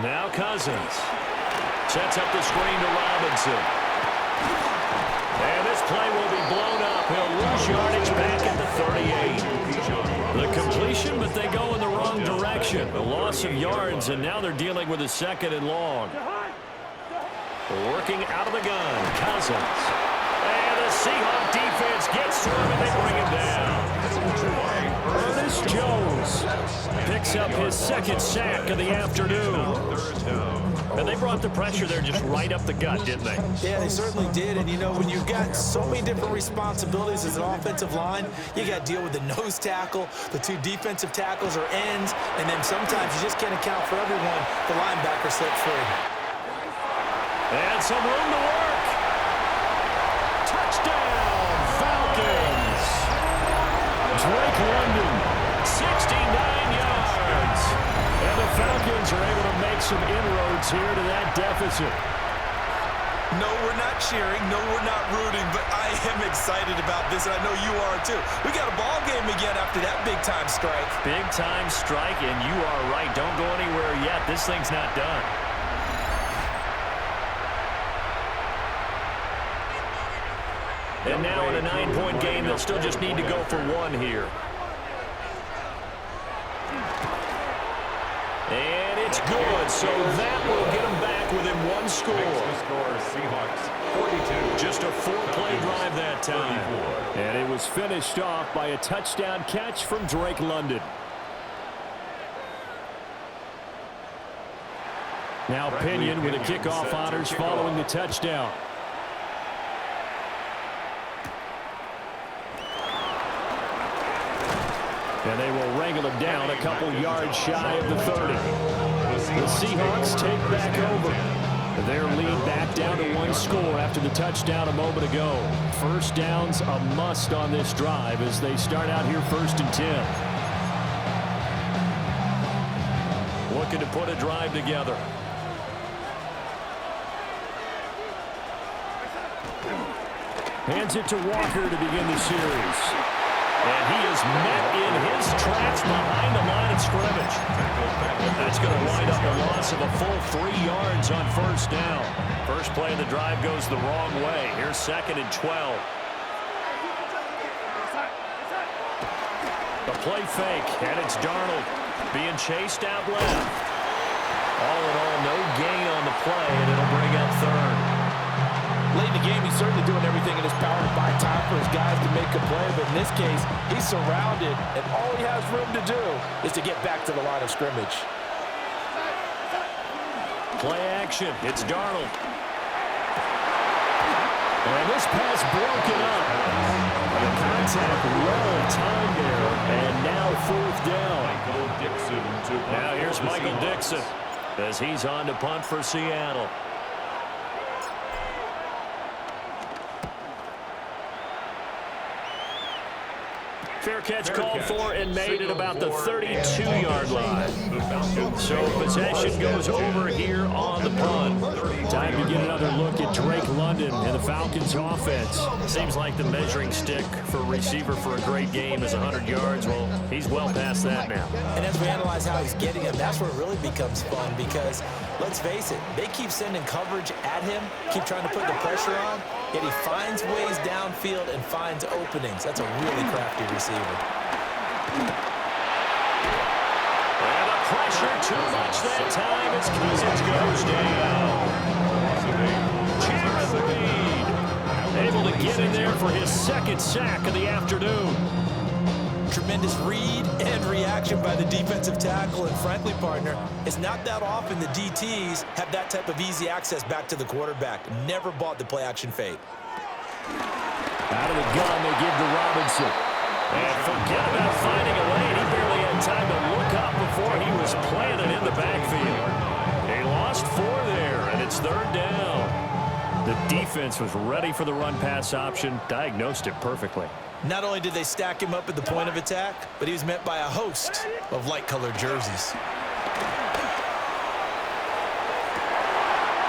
Now Cousins sets up the screen to Robinson. And this play will be blown up. He'll lose yardage back at the 38. The completion, but they go in the wrong direction. A loss of yards, and now they're dealing with a 2nd and long. Working out of the gun, Cousins. And the Seahawks defense gets through, and they bring him down. Chris Jones picks up his second sack of the afternoon. And they brought the pressure there just right up the gut, didn't they? Yeah, they certainly did. And, you know, when you've got so many different responsibilities as an offensive line, you got to deal with the nose tackle, the two defensive tackles or ends, and then sometimes you just can't account for everyone. The linebacker slipped free. And some room to work. Touchdown, Falcons. Drake London, 69 yards. And the Falcons are able to make some inroads here to that deficit. No, we're not cheering. No, we're not rooting. But I am excited about this, and I know you are too. We got a ball game again after that big-time strike. Big-time strike, and you are right. Don't go anywhere yet. This thing's not done. And now in a 9-point game, they'll still just need to go for one here. And it's good, so that will get them back within one score. Seahawks 42. Just a 4-play drive that time. And it was finished off by a touchdown catch from Drake London. Now Pinion with the kickoff honors following the touchdown. And they will wrangle him down a couple yards shy of the 30. The Seahawks take back over. Their lead back down to one score after the touchdown a moment ago. First down's a must on this drive as they start out here 1st and 10. Looking to put a drive together. Hands it to Walker to begin the series. And he is met in his tracks behind the line of scrimmage. That's going to wind up a loss of a full 3 yards on first down. First play of the drive goes the wrong way. Here's 2nd and 12. The play fake, and it's Darnold being chased out left. All in all, no gain on the play, and it'll bring up 3rd. Late in the game, he's certainly doing everything in his power to buy time for his guys to make a play. But in this case, he's surrounded, and all he has room to do is to get back to the line of scrimmage. Play action. It's Darnold. And this pass broken up. The contact well timed there, and now 4th down. Now here's Michael Dixon as he's on to punt for Seattle. Fair catch called for and made at about the 32-yard line. So possession goes over here on the punt. Time to get another look at Drake London and the Falcons offense. Seems like the measuring stick for a receiver for a great game is 100 yards. Well, he's well past that now. And as we analyze how he's getting him, that's where it really becomes fun because, let's face it, they keep sending coverage at him, keep trying to put the pressure on, yet he finds ways downfield and finds openings. That's a really crafty receiver. And the pressure too much that time as Cousins goes down. Jared Reed able to get in there for his 2nd sack of the afternoon. Tremendous read and reaction by the defensive tackle, and frankly, partner, it's not that often the DTs have that type of easy access back to the quarterback. Never bought the play-action fade. Out of the gun, they give to Robinson. And forget about finding a lane. He barely had time to look up before he was planted in the backfield. He lost 4 there, and it's 3rd down. The defense was ready for the run-pass option, diagnosed it perfectly. Not only did they stack him up at the point of attack, but he was met by a host of light-colored jerseys.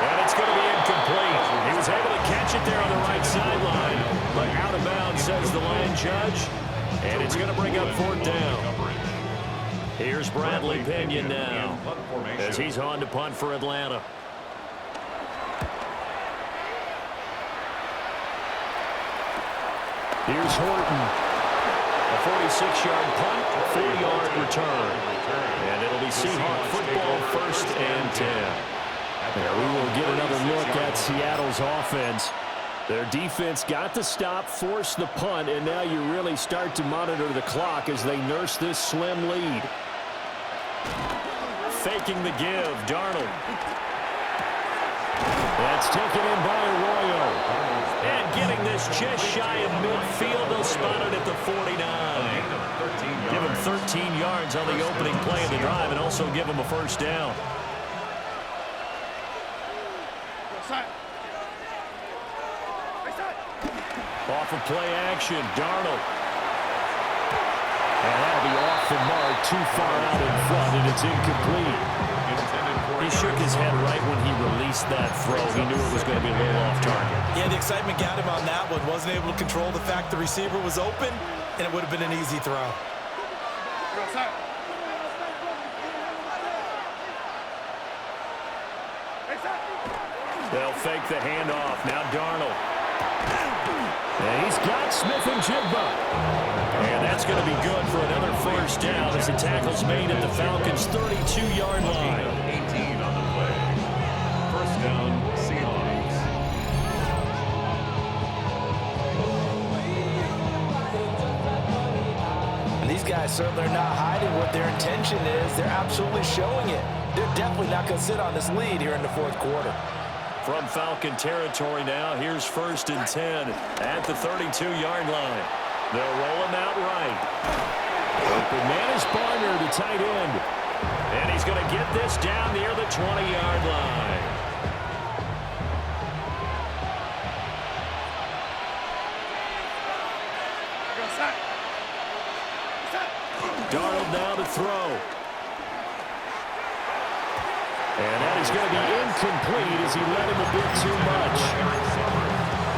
And it's going to be incomplete. He was able to catch it there on the right sideline, but out of bounds, says the line judge. And it's going to bring up 4th down. Here's Bradley Pinion now as he's on to punt for Atlanta. Here's Horton. A 46-yard punt, a 4-yard return. And it'll be Seahawk football 1st and 10. There we will get another look at Seattle's offense. Their defense got the stop, forced the punt, and now you really start to monitor the clock as they nurse this slim lead. Faking the give, Darnold. That's taken in by Arroyo. And getting this just shy of midfield, they'll spot it at the 49. Give him 13 yards on the opening play of the drive and also give him a first down. Off of play action, Darnold. And that'll be off the mark, too far out in front, and it's incomplete. He shook his head right when he released that throw. He knew it was going to be a little off target. Yeah, the excitement got him on that one. Wasn't able to control the fact the receiver was open, and it would have been an easy throw. They'll fake the handoff. Now Darnold. And he's got Smith and Jigba. And that's going to be good for another first down as the tackle's made at the Falcons' 32-yard line. 18 on the play. First down, Seahawks. And these guys certainly are not hiding what their intention is. They're absolutely showing it. They're definitely not going to sit on this lead here in the fourth quarter. From Falcon territory now, here's 1st and 10 at the 32-yard line. They'll roll him out right. Open man is Barner, the tight end. And he's going to get this down near the 20-yard line. Darnold now to throw. And that is going to be incomplete as he led him a bit too much.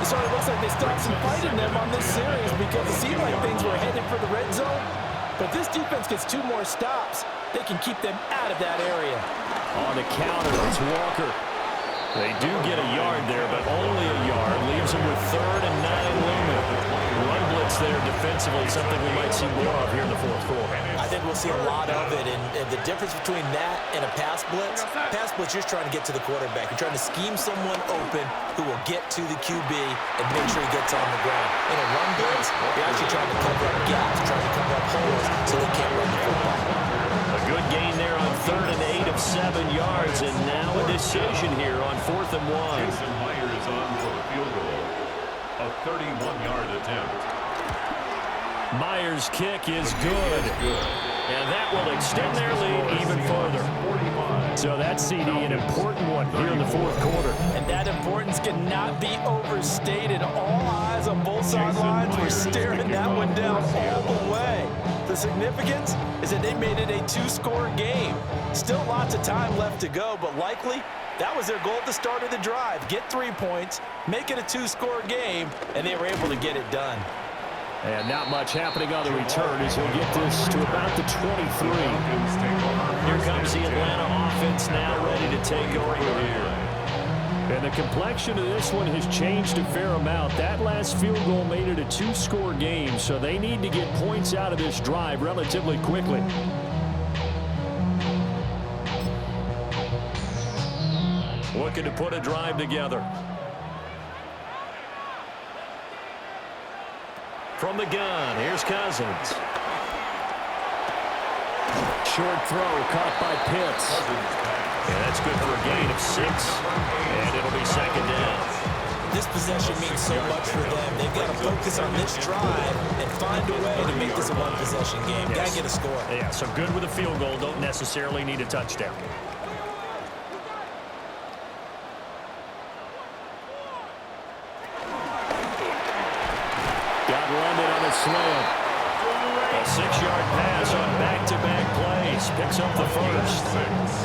So it looks like they stopped some fight in them on this series because it seemed like things were headed for the red zone. But this defense gets 2 more stops. They can keep them out of that area. On the counter, it's Walker. They do get a yard there, but only a yard. Leaves them with 3rd and 9 looming. Run blitz there defensively, something we might see more of here in the fourth quarter. I think we'll see a lot of it, and the difference between that and a pass blitz, you're just trying to get to the quarterback. You're trying to scheme someone open who will get to the QB and make sure he gets on the ground. In a run blitz, you're actually trying to cover up gaps, trying to cover up holes so they can't run the football. A good gain there on 3rd and 8 of 7 yards, and now a decision here on 4th and 1. Jason Myers on for the field goal. A 31-yard attempt. Myers' kick is good. And that will extend their lead even further. So that's, CD, an important one here in the fourth quarter. And that importance cannot be overstated. All eyes on both sidelines were staring that one down all the way. The significance is that they made it a 2-score game. Still lots of time left to go, but likely that was their goal at the start of the drive. Get 3 points, make it a 2-score game, and they were able to get it done. And not much happening on the return as he'll get this to about the 23. Here comes the Atlanta offense now ready to take over here. And the complexion of this one has changed a fair amount. That last field goal made it a 2-score game, so they need to get points out of this drive relatively quickly. Looking to put a drive together. From the gun, here's Cousins. Short throw caught by Pitts. And that's good for a gain of 6. And it'll be 2nd down. This possession means so much for them. They've got to focus on this drive and find a way to make this a one-possession game. Got to get a score. Yeah, so good with a field goal. Don't necessarily need a touchdown. Got London on a slant. A 6-yard pass on back-to-back plays. Picks up the first.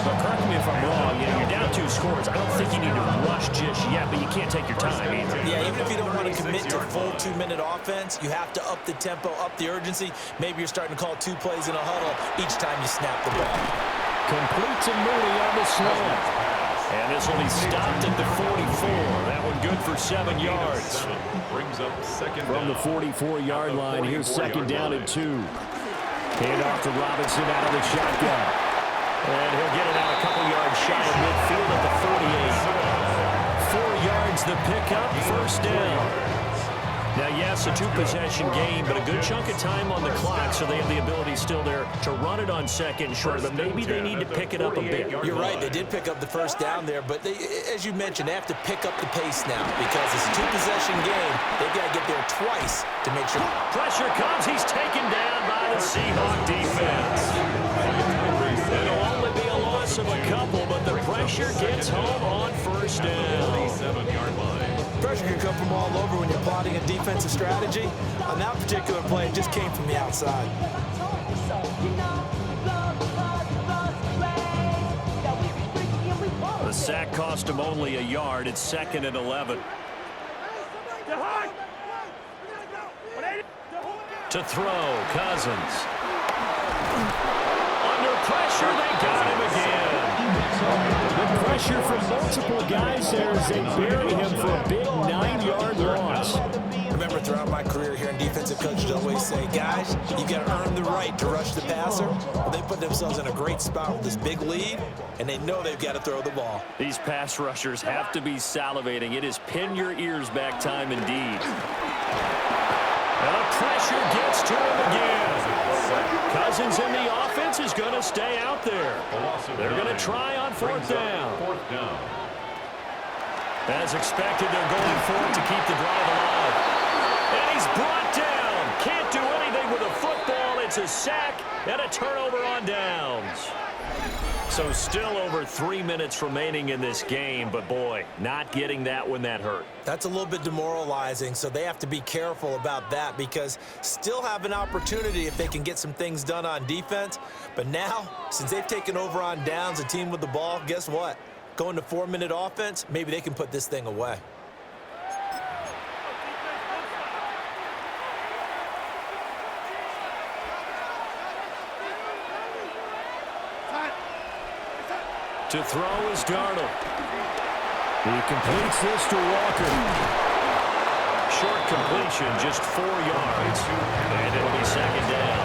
But correct me if I'm wrong. You're down 2 scores. I don't think you need to rush just yet, but you can't take your time either. Yeah, even if you don't want to commit to full 2-minute offense, you have to up the tempo, up the urgency. Maybe you're starting to call 2 plays in a huddle each time you snap the ball. Complete to Mooney on the slant. And this will be stopped at the 44. That one good for 7 yards. Brings up 2nd From the down. 44-yard line, here's 2nd down and 2. Hand off to Robinson out of the shotgun. And he'll get it out a couple yards shy of midfield at the 48. 4 yards the pick up first down. Now, yes, a two-possession game, but a good chunk of time on the clock, so they have the ability still there to run it on second and short, but maybe they need to pick it up a bit. You're right. They did pick up the first down there, but as you mentioned, they have to pick up the pace now because it's a two-possession game. They've got to get there twice to make sure. Pressure comes. He's taken down by the Seahawks defense. It'll only be a loss of a couple, but the pressure gets home on first down. 37-yard line. Pressure can come from all over when you're plotting a defensive strategy. On that particular play, it just came from the outside. The sack cost him only a yard. It's 2nd and 11. To throw, Cousins. Under pressure, they got him again. The pressure from multiple guys there as they bury him for a big 9-yard loss. Remember, throughout my career here in defensive coaches always say, guys, you got to earn the right to rush the passer. Well, they put themselves in a great spot with this big lead, and they know they've got to throw the ball. These pass rushers have to be salivating. It is pin your ears back time indeed. And the pressure gets to him again. Cousins in the offense is going to stay out there. They're going to try on fourth down. As expected, they're going for it to keep the drive alive. And he's brought down. Can't do anything with a football. It's a sack and a turnover on downs. So still over 3 minutes remaining in this game, but boy, not getting that when that hurt. That's a little bit demoralizing, so they have to be careful about that because still have an opportunity if they can get some things done on defense. But now, since they've taken over on downs, a team with the ball, guess what? Going to 4-minute offense, maybe they can put this thing away. To throw is Darnold. He completes this to Walker. Short completion, just 4 yards. And it'll be 2nd down.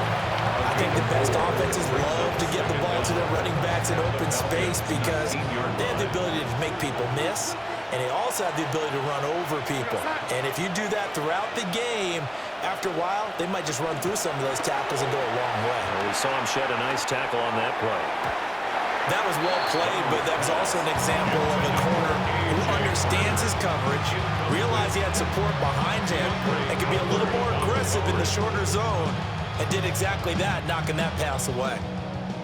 I think the best offenses love to get the ball to their running backs in open space because they have the ability to make people miss, and they also have the ability to run over people. And if you do that throughout the game, after a while, they might just run through some of those tackles and go a long way. Well, we saw him shed a nice tackle on that play. That was well played, but that was also an example of a corner who understands his coverage, realized he had support behind him, and could be a little more aggressive in the shorter zone, and did exactly that, knocking that pass away.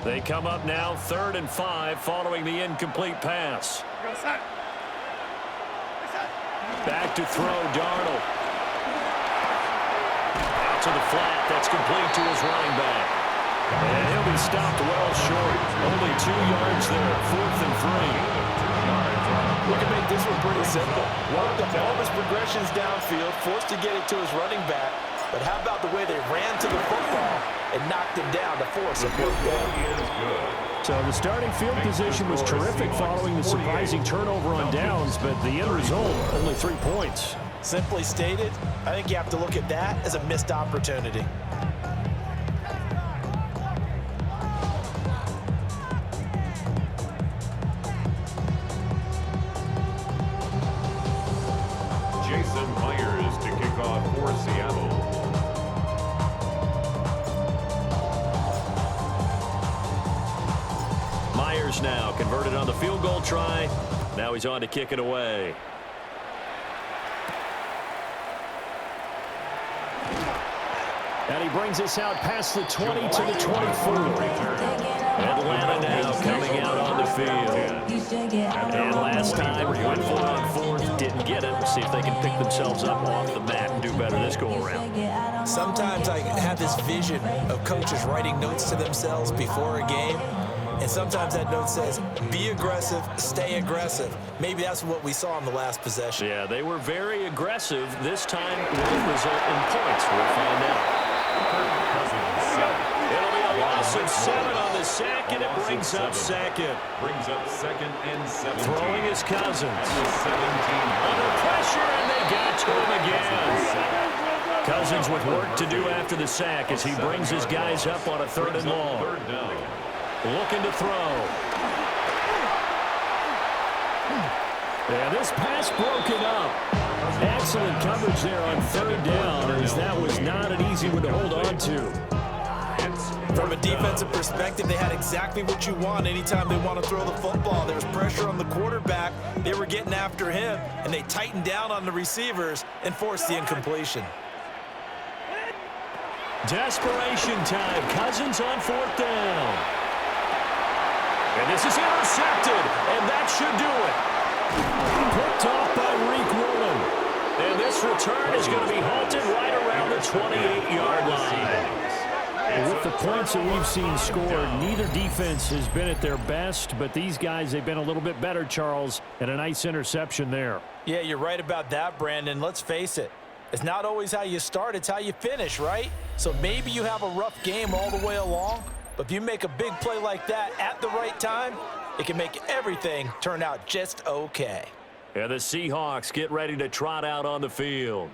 They come up now 3rd and 5 following the incomplete pass. Back to throw, Darnold. Out to the flat, that's complete to his running back. And he'll be stopped well short. Only 2 yards there, 4th and 3. We can make this one pretty simple. One of all of his progressions downfield, forced to get it to his running back. But how about the way they ran to the football and knocked him down to force a fourth down? So the starting field position was terrific following the surprising turnover on downs, but the end result, only 3 points. Simply stated, I think you have to look at that as a missed opportunity. Myers to kick off for Seattle. Myers now converted on the field goal try. Now he's on to kick it away. And he brings us out past the 20 to the 24. Atlanta now coming out on the field. And last time, went for it on 4th, didn't get it. See if they can pick themselves up off the mat and do better this go-around. Sometimes I have this vision of coaches writing notes to themselves before a game. And sometimes that note says, be aggressive, stay aggressive. Maybe that's what we saw in the last possession. Yeah, they were very aggressive. This time will result in points. We'll find out. It'll be a loss of 7 on the sack, and it brings up 2nd. Brings up 2nd and 17. Throwing is Cousins. Under pressure, and they got to him again. Cousins with work to do after the sack as he brings his guys up on a 3rd and long. Looking to throw. And this pass broken up. Excellent coverage there on third down, as that was not an easy one to hold on to. From a defensive perspective, they had exactly what you want anytime they want to throw the football. There was pressure on the quarterback. They were getting after him, and they tightened down on the receivers and forced the incompletion. Desperation time. Cousins on fourth down. And this is intercepted, and that should do it. Picked off by Reek Woolen. And this return is going to be halted right around the 28-yard line. With the points that we've seen scored, neither defense has been at their best, but these guys, they've been a little bit better, Charles, and a nice interception there. Yeah, you're right about that, Brandon. Let's face it. It's not always how you start, it's how you finish, right? So maybe you have a rough game all the way along, but if you make a big play like that at the right time, it can make everything turn out just okay. And the Seahawks get ready to trot out on the field.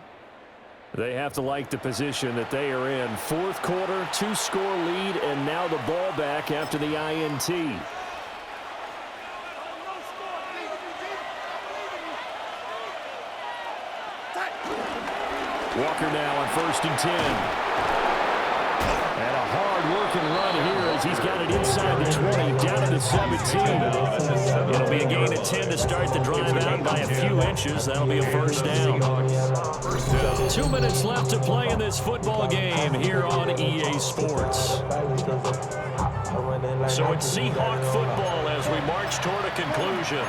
They have to like the position that they are in. Fourth quarter, 2-score lead, and now the ball back after the INT. Walker now on 1st and 10. And a hard-working run here as he's got it inside the 20, down to the 17. It'll be a gain of 10 to start the drive out by a few inches. That'll be a first down. 2 minutes left to play in this football game here on EA Sports. So it's Seahawk football as we march toward a conclusion.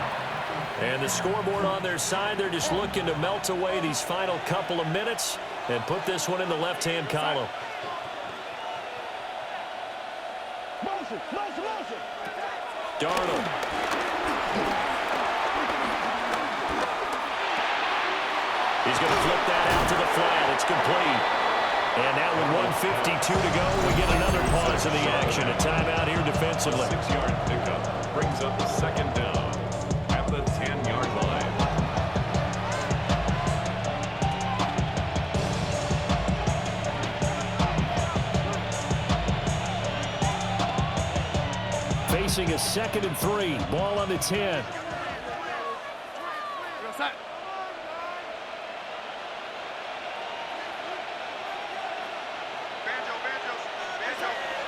And the scoreboard on their side, they're just looking to melt away these final couple of minutes and put this one in the left-hand column. Darnold. He's going to flip that out to the flat. It's complete. And now with 1:52 to go, we get another pause in the action. A timeout here defensively. 6-yard pickup brings up the second down at the 10-yard line. Facing a 2nd and 3. Ball on the 10.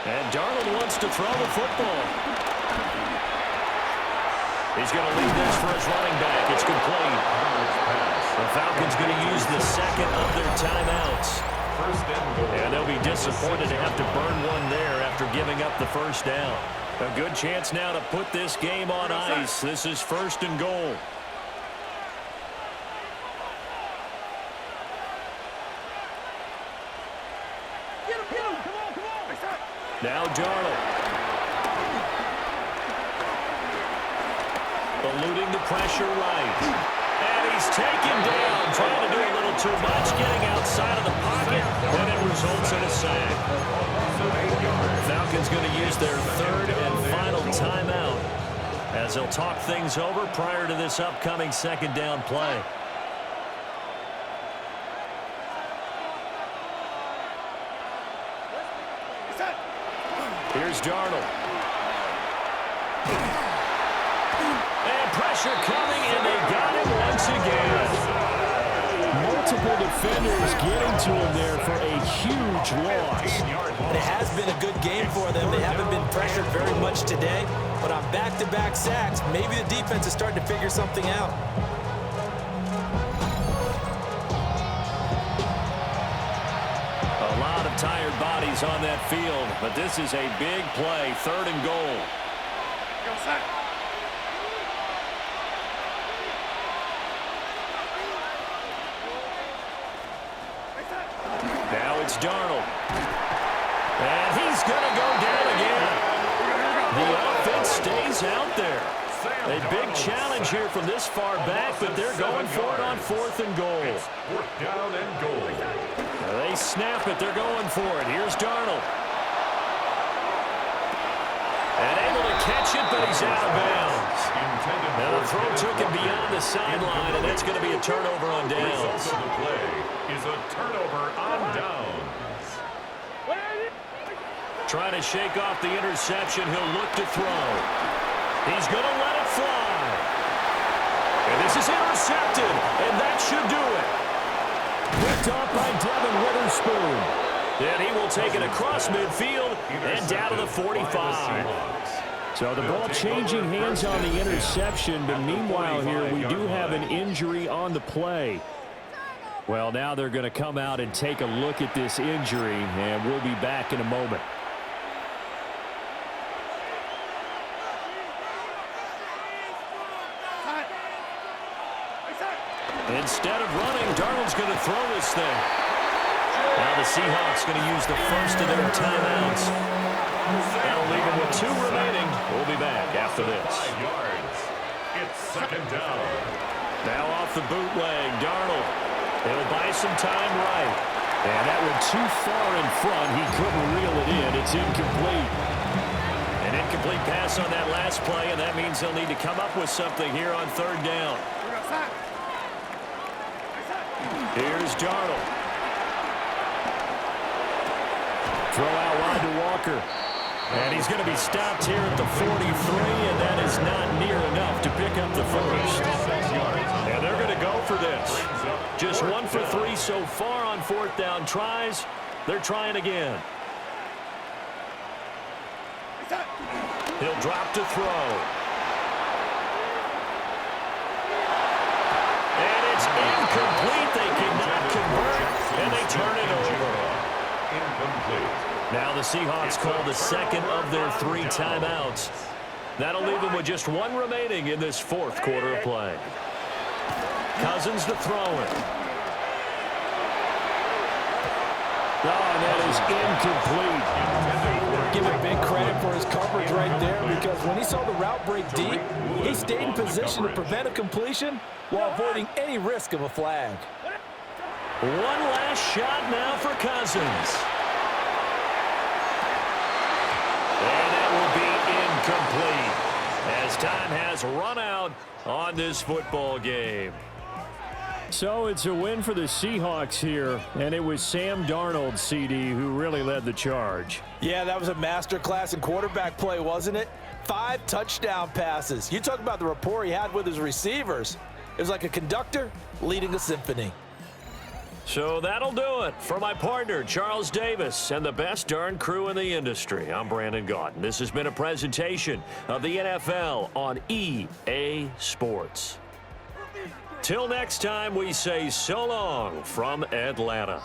And Darnold wants to throw the football. He's going to leave this for his running back. It's complete. The Falcons going to use the second of their timeouts. And they'll be disappointed to have to burn one there after giving up the first down. A good chance now to put this game on ice. This is 1st and goal. Now Darnold. Eluding the pressure right. And he's taken down, trying to do a little too much, getting outside of the pocket, and it results in a sack. Falcons going to use their 3rd and final timeout as they'll talk things over prior to this upcoming 2nd down play. Here's Darnold. And pressure coming, and they got him once again. Multiple defenders getting to him there for a huge loss. It has been a good game for them. They haven't been pressured very much today, but on back-to-back sacks, maybe the defense is starting to figure something out. A lot of tired bodies on that field, but this is a big play, 3rd and goal. Now it's Darnold. And he's going to go down again. The offense stays out there. A big challenge here from this far back, but they're going for it on 4th and goal. It's 4th down and goal. They snap it. They're going for it. Here's Darnold. And able to catch it, but he's out of bounds. Now the throw took him beyond the sideline, and it's going to be a turnover on downs. The play is a turnover on downs. Trying to shake off the interception. He'll look to throw. He's going to let it fly. And this is intercepted, and that should do it. Picked off by Devin Witherspoon. And he will take it across midfield and down to the 45. So the ball changing hands on the interception, but meanwhile here we do have an injury on the play. Well, now they're going to come out and take a look at this injury, and we'll be back in a moment. Instead of running, Darnold's going to throw this thing. Now the Seahawks going to use the first of their timeouts. That'll leave them with 2 remaining. We'll be back after this. 5 yards. It's second down. Now off the bootleg, Darnold. He'll buy some time right. And that went too far in front. He couldn't reel it in. It's incomplete. An incomplete pass on that last play, and that means they'll need to come up with something here on 3rd down. Here's Darnold. Throw out wide to Walker. And he's going to be stopped here at the 43, and that is not near enough to pick up the first. And they're going to go for this. Just 1 for 3 so far on 4th down tries. They're trying again. He'll drop to throw. And it's incomplete. They cannot convert, and they turn it over. Incomplete. Now the Seahawks call the second of their 3 timeouts. That'll leave them with just 1 remaining in this 4th quarter of play. Cousins to throw it. Oh, and that is incomplete. Give him big credit for his coverage right there, because when he saw the route break deep, he stayed in position to prevent a completion while avoiding any risk of a flag. One last shot now for Cousins. And that will be incomplete as time has run out on this football game. So it's a win for the Seahawks here, and it was Sam Darnold, CD, who really led the charge. Yeah, that was a masterclass in quarterback play, wasn't it? 5 touchdown passes. You talk about the rapport he had with his receivers. It was like a conductor leading a symphony. So that'll do it for my partner, Charles Davis, and the best darn crew in the industry. I'm Brandon Gaudin. This has been a presentation of the NFL on EA Sports. Till next time, we say so long from Atlanta.